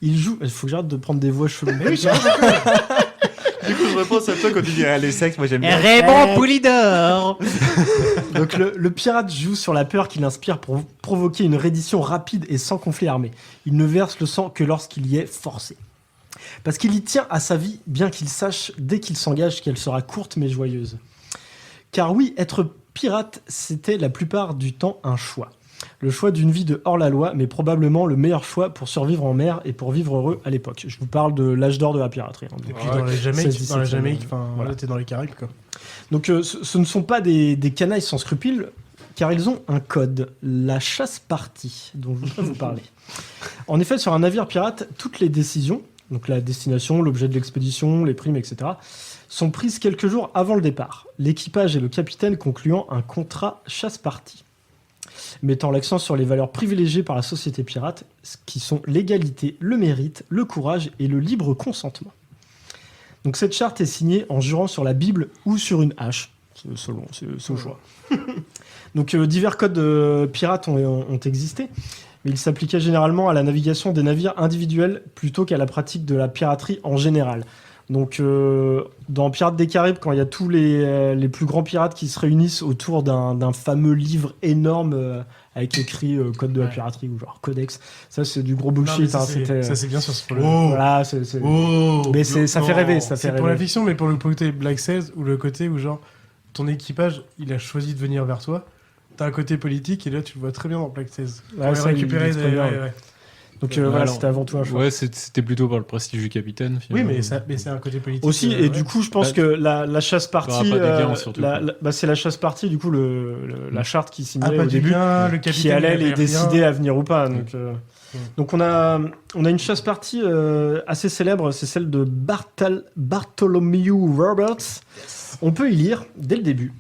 Speaker 7: Il joue... Il faut que j'arrête de prendre des voix cheloues.
Speaker 13: Du coup, je repense à toi quand tu dis les sexes, moi j'aime bien.
Speaker 10: Raymond Poulidor.
Speaker 7: Donc le pirate joue sur la peur qu'il inspire pour provoquer une reddition rapide et sans conflit armé. Il ne verse le sang que lorsqu'il y est forcé. Parce qu'il y tient à sa vie, bien qu'il sache dès qu'il s'engage qu'elle sera courte mais joyeuse. Car oui, être pirate, c'était la plupart du temps un choix. Le choix d'une vie de hors-la-loi, mais probablement le meilleur choix pour survivre en mer et pour vivre heureux à l'époque. Je vous parle de l'âge d'or de la piraterie. Hein,
Speaker 6: Et puis dans la Jamaïque, voilà, t'es dans les Caraïbes, quoi.
Speaker 7: Donc ce ne sont pas des canailles sans scrupules, car ils ont un code, la chasse-partie, dont je voudrais vous parler. En effet, sur un navire pirate, toutes les décisions, donc la destination, l'objet de l'expédition, les primes, etc., sont prises quelques jours avant le départ, l'équipage et le capitaine concluant un contrat chasse-partie, mettant l'accent sur les valeurs privilégiées par la société pirate, qui sont l'égalité, le mérite, le courage et le libre consentement. Donc cette charte est signée en jurant sur la Bible ou sur une hache, selon c'est au choix. Donc divers codes pirates ont existé, mais ils s'appliquaient généralement à la navigation des navires individuels plutôt qu'à la pratique de la piraterie en général. Donc dans Pirates des Caraïbes, quand il y a tous les plus grands pirates qui se réunissent autour d'un fameux livre énorme avec écrit Code de la piraterie ou genre Codex, ça c'est du gros bullshit.
Speaker 6: Ça c'est bien sur ce projet.
Speaker 7: Voilà, mais ça fait rêver.
Speaker 6: C'est pour la fiction, mais pour le côté Black Sails ou le côté où genre ton équipage il a choisi de venir vers toi, t'as un côté politique et là tu le vois très bien dans Black Sails.
Speaker 7: Ouais, ça,
Speaker 6: récupérer
Speaker 7: il est bien. Donc voilà, c'était avant tout un choix.
Speaker 12: Ouais, c'était plutôt par le prestige du capitaine.
Speaker 6: Oui, mais c'est un côté politique.
Speaker 7: Aussi, et du coup, je pense que la chasse-partie, c'est la chasse-partie, du coup, la charte qui signait au début, qui allait les décider à venir ou pas. Donc on a une chasse-partie assez célèbre, c'est celle de Bartholomew Roberts. On peut y lire, dès le début,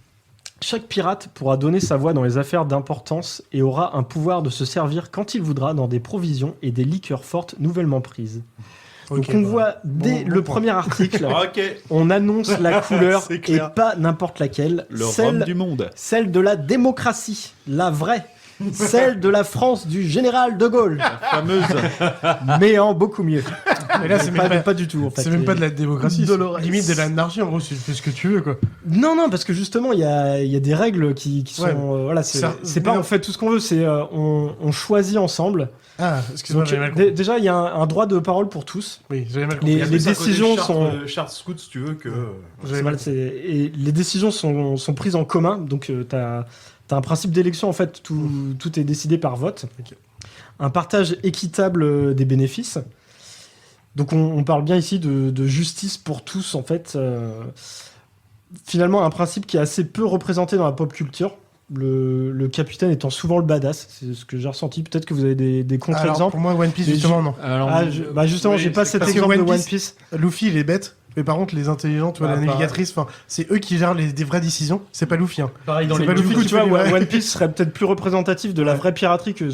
Speaker 7: chaque pirate pourra donner sa voix dans les affaires d'importance et aura un pouvoir de se servir quand il voudra dans des provisions et des liqueurs fortes nouvellement prises. Donc on voit dès le premier article, on annonce la couleur et pas n'importe laquelle.
Speaker 13: Le rhum du monde.
Speaker 7: Celle de la démocratie, la vraie. Celle de la France du général de Gaulle.
Speaker 13: La fameuse.
Speaker 7: Mais en beaucoup mieux.
Speaker 6: Mais là, c'est
Speaker 7: pas du tout. En fait.
Speaker 6: C'est même pas de la démocratie, c'est limite de l'anarchie. En gros, tu fais ce que tu veux, quoi.
Speaker 7: Non, parce que justement, il y a des règles qui sont. Voilà, c'est pas on fait tout ce qu'on veut, c'est on choisit ensemble.
Speaker 6: Ah, excuse-moi, j'avais mal compris.
Speaker 7: Déjà, il y a un droit de parole pour tous.
Speaker 6: Oui, j'avais mal compris.
Speaker 7: Les décisions sont.
Speaker 9: Charte scout, si tu veux, que.
Speaker 7: Et les décisions sont prises en commun, donc t'as un principe d'élection, en fait, tout est décidé par vote. Okay. Un partage équitable des bénéfices. Donc on parle bien ici de justice pour tous, en fait. Finalement, un principe qui est assez peu représenté dans la pop culture. Le capitaine étant souvent le badass, c'est ce que j'ai ressenti. Peut-être que vous avez des contre-exemples.
Speaker 6: Pour moi, One Piece, justement, non.
Speaker 7: Justement, j'ai pas cet exemple de One Piece.
Speaker 6: Luffy, il est bête. Mais par contre, les intelligents, tu vois, la navigatrice, c'est eux qui gèrent des vraies décisions. C'est pas Luffy. Hein.
Speaker 7: Pareil dans les du coup, tu vois, One Piece serait peut-être plus représentatif de la vraie piraterie que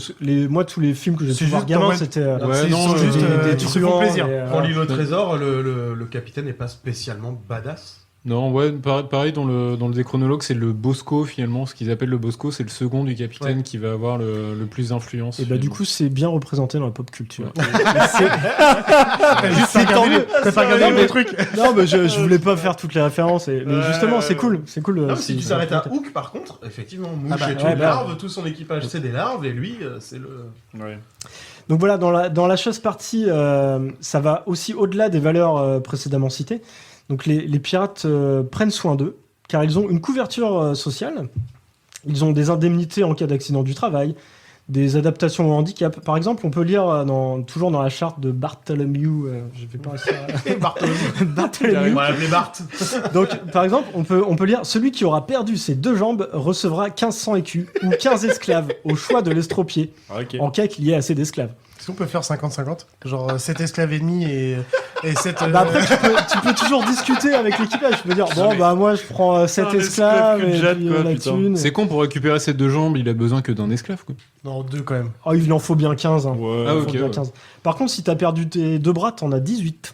Speaker 7: moi, tous les films que j'ai pu voir gamin, c'était
Speaker 6: juste des truands. Plaisir.
Speaker 9: Quand l'île au trésor, le capitaine n'est pas spécialement badass.
Speaker 12: Non, ouais, pareil dans le déchronologue, c'est le Bosco finalement, ce qu'ils appellent le Bosco, c'est le second du capitaine qui va avoir le plus d'influence.
Speaker 7: Et bah du coup, c'est bien représenté dans la pop culture.
Speaker 6: T'as juste pas regardé le truc.
Speaker 7: Non, mais je voulais pas faire toutes les références, mais justement, c'est cool.
Speaker 9: Non, si tu t'arrêtes à Hook, par contre, effectivement, Mouche est une larve, tout son équipage c'est des larves, et lui, c'est le.
Speaker 12: Ouais.
Speaker 7: Donc voilà, dans la chasse-partie, ça va aussi au-delà des valeurs précédemment citées. Donc les pirates prennent soin d'eux, car ils ont une couverture sociale, ils ont des indemnités en cas d'accident du travail, des adaptations au handicap. Par exemple, on peut lire toujours dans la charte de Bartholomew, je vais pas réussir à...
Speaker 9: Bartholomew. On va l'appeler Bart.
Speaker 7: Donc, par exemple, on peut lire « Celui qui aura perdu ses 2 jambes recevra 1500 écus ou 15 esclaves au choix de l'estropié, en cas qu'il y ait assez d'esclaves. »
Speaker 6: Est-ce qu'on peut faire 50-50 ? Genre 7 esclaves ennemis et 7...
Speaker 7: Après, tu peux toujours discuter avec l'équipage. Tu peux dire, moi je prends 7 esclaves et puis la thune.
Speaker 12: C'est con, pour récupérer ses 2 jambes, il a besoin que d'un esclave, quoi.
Speaker 6: Non, 2 quand même.
Speaker 7: Oh, il en faut bien 15. Hein.
Speaker 12: Ouais.
Speaker 7: Bien 15. Par contre, si t'as perdu tes 2 bras, t'en as 18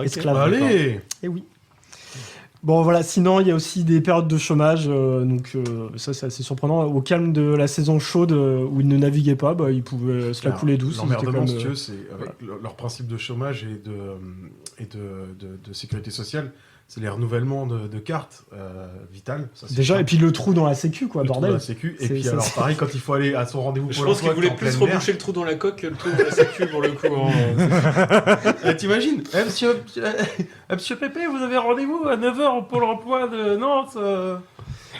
Speaker 7: esclaves.
Speaker 9: Allez.
Speaker 7: Et oui. Bon voilà, sinon il y a aussi des périodes de chômage, ça c'est assez surprenant. Au calme de la saison chaude où ils ne naviguaient pas, ils pouvaient se la couler douce.
Speaker 9: L'emmerdement, si tu veux, c'est avec leur principe de chômage et de sécurité sociale, c'est les renouvellements de cartes vitales. Ça,
Speaker 7: déjà,
Speaker 9: chiant.
Speaker 7: et puis le trou dans la sécu, quoi,
Speaker 9: le
Speaker 7: bordel.
Speaker 9: Trou dans la sécu, et puis alors pareil, quand il faut aller à son rendez-vous
Speaker 12: Je
Speaker 9: pour
Speaker 12: pense qu'il
Speaker 9: l'emploi,
Speaker 12: voulait plus reboucher le trou dans la coque que le trou dans la sécu pour le coup.
Speaker 9: T'imagines monsieur Pépé, vous avez rendez-vous à 9h pour l'emploi de Nantes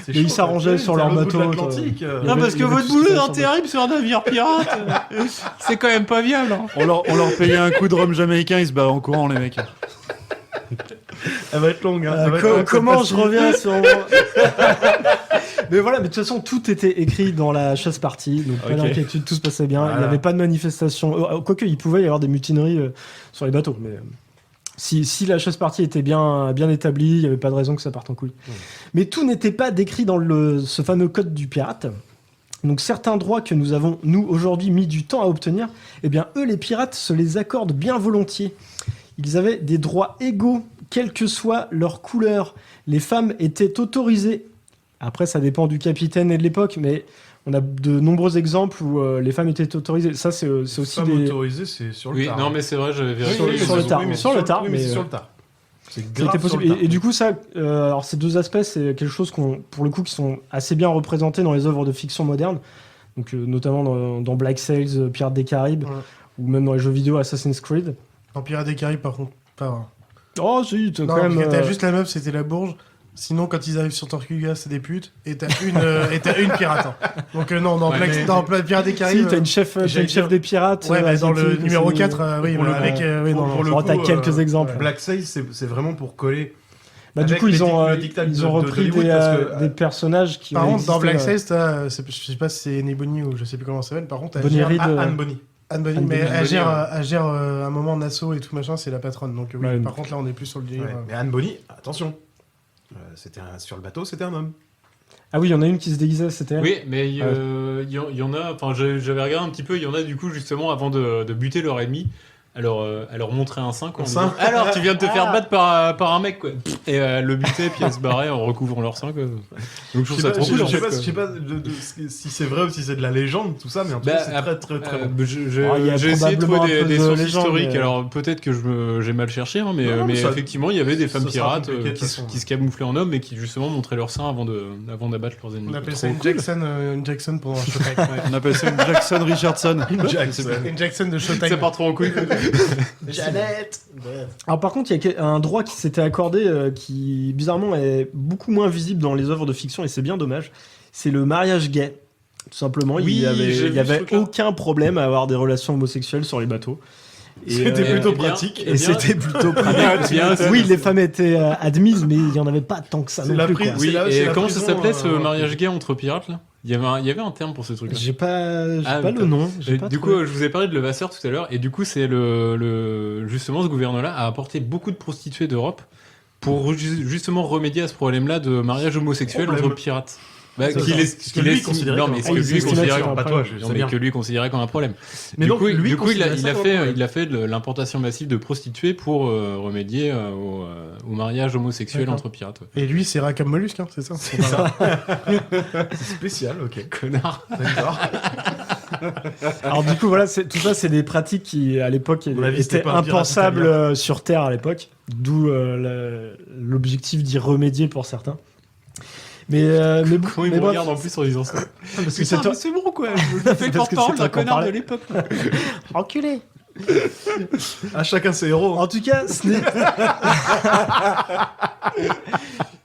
Speaker 7: Mais ils s'arrangeaient sur leur bateau.
Speaker 10: Non, parce que votre boulot est intérim sur un navire pirate, c'est quand même pas viable. Hein.
Speaker 8: On leur payait un coup de rhum jamaïcain, ils se barraient en courant, les mecs.
Speaker 9: Elle va être longue. Hein.
Speaker 7: Comment je reviens sur... Mais voilà, mais de toute façon, tout était écrit dans la chasse partie, donc pas d'inquiétude, tout se passait bien. Voilà. Il n'y avait pas de manifestation. Quoique, il pouvait y avoir des mutineries sur les bateaux, mais... Si la chasse partie était bien établie, il n'y avait pas de raison que ça parte en couille. Mais tout n'était pas décrit dans ce fameux code du pirate. Donc certains droits que nous avons, nous, aujourd'hui, mis du temps à obtenir, eh bien, eux, les pirates, se les accordent bien volontiers. Ils avaient des droits égaux, quelle que soit leur couleur. Les femmes étaient autorisées. Après, ça dépend du capitaine et de l'époque, mais... On a de nombreux exemples où les femmes étaient autorisées. Ça, c'est aussi
Speaker 9: femmes autorisées, c'est sur le tard.
Speaker 12: Oui, non, mais c'est vrai, j'avais vérifié.
Speaker 7: Sur le tard. Sur le tard,
Speaker 9: mais c'est sur le tard.
Speaker 7: C'était possible. Et du coup, ça, alors ces deux aspects, c'est quelque chose pour le coup, qui sont assez bien représentés dans les œuvres de fiction moderne. Donc, notamment dans Black Sails, Pirates des Caraïbes, ou même dans les jeux vidéo Assassin's Creed.
Speaker 6: En Pirates des Caraïbes, par contre, pas vrai.
Speaker 7: Oh, si,
Speaker 6: quand même. T'as juste la meuf, c'était la Bourge. Sinon, quand ils arrivent sur Tortuga, c'est des putes. Et t'as une pirate. Hein. Donc, non, dans Pirates des Caraïbes.
Speaker 7: Si, t'as une chef des pirates.
Speaker 6: Ouais, dans le numéro 4, oui, avec.
Speaker 7: T'as quelques exemples.
Speaker 9: Black Sails, c'est vraiment pour coller.
Speaker 7: Du coup, ils ont repris des personnages qui.
Speaker 6: Par contre, dans Black Sails, je sais pas si c'est Annie Bonny ou je sais plus comment ça s'appelle. Par contre,
Speaker 9: Anne Bonny.
Speaker 6: Anne Bonny, mais elle gère un moment Nassau et tout machin, c'est la patronne. Donc, oui, par contre, là, on est plus sur le délire.
Speaker 9: Mais Anne Bonny, attention. Sur le bateau, c'était un homme.
Speaker 7: Ah oui, il y en a une qui se déguisait, c'était elle.
Speaker 12: Oui, mais il y en a, enfin j'avais regardé un petit peu, il y en a du coup justement avant de buter leur ennemi, alors montrer un sein quoi. Alors tu viens de te faire battre par un mec quoi. Et le buter puis elle se barrer en recouvrant leur sein quoi. Donc je trouve ça trop cool.
Speaker 9: Je sais pas si c'est vrai ou si c'est de la légende tout ça, mais en tout cas c'est très bon.
Speaker 12: J'ai essayé de trouver des sources historiques, alors peut-être que j'ai mal cherché, hein, mais effectivement il y avait des femmes pirates qui se camouflaient en hommes et qui justement montraient leur sein avant d'abattre leurs ennemis.
Speaker 6: On appelle ça une Jackson pour un Showtime.
Speaker 8: On appelle ça une Jackson Richardson.
Speaker 6: Une Jackson de Showtime.
Speaker 12: Ça part trop en couille.
Speaker 7: Jeannette. Alors par contre, il y a un droit qui s'était accordé qui bizarrement est beaucoup moins visible dans les œuvres de fiction et c'est bien dommage. C'est le mariage gay. Tout simplement,
Speaker 12: oui,
Speaker 7: il y avait aucun problème à avoir des relations homosexuelles sur les bateaux.
Speaker 9: C'était plutôt pratique.
Speaker 7: Et c'était plutôt pratique. Oui, les femmes étaient admises, mais il n'y en avait pas tant que ça non plus.
Speaker 12: Oui, et comment ça s'appelait ce mariage gay entre pirates là ? Il y avait un terme pour ce truc-là.
Speaker 7: J'ai pas le nom.
Speaker 12: Du coup, je vous ai parlé de Levasseur tout à l'heure, et du coup, c'est justement ce gouvernement-là a apporté beaucoup de prostituées d'Europe pour justement remédier à ce problème-là de mariage homosexuel entre pirates. Que lui considérait comme un problème. Mais du coup, il a fait de l'implantation massive de prostituées pour remédier au mariage homosexuel entre pirates.
Speaker 6: Et lui, c'est rat comme mollusque, hein, c'est ça.
Speaker 9: C'est spécial, ok.
Speaker 12: Connard.
Speaker 9: D'accord.
Speaker 7: Alors du coup, voilà, tout ça, c'est des pratiques qui, à l'époque, étaient impensables sur Terre à l'époque. D'où l'objectif d'y remédier pour certains. Mais
Speaker 12: comment ils me regardent en plus en disant ça?
Speaker 10: Parce que c'est bon quoi, je fais le porte-parole d'un connard de l'époque.
Speaker 7: Enculé.
Speaker 9: À chacun ses héros.
Speaker 7: En tout cas,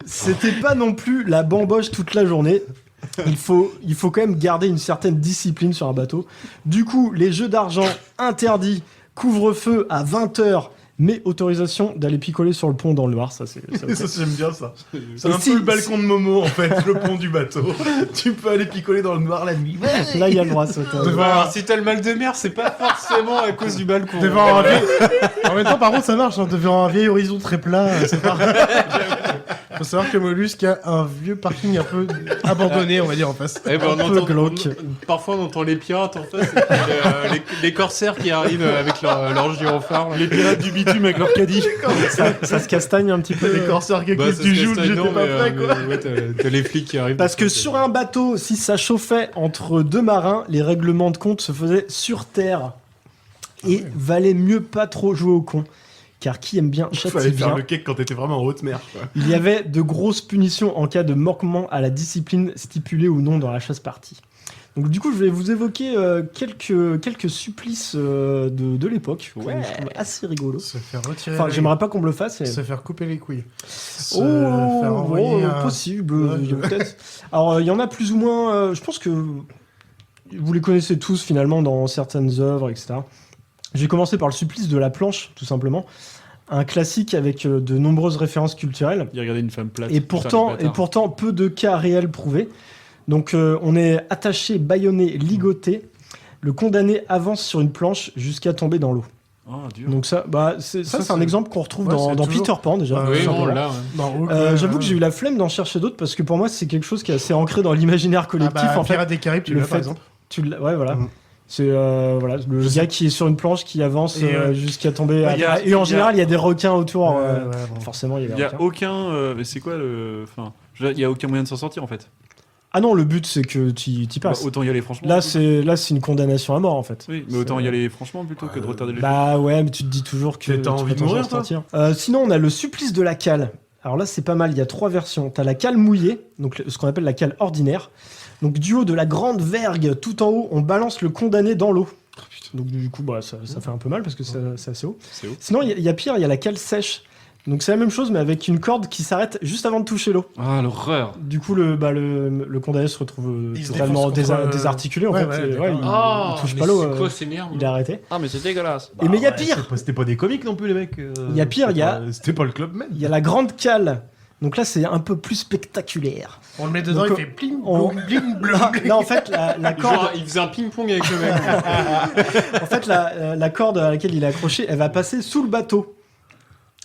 Speaker 7: c'était pas non plus la bamboche toute la journée. Il faut quand même garder une certaine discipline sur un bateau. Du coup, les jeux d'argent interdits, couvre-feu à 20h. Mais autorisation d'aller picoler sur le pont dans le noir, ça c'est...
Speaker 9: Ça j'aime bien ça. C'est un peu le balcon de Momo en fait, le pont du bateau. Tu peux aller picoler dans le noir la nuit.
Speaker 7: Là il y a le droit ça.
Speaker 12: Alors, si t'as le mal de mer, c'est pas forcément à cause du balcon.
Speaker 6: En même temps par contre ça marche, devant un vieil horizon très plat, c'est pas... Faut savoir que Mollusque a un vieux parking un peu abandonné, on va dire, en face.
Speaker 12: Eh ben,
Speaker 6: Un peu glauque.
Speaker 12: Parfois, on entend les pirates en face, et puis, les corsaires qui arrivent avec leur gyrophare.
Speaker 8: Les pirates du bitume avec leur caddie.
Speaker 7: Ça se castagne un petit peu.
Speaker 9: Les corsaires qui
Speaker 12: Bah,
Speaker 9: écoutent
Speaker 12: ça
Speaker 9: du
Speaker 12: se
Speaker 9: joule,
Speaker 12: castagne,
Speaker 9: j'étais
Speaker 12: non,
Speaker 9: pas
Speaker 12: mais,
Speaker 9: prêt, quoi.
Speaker 12: mais ouais, t'as les flics qui arrivent.
Speaker 7: Parce que sur un bateau, si ça chauffait entre deux marins, les règlements de compte se faisaient sur terre. Et valait mieux pas trop jouer au con. Car qui aime bien
Speaker 9: Il
Speaker 7: châtie
Speaker 9: fallait faire
Speaker 7: bien.
Speaker 9: le cake quand t'étais vraiment en haute mer, quoi.
Speaker 7: Il y avait de grosses punitions en cas de manquement à la discipline stipulée ou non dans la chasse-partie. Donc du coup, je vais vous évoquer quelques supplices de l'époque, que je trouve assez rigolo.
Speaker 6: Se faire retirer.
Speaker 7: Enfin,
Speaker 6: les-
Speaker 7: j'aimerais pas qu'on me le fasse. Mais...
Speaker 6: Se faire couper les couilles. Se
Speaker 7: Oh,
Speaker 6: faire envoyer un-
Speaker 7: possible,
Speaker 6: Ouais,
Speaker 7: peut-être. Alors, il y en a plus ou moins. Je pense que vous les connaissez tous finalement dans certaines œuvres, etc. J'ai commencé par le supplice de la planche, tout simplement. Un classique avec de nombreuses références culturelles.
Speaker 8: Il regardait une femme plate.
Speaker 7: Et pourtant, peu de cas réels prouvés. Donc, on est attaché, bâillonné, ligoté. Le condamné avance sur une planche jusqu'à tomber dans l'eau.
Speaker 8: Oh, dur.
Speaker 7: Donc ça, c'est un exemple qu'on retrouve
Speaker 6: Ouais,
Speaker 7: dans
Speaker 6: c'est toujours-
Speaker 7: Peter Pan déjà.
Speaker 12: Oui,
Speaker 7: tout
Speaker 12: on
Speaker 7: simplement.
Speaker 12: l'a. Ouais.
Speaker 6: Dans Hook,
Speaker 7: J'avoue que j'ai eu la flemme d'en chercher d'autres parce que pour moi c'est quelque chose qui est assez ancré dans l'imaginaire collectif.
Speaker 6: en
Speaker 7: en fait,
Speaker 6: Pirates des Caraïbes, tu
Speaker 7: le
Speaker 6: l'as par
Speaker 7: fait-
Speaker 6: exemple.
Speaker 7: ouais, voilà.
Speaker 6: Mhm.
Speaker 7: C'est voilà, le gars qui est sur une planche qui avance
Speaker 6: Et,
Speaker 7: jusqu'à tomber.
Speaker 8: il y a-
Speaker 7: et en
Speaker 8: il y a-
Speaker 7: général, il y a des requins autour.
Speaker 6: Ouais, bon.
Speaker 7: Forcément, il y a
Speaker 8: Il
Speaker 7: des
Speaker 8: y a
Speaker 7: requins.
Speaker 8: aucun. Mais c'est quoi le. Enfin, il y a aucun moyen de s'en sortir en fait.
Speaker 7: Ah non, le but c'est que tu
Speaker 8: Bah,
Speaker 7: passes.
Speaker 8: autant y aller franchement.
Speaker 7: Là, c'est une condamnation à mort en fait.
Speaker 8: Oui, mais autant y aller franchement plutôt que de retarder les
Speaker 7: Bah ouais, mais tu te dis toujours que
Speaker 9: T'as
Speaker 7: tu
Speaker 9: envie
Speaker 7: peux
Speaker 9: de mourir,
Speaker 7: t'en sortir. Sinon, on a le supplice de la cale. Alors là, c'est pas mal. Il y a 3 versions. T'as la cale mouillée, donc ce qu'on appelle la cale ordinaire. Donc du haut de la grande vergue, tout en haut, on balance le condamné dans l'eau. Donc du coup, ça fait un peu mal parce que c'est assez haut.
Speaker 8: C'est haut.
Speaker 7: Sinon, il y a pire. Il y a la cale sèche. Donc c'est la même chose, mais avec une corde qui s'arrête juste avant de toucher l'eau.
Speaker 8: Ah, l'horreur.
Speaker 7: Du coup, le condamné se retrouve
Speaker 6: Il se
Speaker 7: totalement
Speaker 6: défonce contre,
Speaker 7: désarticulé. En
Speaker 6: ouais,
Speaker 7: fait,
Speaker 6: ouais,
Speaker 7: Et,
Speaker 6: d'accord.
Speaker 7: il touche pas l'eau.
Speaker 12: C'est quoi ces merdes?
Speaker 7: Il est arrêté.
Speaker 4: Ah, mais c'est dégueulasse.
Speaker 7: Et mais il y a pire.
Speaker 9: C'était pas des comiques non plus, les mecs.
Speaker 7: Il y a pire, il y a-
Speaker 9: C'était pas le Club Med.
Speaker 7: Il y a la grande cale. Donc là, c'est un peu plus spectaculaire.
Speaker 6: On le met dedans,
Speaker 7: Donc,
Speaker 6: il fait plim,
Speaker 7: on-
Speaker 6: blim, blim, blim.
Speaker 7: Là, en fait, la corde,
Speaker 12: Genre, il faisait un ping-pong avec le mec.
Speaker 7: en fait, la corde à laquelle il est accroché, elle va passer sous le bateau.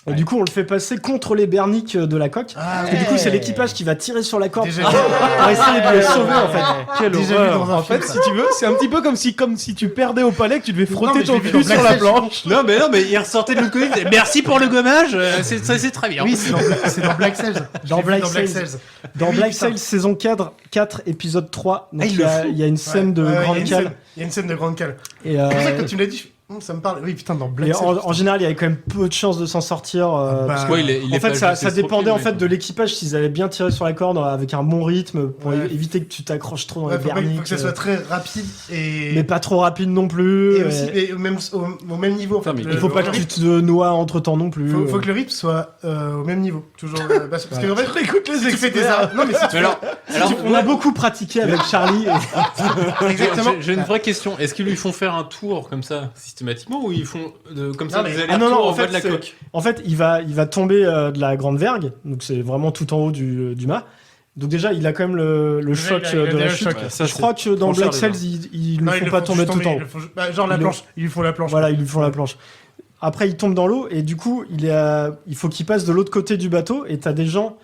Speaker 7: Et du coup, on le fait passer contre les berniques de la coque. Et du coup, c'est l'équipage qui va tirer sur la corde
Speaker 6: Déjà
Speaker 7: pour
Speaker 6: vu.
Speaker 7: essayer de le sauver, en fait.
Speaker 8: Quelle
Speaker 6: Déjà vu
Speaker 8: horreur.
Speaker 6: dans un
Speaker 9: En fait,
Speaker 6: film,
Speaker 9: si tu veux, c'est un petit peu comme si tu perdais au palais que tu devais frotter
Speaker 6: mais je
Speaker 9: ton
Speaker 6: l'ai vu
Speaker 9: cul
Speaker 6: dans
Speaker 9: sur
Speaker 6: Black
Speaker 9: la
Speaker 6: Sail.
Speaker 9: planche.
Speaker 10: Non, mais il ressortait de l'autre côté. il disait, Merci pour le gommage. C'est très bien.
Speaker 6: Oui, c'est dans Black Sails. Je
Speaker 7: Dans
Speaker 6: l'ai vu
Speaker 7: Black
Speaker 6: dans Black
Speaker 7: Sails.
Speaker 6: Sails.
Speaker 7: Dans
Speaker 6: Oui,
Speaker 7: Black
Speaker 6: putain.
Speaker 7: Sail, saison 4, épisode 3, donc
Speaker 6: Ah,
Speaker 7: il y a une scène de
Speaker 6: Ouais,
Speaker 7: grande
Speaker 6: il y a une
Speaker 7: cale.
Speaker 6: scène- Il y a une scène de grande cale.
Speaker 7: Et,
Speaker 6: C'est pour ça que quand tu me l'as dit, ça me parle. Oui, putain, dans Black
Speaker 7: et
Speaker 6: Sails.
Speaker 7: en général, il y avait quand même peu de chances de s'en sortir. Parce que
Speaker 12: Ouais, il est
Speaker 7: en
Speaker 12: pas
Speaker 7: fait, ça
Speaker 12: juste
Speaker 7: dépendait en
Speaker 12: escroqué,
Speaker 7: fait
Speaker 12: le
Speaker 7: de
Speaker 12: mec.
Speaker 7: l'équipage s'ils allaient bien tirer sur la corde avec un bon rythme pour
Speaker 6: Ouais.
Speaker 7: éviter que tu t'accroches trop dans
Speaker 6: Ouais,
Speaker 7: les
Speaker 6: faut
Speaker 7: berniques.
Speaker 6: que ça soit très rapide et.
Speaker 7: Mais pas trop rapide non plus.
Speaker 6: Et aussi, mais au même niveau. En fait,
Speaker 12: Putain, mais
Speaker 7: Il faut pas que tu te noies entre temps non plus.
Speaker 6: Faut que le rythme soit au même niveau. Toujours. Parce que en fait,
Speaker 9: Écoute les
Speaker 6: si tu fais des
Speaker 9: experts.
Speaker 6: non, mais si tu
Speaker 12: Mais alors,
Speaker 7: On a beaucoup pratiqué avec Charlie.
Speaker 6: Exactement.
Speaker 12: J'ai une vraie question. Est-ce qu'ils lui font faire un tour comme ça systématiquement ou ils font comme ça
Speaker 6: Non, mais-
Speaker 12: des
Speaker 7: Ah non,
Speaker 12: allers-retours
Speaker 7: en
Speaker 12: en bas
Speaker 7: fait,
Speaker 12: de la
Speaker 7: c'est-
Speaker 12: coque?
Speaker 7: En fait, il va tomber de la grande vergue, donc c'est vraiment tout en haut du mât. Donc déjà, il a quand même le choc
Speaker 6: il a
Speaker 7: de
Speaker 6: déjà
Speaker 7: la
Speaker 6: le
Speaker 7: chute.
Speaker 6: choc.
Speaker 8: Ça,
Speaker 7: Je crois que dans
Speaker 8: trop cher,
Speaker 7: Black
Speaker 8: déjà.
Speaker 7: Sails, ils
Speaker 6: Non,
Speaker 7: ne
Speaker 6: ils
Speaker 7: font
Speaker 6: le
Speaker 7: pas
Speaker 6: font
Speaker 7: tomber
Speaker 6: juste
Speaker 7: tout en
Speaker 6: tomber,
Speaker 7: haut.
Speaker 6: ils le font genre la
Speaker 7: Ils le-
Speaker 6: planche. Ils lui font la planche.
Speaker 7: Voilà, ils lui font la planche. Après, il tombe dans l'eau et du coup, il faut qu'il passe de l'autre côté du bateau et t'as des gens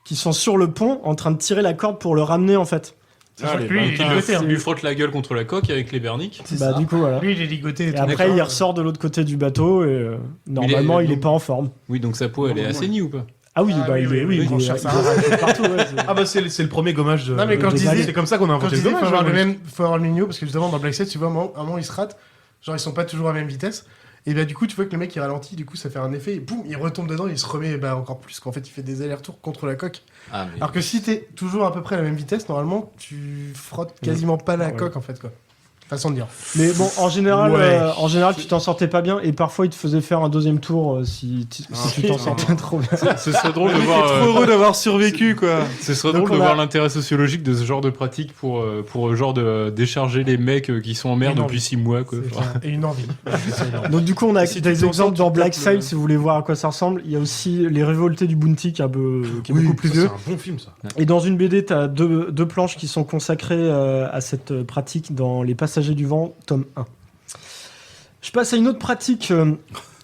Speaker 7: qui sont sur le pont en train de tirer la corde pour le ramener en fait.
Speaker 6: Sachant
Speaker 12: Allez,
Speaker 6: que lui, il est
Speaker 12: putain,
Speaker 6: ligoté, hein.
Speaker 12: il lui frotte la gueule contre la coque avec les berniques.
Speaker 7: Bah du coup voilà.
Speaker 6: Lui, il est ligoté.
Speaker 7: Et après, il ressort de l'autre côté du bateau et normalement, il est pas en forme.
Speaker 12: Oui, donc sa peau, elle est assainie ou pas?
Speaker 7: Ah oui,
Speaker 6: Ah
Speaker 7: bah
Speaker 6: oui,
Speaker 7: il est
Speaker 6: oui,
Speaker 7: il est-
Speaker 6: bon,
Speaker 7: il
Speaker 6: ça,
Speaker 7: est-
Speaker 6: ça
Speaker 7: il est partout. Ouais, c'est-
Speaker 9: Ah bah c'est le premier gommage de.
Speaker 6: Non, mais quand je
Speaker 9: de-
Speaker 6: disais-
Speaker 9: c'est comme ça qu'on a
Speaker 6: Quand
Speaker 9: inventé
Speaker 6: je
Speaker 9: le
Speaker 6: disais, faut
Speaker 9: gommage.
Speaker 6: avoir
Speaker 9: hein,
Speaker 6: faut avoir le mignon parce que justement dans Black Sails, tu vois, à un moment, ils se ratent. Genre, ils sont pas toujours à la même vitesse. Et bah, du coup, tu vois que le mec il ralentit, du coup, ça fait un effet, et boum, il retombe dedans, il se remet encore plus, qu'en fait, il fait des allers-retours contre la coque.
Speaker 12: Ah, mais...
Speaker 6: Alors que si t'es toujours à peu près à la même vitesse, normalement, tu frottes quasiment pas la
Speaker 7: Ouais.
Speaker 6: coque, en fait, quoi. Façon de dire.
Speaker 7: Mais bon, en général,
Speaker 6: Ouais.
Speaker 7: tu t'en sortais pas bien et parfois il te faisait faire un deuxième tour si tu t'en sortais trop bien.
Speaker 12: Ce serait drôle de
Speaker 8: Il
Speaker 12: voir.
Speaker 8: est trop heureux d'avoir survécu, quoi.
Speaker 12: Ce serait
Speaker 7: Donc
Speaker 12: drôle de
Speaker 7: on a-
Speaker 12: voir l'intérêt sociologique de ce genre de pratique pour genre de décharger les mecs qui sont en mer
Speaker 6: Une
Speaker 12: depuis
Speaker 6: envie.
Speaker 12: 6 mois, quoi.
Speaker 6: C'est clair. Et une envie.
Speaker 7: Donc du coup, on a
Speaker 8: Si tu
Speaker 7: des
Speaker 8: t'en
Speaker 7: exemples
Speaker 8: sors,
Speaker 7: dans
Speaker 8: tu
Speaker 7: Black
Speaker 8: tapes
Speaker 7: Sail
Speaker 8: le-
Speaker 7: si vous voulez voir à quoi ça ressemble. Il y a aussi Les Révoltés du Bounty qui est beaucoup plus
Speaker 9: ça,
Speaker 7: vieux.
Speaker 9: C'est un bon film ça.
Speaker 7: Et dans une BD, tu as deux planches qui sont consacrées à cette pratique dans Les Passagers du Vent, tome 1. Je passe à une autre pratique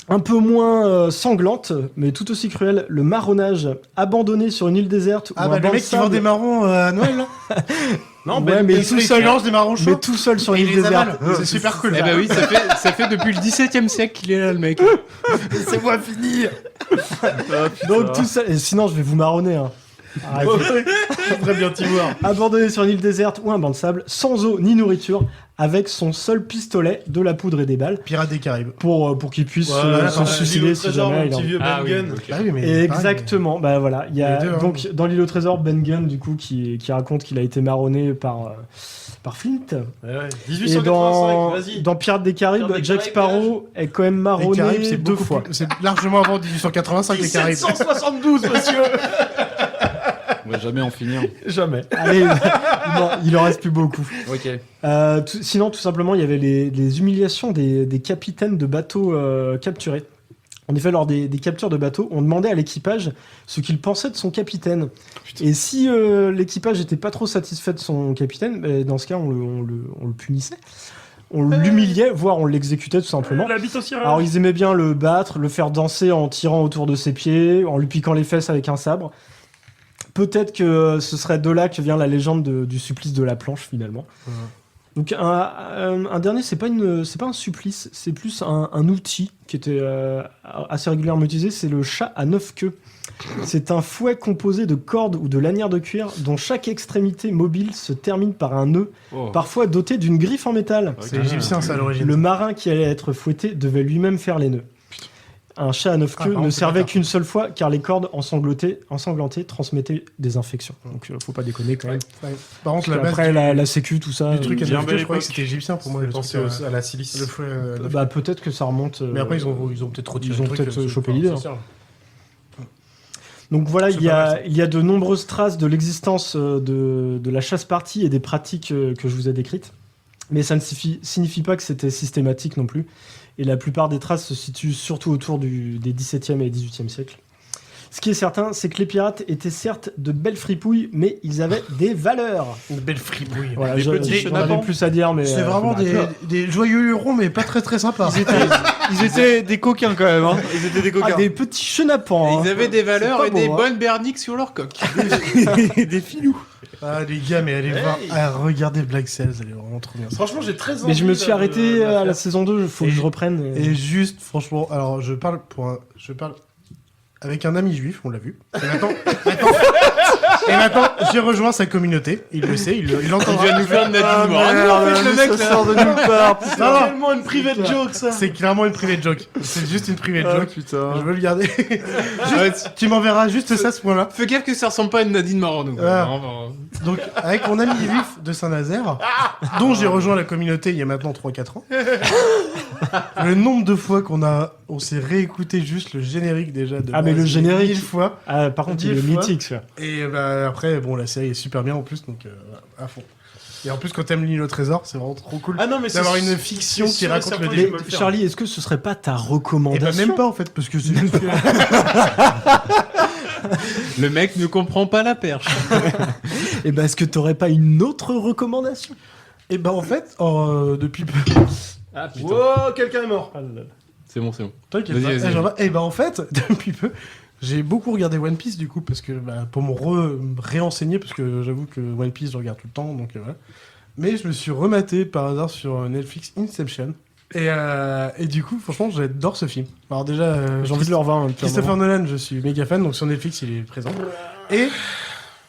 Speaker 7: Un peu moins sanglante, mais tout aussi cruelle, le marronnage abandonné sur une île déserte.
Speaker 6: Ah
Speaker 7: ou
Speaker 6: bah
Speaker 7: un
Speaker 6: le
Speaker 7: banc
Speaker 6: mec
Speaker 7: de
Speaker 6: qui vend
Speaker 7: sable.
Speaker 6: des marrons à Noël là. Non,
Speaker 7: Ouais, mais tout seul,
Speaker 6: mélange des marrons chauds.
Speaker 7: mais tout seul sur
Speaker 6: Et
Speaker 7: une
Speaker 6: il
Speaker 7: île
Speaker 6: les avale.
Speaker 7: déserte.
Speaker 6: C'est super cool.
Speaker 10: Eh bah oui, ça fait depuis le 17e siècle qu'il est là, le mec.
Speaker 6: C'est moi fini.
Speaker 7: Donc tout seul. Et sinon, je vais vous marronner. Hein. Arrêtez.
Speaker 9: Très bien, Timor.
Speaker 7: Abandonné sur une île déserte ou un banc de sable, sans eau ni nourriture, avec son seul pistolet, de la poudre et des balles.
Speaker 6: Pirate des Caraïbes.
Speaker 7: Pour qu'il puisse
Speaker 9: Voilà,
Speaker 7: se suicider si jamais il en...
Speaker 6: Ah oui, mais
Speaker 7: Et exactement, bah voilà, il y a
Speaker 6: Les deux, hein.
Speaker 7: donc dans l'île au trésor Ben Gunn du coup qui raconte qu'il a été marronné par Flint.
Speaker 9: Ouais,
Speaker 7: Et
Speaker 9: 1885, vas-y.
Speaker 7: dans Pirates des Caraïbes,
Speaker 9: Pirates des
Speaker 7: Jack
Speaker 9: Caraïbes,
Speaker 7: Sparrow est quand même
Speaker 6: les
Speaker 7: marronné
Speaker 6: Caraïbes, c'est
Speaker 7: deux
Speaker 6: beaucoup
Speaker 7: fois.
Speaker 6: plus- c'est largement avant 1885 les Caraïbes.
Speaker 9: 772, monsieur.
Speaker 12: On va jamais en finir.
Speaker 9: Jamais.
Speaker 7: Allez, il en reste plus beaucoup.
Speaker 10: Ok.
Speaker 7: Sinon, tout simplement, il y avait les humiliations des capitaines de bateaux capturés. En effet, lors des captures de bateaux, on demandait à l'équipage ce qu'il pensait de son capitaine. Et si l'équipage n'était pas trop satisfait de son capitaine, dans ce cas, on le punissait. On l'humiliait, voire on l'exécutait tout simplement.
Speaker 3: La bite au cirage.
Speaker 7: Alors, ils aimaient bien le battre, le faire danser en tirant autour de ses pieds, en lui piquant les fesses avec un sabre. Peut-être que ce serait de là que vient la légende du supplice de la planche, finalement.
Speaker 6: Ouais.
Speaker 7: Donc, un dernier, c'est pas un supplice, c'est plus un outil qui était assez régulièrement utilisé, c'est le chat à 9 queues. C'est un fouet composé de cordes ou de lanières de cuir dont chaque extrémité mobile se termine par un nœud, parfois doté d'une griffe en métal.
Speaker 6: C'est égyptien ça à l'origine.
Speaker 7: Le marin qui allait être fouetté devait lui-même faire les nœuds. Un chat à 9 queues
Speaker 6: par
Speaker 7: ne
Speaker 6: contre,
Speaker 7: servait
Speaker 6: c'est pas
Speaker 7: qu'une seule fois car les cordes ensanglantées transmettaient des infections. Donc faut pas déconner quand même.
Speaker 6: Ouais. Par contre, la
Speaker 7: Parce
Speaker 6: base
Speaker 7: qu'après la sécu, tout ça.
Speaker 6: du truc à
Speaker 9: bien
Speaker 6: 9
Speaker 9: belle
Speaker 6: je croyais que
Speaker 9: époque.
Speaker 6: c'était égyptien pour moi.
Speaker 9: Je
Speaker 6: le
Speaker 9: pensais
Speaker 6: truc,
Speaker 9: à la silice.
Speaker 6: le fouet,
Speaker 7: Bah peut-être que ça remonte.
Speaker 6: mais après, ils ont peut-être retiré
Speaker 7: ils ont
Speaker 6: le truc,
Speaker 7: peut-être
Speaker 6: c'est-
Speaker 7: chopé
Speaker 6: enfin,
Speaker 7: l'idée,
Speaker 6: c'est
Speaker 7: hein.
Speaker 6: sûr.
Speaker 7: Donc voilà,
Speaker 6: C'est
Speaker 7: il y,
Speaker 6: pas mal,
Speaker 7: a,
Speaker 6: ça.
Speaker 7: il y a de nombreuses traces de l'existence de la chasse-partie et des pratiques que je vous ai décrites. Mais ça ne signifie pas que c'était systématique non plus. Et la plupart des traces se situent surtout autour des 17e et 18e siècles. Ce qui est certain, c'est que les pirates étaient certes de belles fripouilles, mais ils avaient des valeurs.
Speaker 6: Une belle fripouille.
Speaker 7: Voilà,
Speaker 9: Des
Speaker 7: j'en
Speaker 9: petits
Speaker 7: avais
Speaker 9: chenapans.
Speaker 7: plus à dire, mais...
Speaker 6: C'est vraiment
Speaker 7: faut m'arrêter.
Speaker 6: des joyeux lurons, mais pas très très sympas.
Speaker 10: Ils étaient des coquins quand même. Hein. Ils étaient des coquins.
Speaker 7: Ah, des petits chenapans.
Speaker 10: Ils avaient des valeurs
Speaker 7: pas
Speaker 10: et des
Speaker 7: beau, hein.
Speaker 10: bonnes berniques sur leur coque.
Speaker 7: des filous.
Speaker 6: Ah les gars, mais allez voir, regardez Black Sails, elle est vraiment trop bien.
Speaker 9: Franchement, j'ai très envie.
Speaker 7: Mais je me suis
Speaker 9: là,
Speaker 7: arrêté
Speaker 9: de
Speaker 7: à la
Speaker 9: faire.
Speaker 7: saison 2, il faut que je reprenne.
Speaker 6: Et juste, franchement, alors je parle avec un ami juif, on l'a vu. Et maintenant, j'ai rejoint sa communauté. Il le sait, il l'entendra.
Speaker 10: Il vient nous faire Nadine
Speaker 6: Ah,
Speaker 10: Morano,
Speaker 6: merde,
Speaker 10: en fait, le
Speaker 6: mais
Speaker 10: mec,
Speaker 6: ça
Speaker 10: là.
Speaker 6: sort de nulle part.
Speaker 9: C'est
Speaker 6: Non, non.
Speaker 9: tellement une private joke, ça.
Speaker 6: C'est clairement une private joke. C'est juste une private
Speaker 10: Ah,
Speaker 6: joke.
Speaker 10: putain.
Speaker 6: Je veux le garder. Juste, tu m'enverras juste ça, ce point-là.
Speaker 10: Fais gaffe que ça ressemble pas à une Nadine Morano.
Speaker 6: Ah.
Speaker 10: Vraiment.
Speaker 6: Donc, avec mon ami juif de Saint-Nazaire, dont j'ai rejoint la communauté il y a maintenant 3-4 ans, le nombre de fois on s'est réécouté juste le générique déjà de
Speaker 7: Ah, mais
Speaker 6: base,
Speaker 7: le générique.
Speaker 6: 1000 fois.
Speaker 7: Ah, par contre, il est
Speaker 6: 1000 fois.
Speaker 7: mythique, ça.
Speaker 6: Et bah, après, bon, la série est super bien en plus, donc à fond. Et en plus, quand t'aimes l'île au trésor, c'est vraiment trop cool
Speaker 9: Ah non, mais
Speaker 6: d'avoir
Speaker 9: c'est-
Speaker 6: une fiction
Speaker 9: c'est
Speaker 6: qui
Speaker 9: sûr et
Speaker 6: raconte
Speaker 9: certain
Speaker 6: le
Speaker 9: que
Speaker 6: début.
Speaker 9: je me le faire.
Speaker 7: Charlie, est-ce que ce serait pas ta
Speaker 6: Et
Speaker 7: recommandation
Speaker 6: bah, même pas en fait, parce que c'est juste.
Speaker 10: Le mec ne comprend pas la perche.
Speaker 7: Et bah, est-ce que t'aurais pas une autre recommandation?
Speaker 6: Et bah, en fait, depuis peu.
Speaker 10: Ah putain.
Speaker 9: Wow, quelqu'un est mort.
Speaker 12: C'est bon, c'est bon.
Speaker 6: T'inquiète
Speaker 12: Vas-y,
Speaker 6: pas.
Speaker 12: vas-y.
Speaker 6: Eh, j'en vais- Et bah, en fait, depuis peu, j'ai beaucoup regardé One Piece du coup, parce que pour me réenseigner, parce que j'avoue que One Piece, je regarde tout le temps, donc voilà. Mais je me suis rematé par hasard sur Netflix Inception. Et du coup, franchement, j'adore ce film. Alors déjà,
Speaker 7: J'ai envie de le revoir. Hein,
Speaker 6: Christopher Nolan, je suis méga fan, donc sur Netflix, il est présent. Et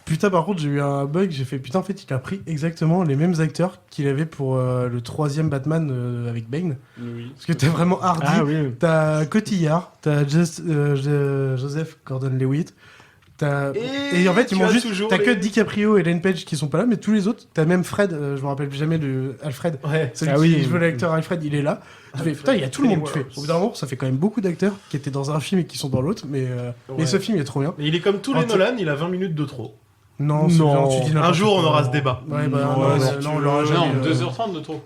Speaker 6: putain, par contre, j'ai eu un bug, j'ai fait putain, en fait, il a pris exactement les mêmes acteurs qu'il avait pour le 3e Batman avec Bane.
Speaker 12: Oui.
Speaker 6: Parce que t'as vraiment Hardy,
Speaker 7: Ah oui.
Speaker 6: t'as Cotillard, t'as Joseph Gordon-Levitt. Et en fait,
Speaker 9: tu
Speaker 6: ils m'ont
Speaker 9: as
Speaker 6: juste.
Speaker 9: toujours
Speaker 6: T'as que
Speaker 9: les-
Speaker 6: DiCaprio et Ellen Page qui sont pas là, mais tous les autres, t'as même Fred, je me rappelle plus jamais de Alfred.
Speaker 9: Ouais.
Speaker 6: Celui
Speaker 7: Ah
Speaker 6: qui
Speaker 7: oui.
Speaker 6: joue l'acteur Alfred, il est là. Tu fais, putain, il y a tout le monde. Tu fais, au bout d'un moment, ça fait quand même beaucoup d'acteurs qui étaient dans un film et qui sont dans l'autre, mais
Speaker 9: Ouais.
Speaker 6: ce film il est trop bien.
Speaker 9: Mais il est comme tous les
Speaker 6: En tout-
Speaker 9: Nolan, il a 20 minutes de trop.
Speaker 6: Non,
Speaker 7: Non.
Speaker 6: tu dis
Speaker 9: Un
Speaker 6: n'importe
Speaker 9: jour, on
Speaker 6: quoi.
Speaker 9: aura ce débat.
Speaker 6: Ouais, bah,
Speaker 9: Non,
Speaker 6: non,
Speaker 9: si
Speaker 6: non,
Speaker 9: tu
Speaker 6: on
Speaker 9: veux.
Speaker 6: l'aura jamais.
Speaker 12: Non, 2h30 de trop.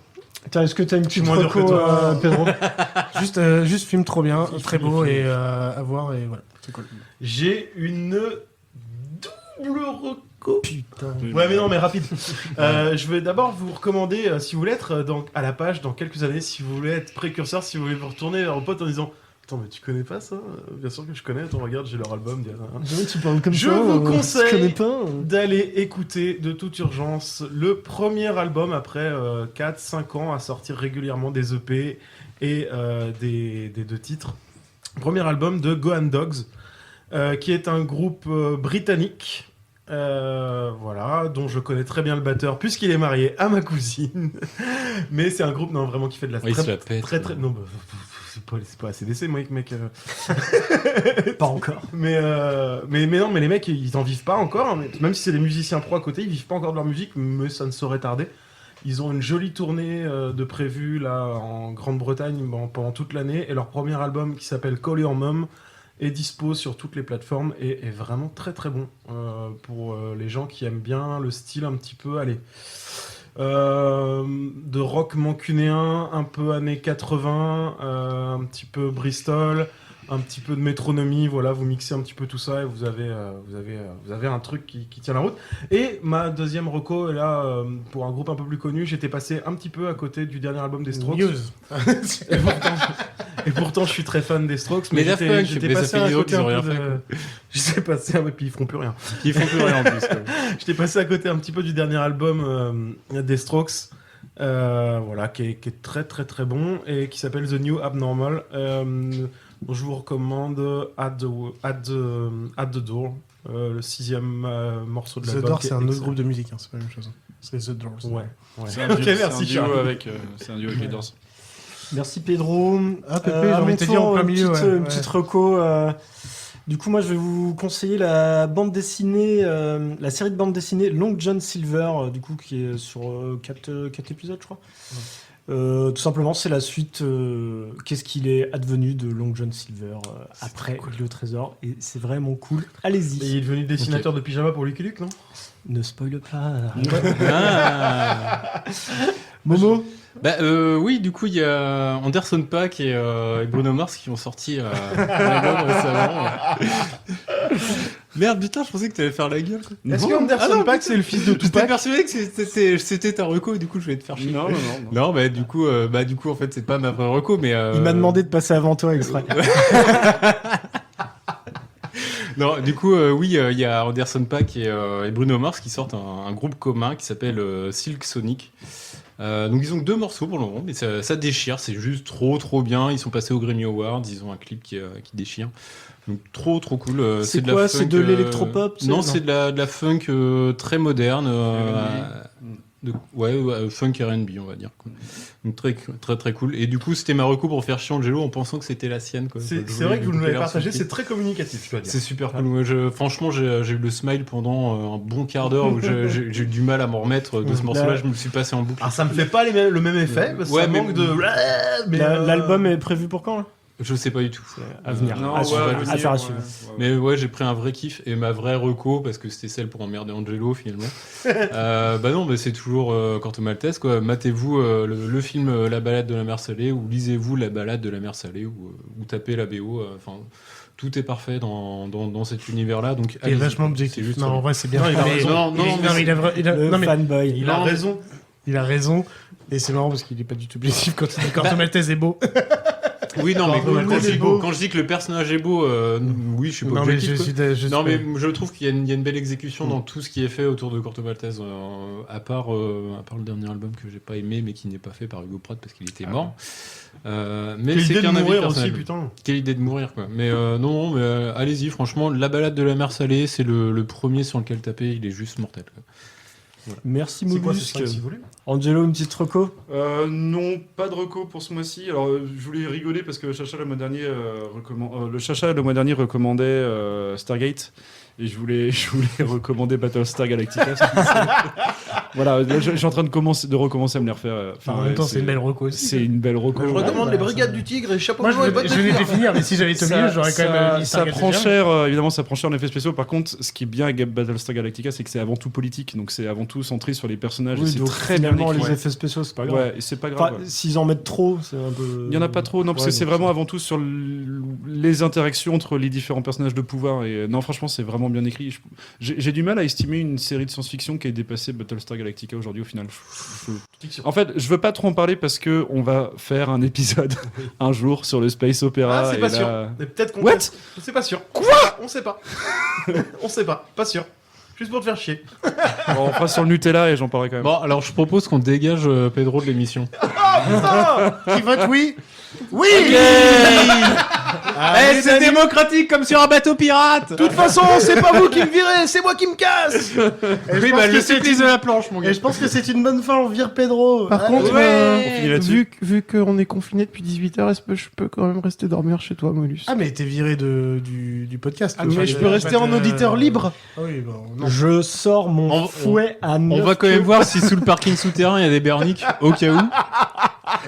Speaker 7: Tiens, est-ce que t'as une petite
Speaker 9: moins dur que
Speaker 7: reco,
Speaker 9: toi.
Speaker 7: Pedro?
Speaker 6: Juste film trop bien, très beau et à voir et voilà, c'est cool.
Speaker 9: J'ai une double reco.
Speaker 7: Putain.
Speaker 9: Ouais, mais non, mais rapide. Je vais d'abord vous recommander, si vous voulez être à la page dans quelques années, si vous voulez être précurseur, si vous voulez vous retourner vers vos potes en disant Attends, mais tu connais pas ça? Bien sûr que je connais. Attends, regarde, j'ai leur album.
Speaker 7: Tu parles comme
Speaker 9: Je
Speaker 7: ça,
Speaker 9: vous
Speaker 7: tu connais
Speaker 9: conseille
Speaker 7: pas
Speaker 9: d'aller écouter de toute urgence le premier album après 4-5 ans à sortir régulièrement des EP et des 2 titres. Premier album de Gohan Dogs, qui est un groupe britannique. Voilà, dont je connais très bien le batteur puisqu'il est marié à ma cousine. Mais c'est un groupe vraiment qui fait de la très non, c'est pas ACDC, mec.
Speaker 7: Pas encore.
Speaker 9: Mais non, mais les mecs ils en vivent pas encore, hein. Même si c'est des musiciens pro à côté, ils vivent pas encore de leur musique, mais ça ne saurait tarder. Ils ont une jolie tournée de prévue là en Grande-Bretagne pendant toute l'année, et leur premier album qui s'appelle Call Your Mom est dispo sur toutes les plateformes et est vraiment très très bon pour les gens qui aiment bien le style un petit peu de rock mancunéen, un peu années 80, un petit peu Bristol, un petit peu de métronomie. Voilà, vous mixez un petit peu tout ça et vous avez un truc qui tient la route. Et ma deuxième reco est là pour un groupe un peu plus connu. J'étais passé un petit peu à côté du dernier album des Strokes. Et pourtant, je suis très fan des Strokes. Mais j'étais passé à côté un peu de... J'étais passé, et puis ils feront plus rien.
Speaker 12: Ils font plus rien en plus.
Speaker 9: J'étais passé à côté un petit peu du dernier album des Strokes. Voilà, qui est très très très bon et qui s'appelle The New Abnormal. Je vous recommande At the Door, le 6e morceau de l'album.
Speaker 6: The Door, c'est un autre groupe de musique, hein, c'est pas la même chose. C'est The Doors.
Speaker 9: Ouais.
Speaker 8: C'est un duo, merci, avec les Doors.
Speaker 7: Merci Pedro.
Speaker 6: Ah, Pépé, j'ai envie de te dire en plein milieu.
Speaker 7: Une petite reco. Du coup, moi, je vais vous conseiller la bande dessinée, la série de bande dessinée Long John Silver, du coup, qui est sur 4 épisodes, je crois. Tout simplement, c'est la suite. Qu'est-ce qu'il est advenu de Long John Silver après le trésor, et c'est vraiment cool. Allez-y.
Speaker 9: Et il est devenu dessinateur de pyjama pour Lucky Luke, non?
Speaker 7: Ne spoil pas.
Speaker 12: Momo. Oui, du coup, il y a Anderson .Paak et Bruno Mars qui ont sorti un album récemment. Merde, putain, je pensais que t'allais faire la gueule.
Speaker 9: Est-ce que Anderson .Paak, c'est le fils de Tupac?
Speaker 12: J'étais persuadé que c'était ta reco, du coup, je vais te faire chier.
Speaker 8: Non.
Speaker 12: Non, du coup, en fait, c'est pas ma vraie reco, mais...
Speaker 7: Il m'a demandé de passer avant toi, exprès.
Speaker 12: Non, du coup, oui, il y a Anderson .Paak et Bruno Mars qui sortent un groupe commun qui s'appelle Silk Sonic. Donc ils ont que 2 morceaux pour le moment, mais ça déchire, c'est juste trop bien. Ils sont passés aux Grammy Awards, ils ont un clip qui déchire. Donc trop cool.
Speaker 7: C'est
Speaker 12: de
Speaker 7: quoi?
Speaker 12: la funk,
Speaker 7: C'est de l'électropop?
Speaker 12: Non, c'est de la funk très moderne. Funk R&B, on va dire. Donc très cool. Et du coup, c'était ma reco pour faire chier Angelo en pensant que c'était la sienne.
Speaker 9: C'est vrai que vous nous l'avez partagé, c'est très communicatif, je dois dire.
Speaker 12: C'est super cool. Moi, franchement, j'ai eu le smile pendant un bon quart d'heure où j'ai eu du mal à m'en remettre de ce morceau-là. Je me le suis passé en boucle.
Speaker 9: Alors ça me fait pas le même effet, parce que ça manque de...
Speaker 7: L'album est prévu pour quand là?
Speaker 12: Je sais pas du tout.
Speaker 7: À venir.
Speaker 12: Affaire à suivre. Mais ouais, j'ai pris un vrai kiff et ma vraie reco, parce que c'était celle pour emmerder Angelo finalement. Non, c'est toujours Corto Maltese, quoi. Matez-vous le film La balade de la mer salée, ou lisez-vous La balade de la mer salée, ou tapez la BO. Enfin, tout est parfait dans cet univers-là. Donc,
Speaker 6: il est vachement objectif. Non, en vrai, c'est bien.
Speaker 7: Fanboy.
Speaker 9: Il a raison.
Speaker 6: Il a raison. Et c'est marrant parce qu'il est pas du tout objectif quand il dit Corto Maltese est beau.
Speaker 12: Oui, non, mais quand je dis que le personnage est beau, oui, je suis pas objectif. Mais je trouve qu'il y a une belle exécution dans tout ce qui est fait autour de Corto Maltese, à part le dernier album que j'ai pas aimé, mais qui n'est pas fait par Hugo Pratt parce qu'il était mort. Mais c'est qu'un avis personnel.
Speaker 9: Putain.
Speaker 12: Quelle idée de mourir, quoi. Mais mais allez-y, franchement, La balade de la mer salée, c'est le premier sur lequel taper, il est juste mortel, quoi.
Speaker 7: Voilà. Merci
Speaker 9: Mollusque.
Speaker 7: C'est quoi ce 5-6 volumes? Angelo, une petite reco?
Speaker 8: Non, pas de reco pour ce mois-ci. Alors, je voulais rigoler parce que Chacha le mois dernier recommandait Stargate. Et je voulais recommander Battlestar Galactica. Voilà, là, je suis en train de recommencer à me les refaire.
Speaker 6: En même temps, c'est une belle reco aussi.
Speaker 8: C'est une belle reco.
Speaker 1: Je recommande les Brigades du Tigre et Chapeau
Speaker 6: Moi, je venais de les finir, mais si j'avais été au milieu, j'aurais quand même mis
Speaker 8: ça prend cher, évidemment, ça prend cher en effets spéciaux. Par contre, ce qui est bien avec Battlestar Galactica, c'est que c'est avant tout politique. Donc, c'est avant tout centré sur les personnages.
Speaker 7: Oui,
Speaker 8: et c'est
Speaker 7: donc
Speaker 8: très bien écrit.
Speaker 7: Les effets spéciaux, c'est pas grave.
Speaker 8: Ouais, c'est pas grave.
Speaker 7: Enfin, s'ils en mettent trop, c'est un peu.
Speaker 8: Il y en a pas trop, non, parce que c'est vraiment avant tout sur les interactions entre les différents personnages de pouvoir. Et non, franchement, c'est vraiment bien écrit. J'ai du mal à estimer une série de science-fiction qui ait dépassé Battlestar Galactica aujourd'hui au final. En fait, je veux pas trop en parler parce que on va faire un épisode un jour sur le space opéra.
Speaker 9: Ah, c'est
Speaker 8: et
Speaker 9: pas
Speaker 8: là-
Speaker 9: sûr. Mais peut-être qu'on.
Speaker 8: What?
Speaker 9: C'est pas sûr. Quoi? On sait pas. On sait pas. Pas sûr. Juste pour te faire chier.
Speaker 8: Bon, on fera sur le Nutella et j'en parlerai quand même.
Speaker 12: Bon, alors je propose qu'on dégage Pedro de l'émission.
Speaker 9: Ah putain!
Speaker 6: Qui vote oui? Oui!
Speaker 10: Eh, c'est démocratique comme sur un bateau pirate.
Speaker 9: De toute façon, c'est pas vous qui me virez, c'est moi qui me casse!
Speaker 10: Oui, bah le supplice de la planche, mon gars.
Speaker 6: Et je pense que c'est une bonne fin, on vire Pedro.
Speaker 3: Par
Speaker 6: Ah,
Speaker 3: contre,
Speaker 6: ouais.
Speaker 3: vu qu'on est confiné depuis 18h, est-ce que je peux quand même rester dormir chez toi, Molus?
Speaker 6: Ah, mais t'es viré du podcast.
Speaker 3: Ah, mais je peux rester en auditeur libre?
Speaker 6: Ah oui, bah non.
Speaker 7: Je sors mon fouet à 9
Speaker 12: On va quand même voir si sous le parking souterrain il y a des berniques, au cas où.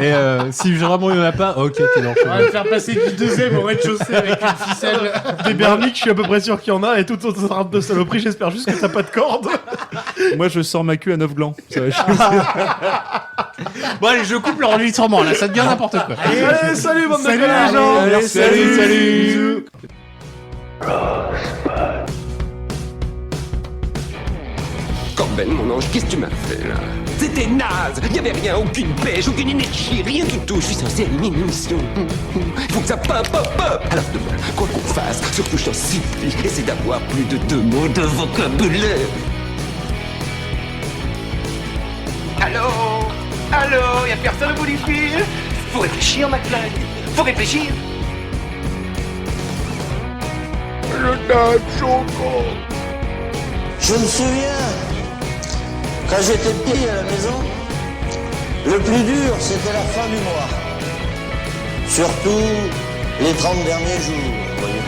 Speaker 12: Et si vraiment il n'y en a pas, ok, t'es dans le
Speaker 6: On va le faire passer du deuxième au rez-de-chaussée avec une ficelle.
Speaker 9: Des berniques, je suis à peu près sûr qu'il y en a, et toute autre sorte de saloperie, j'espère juste que t'as pas de corde.
Speaker 8: Moi, je sors ma queue à 9 glands. Ça va chier.
Speaker 10: Bon allez, je coupe l'enregistrement là, ça devient n'importe quoi.
Speaker 9: Allez, salut, bande de
Speaker 6: Salut,
Speaker 9: connards.
Speaker 6: les gens.
Speaker 10: Allez, salut.
Speaker 9: Bisous.
Speaker 14: Corben, mon ange, qu'est-ce que tu m'as fait là? C'était naze! Y'avait rien, aucune pêche, aucune énergie, rien du tout. Je suis censé animer une émission. Il faut que ça pop. Alors demain, quoi qu'on fasse, surtout je t'en supplie, essaie d'avoir plus de 2 mots de vocabulaire. Allô? Y'a personne au bout du fil? Faut réfléchir, McFly. Faut réfléchir.
Speaker 15: Je me souviens, quand j'étais petit à la maison, le plus dur, c'était la fin du mois. Surtout les 30 derniers jours, vous voyez.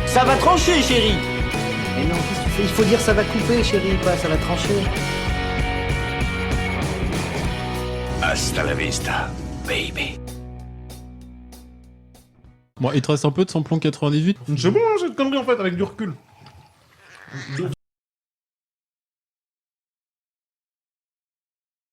Speaker 5: Ça va trancher, chérie. Mais non, qu'est-ce que tu fais? Il faut dire ça va couper, chérie, pas ça va trancher.
Speaker 14: Hasta la vista, baby.
Speaker 12: Bon, il te reste un peu de samplon 98.
Speaker 9: C'est bon, cette connerie en fait, avec du recul.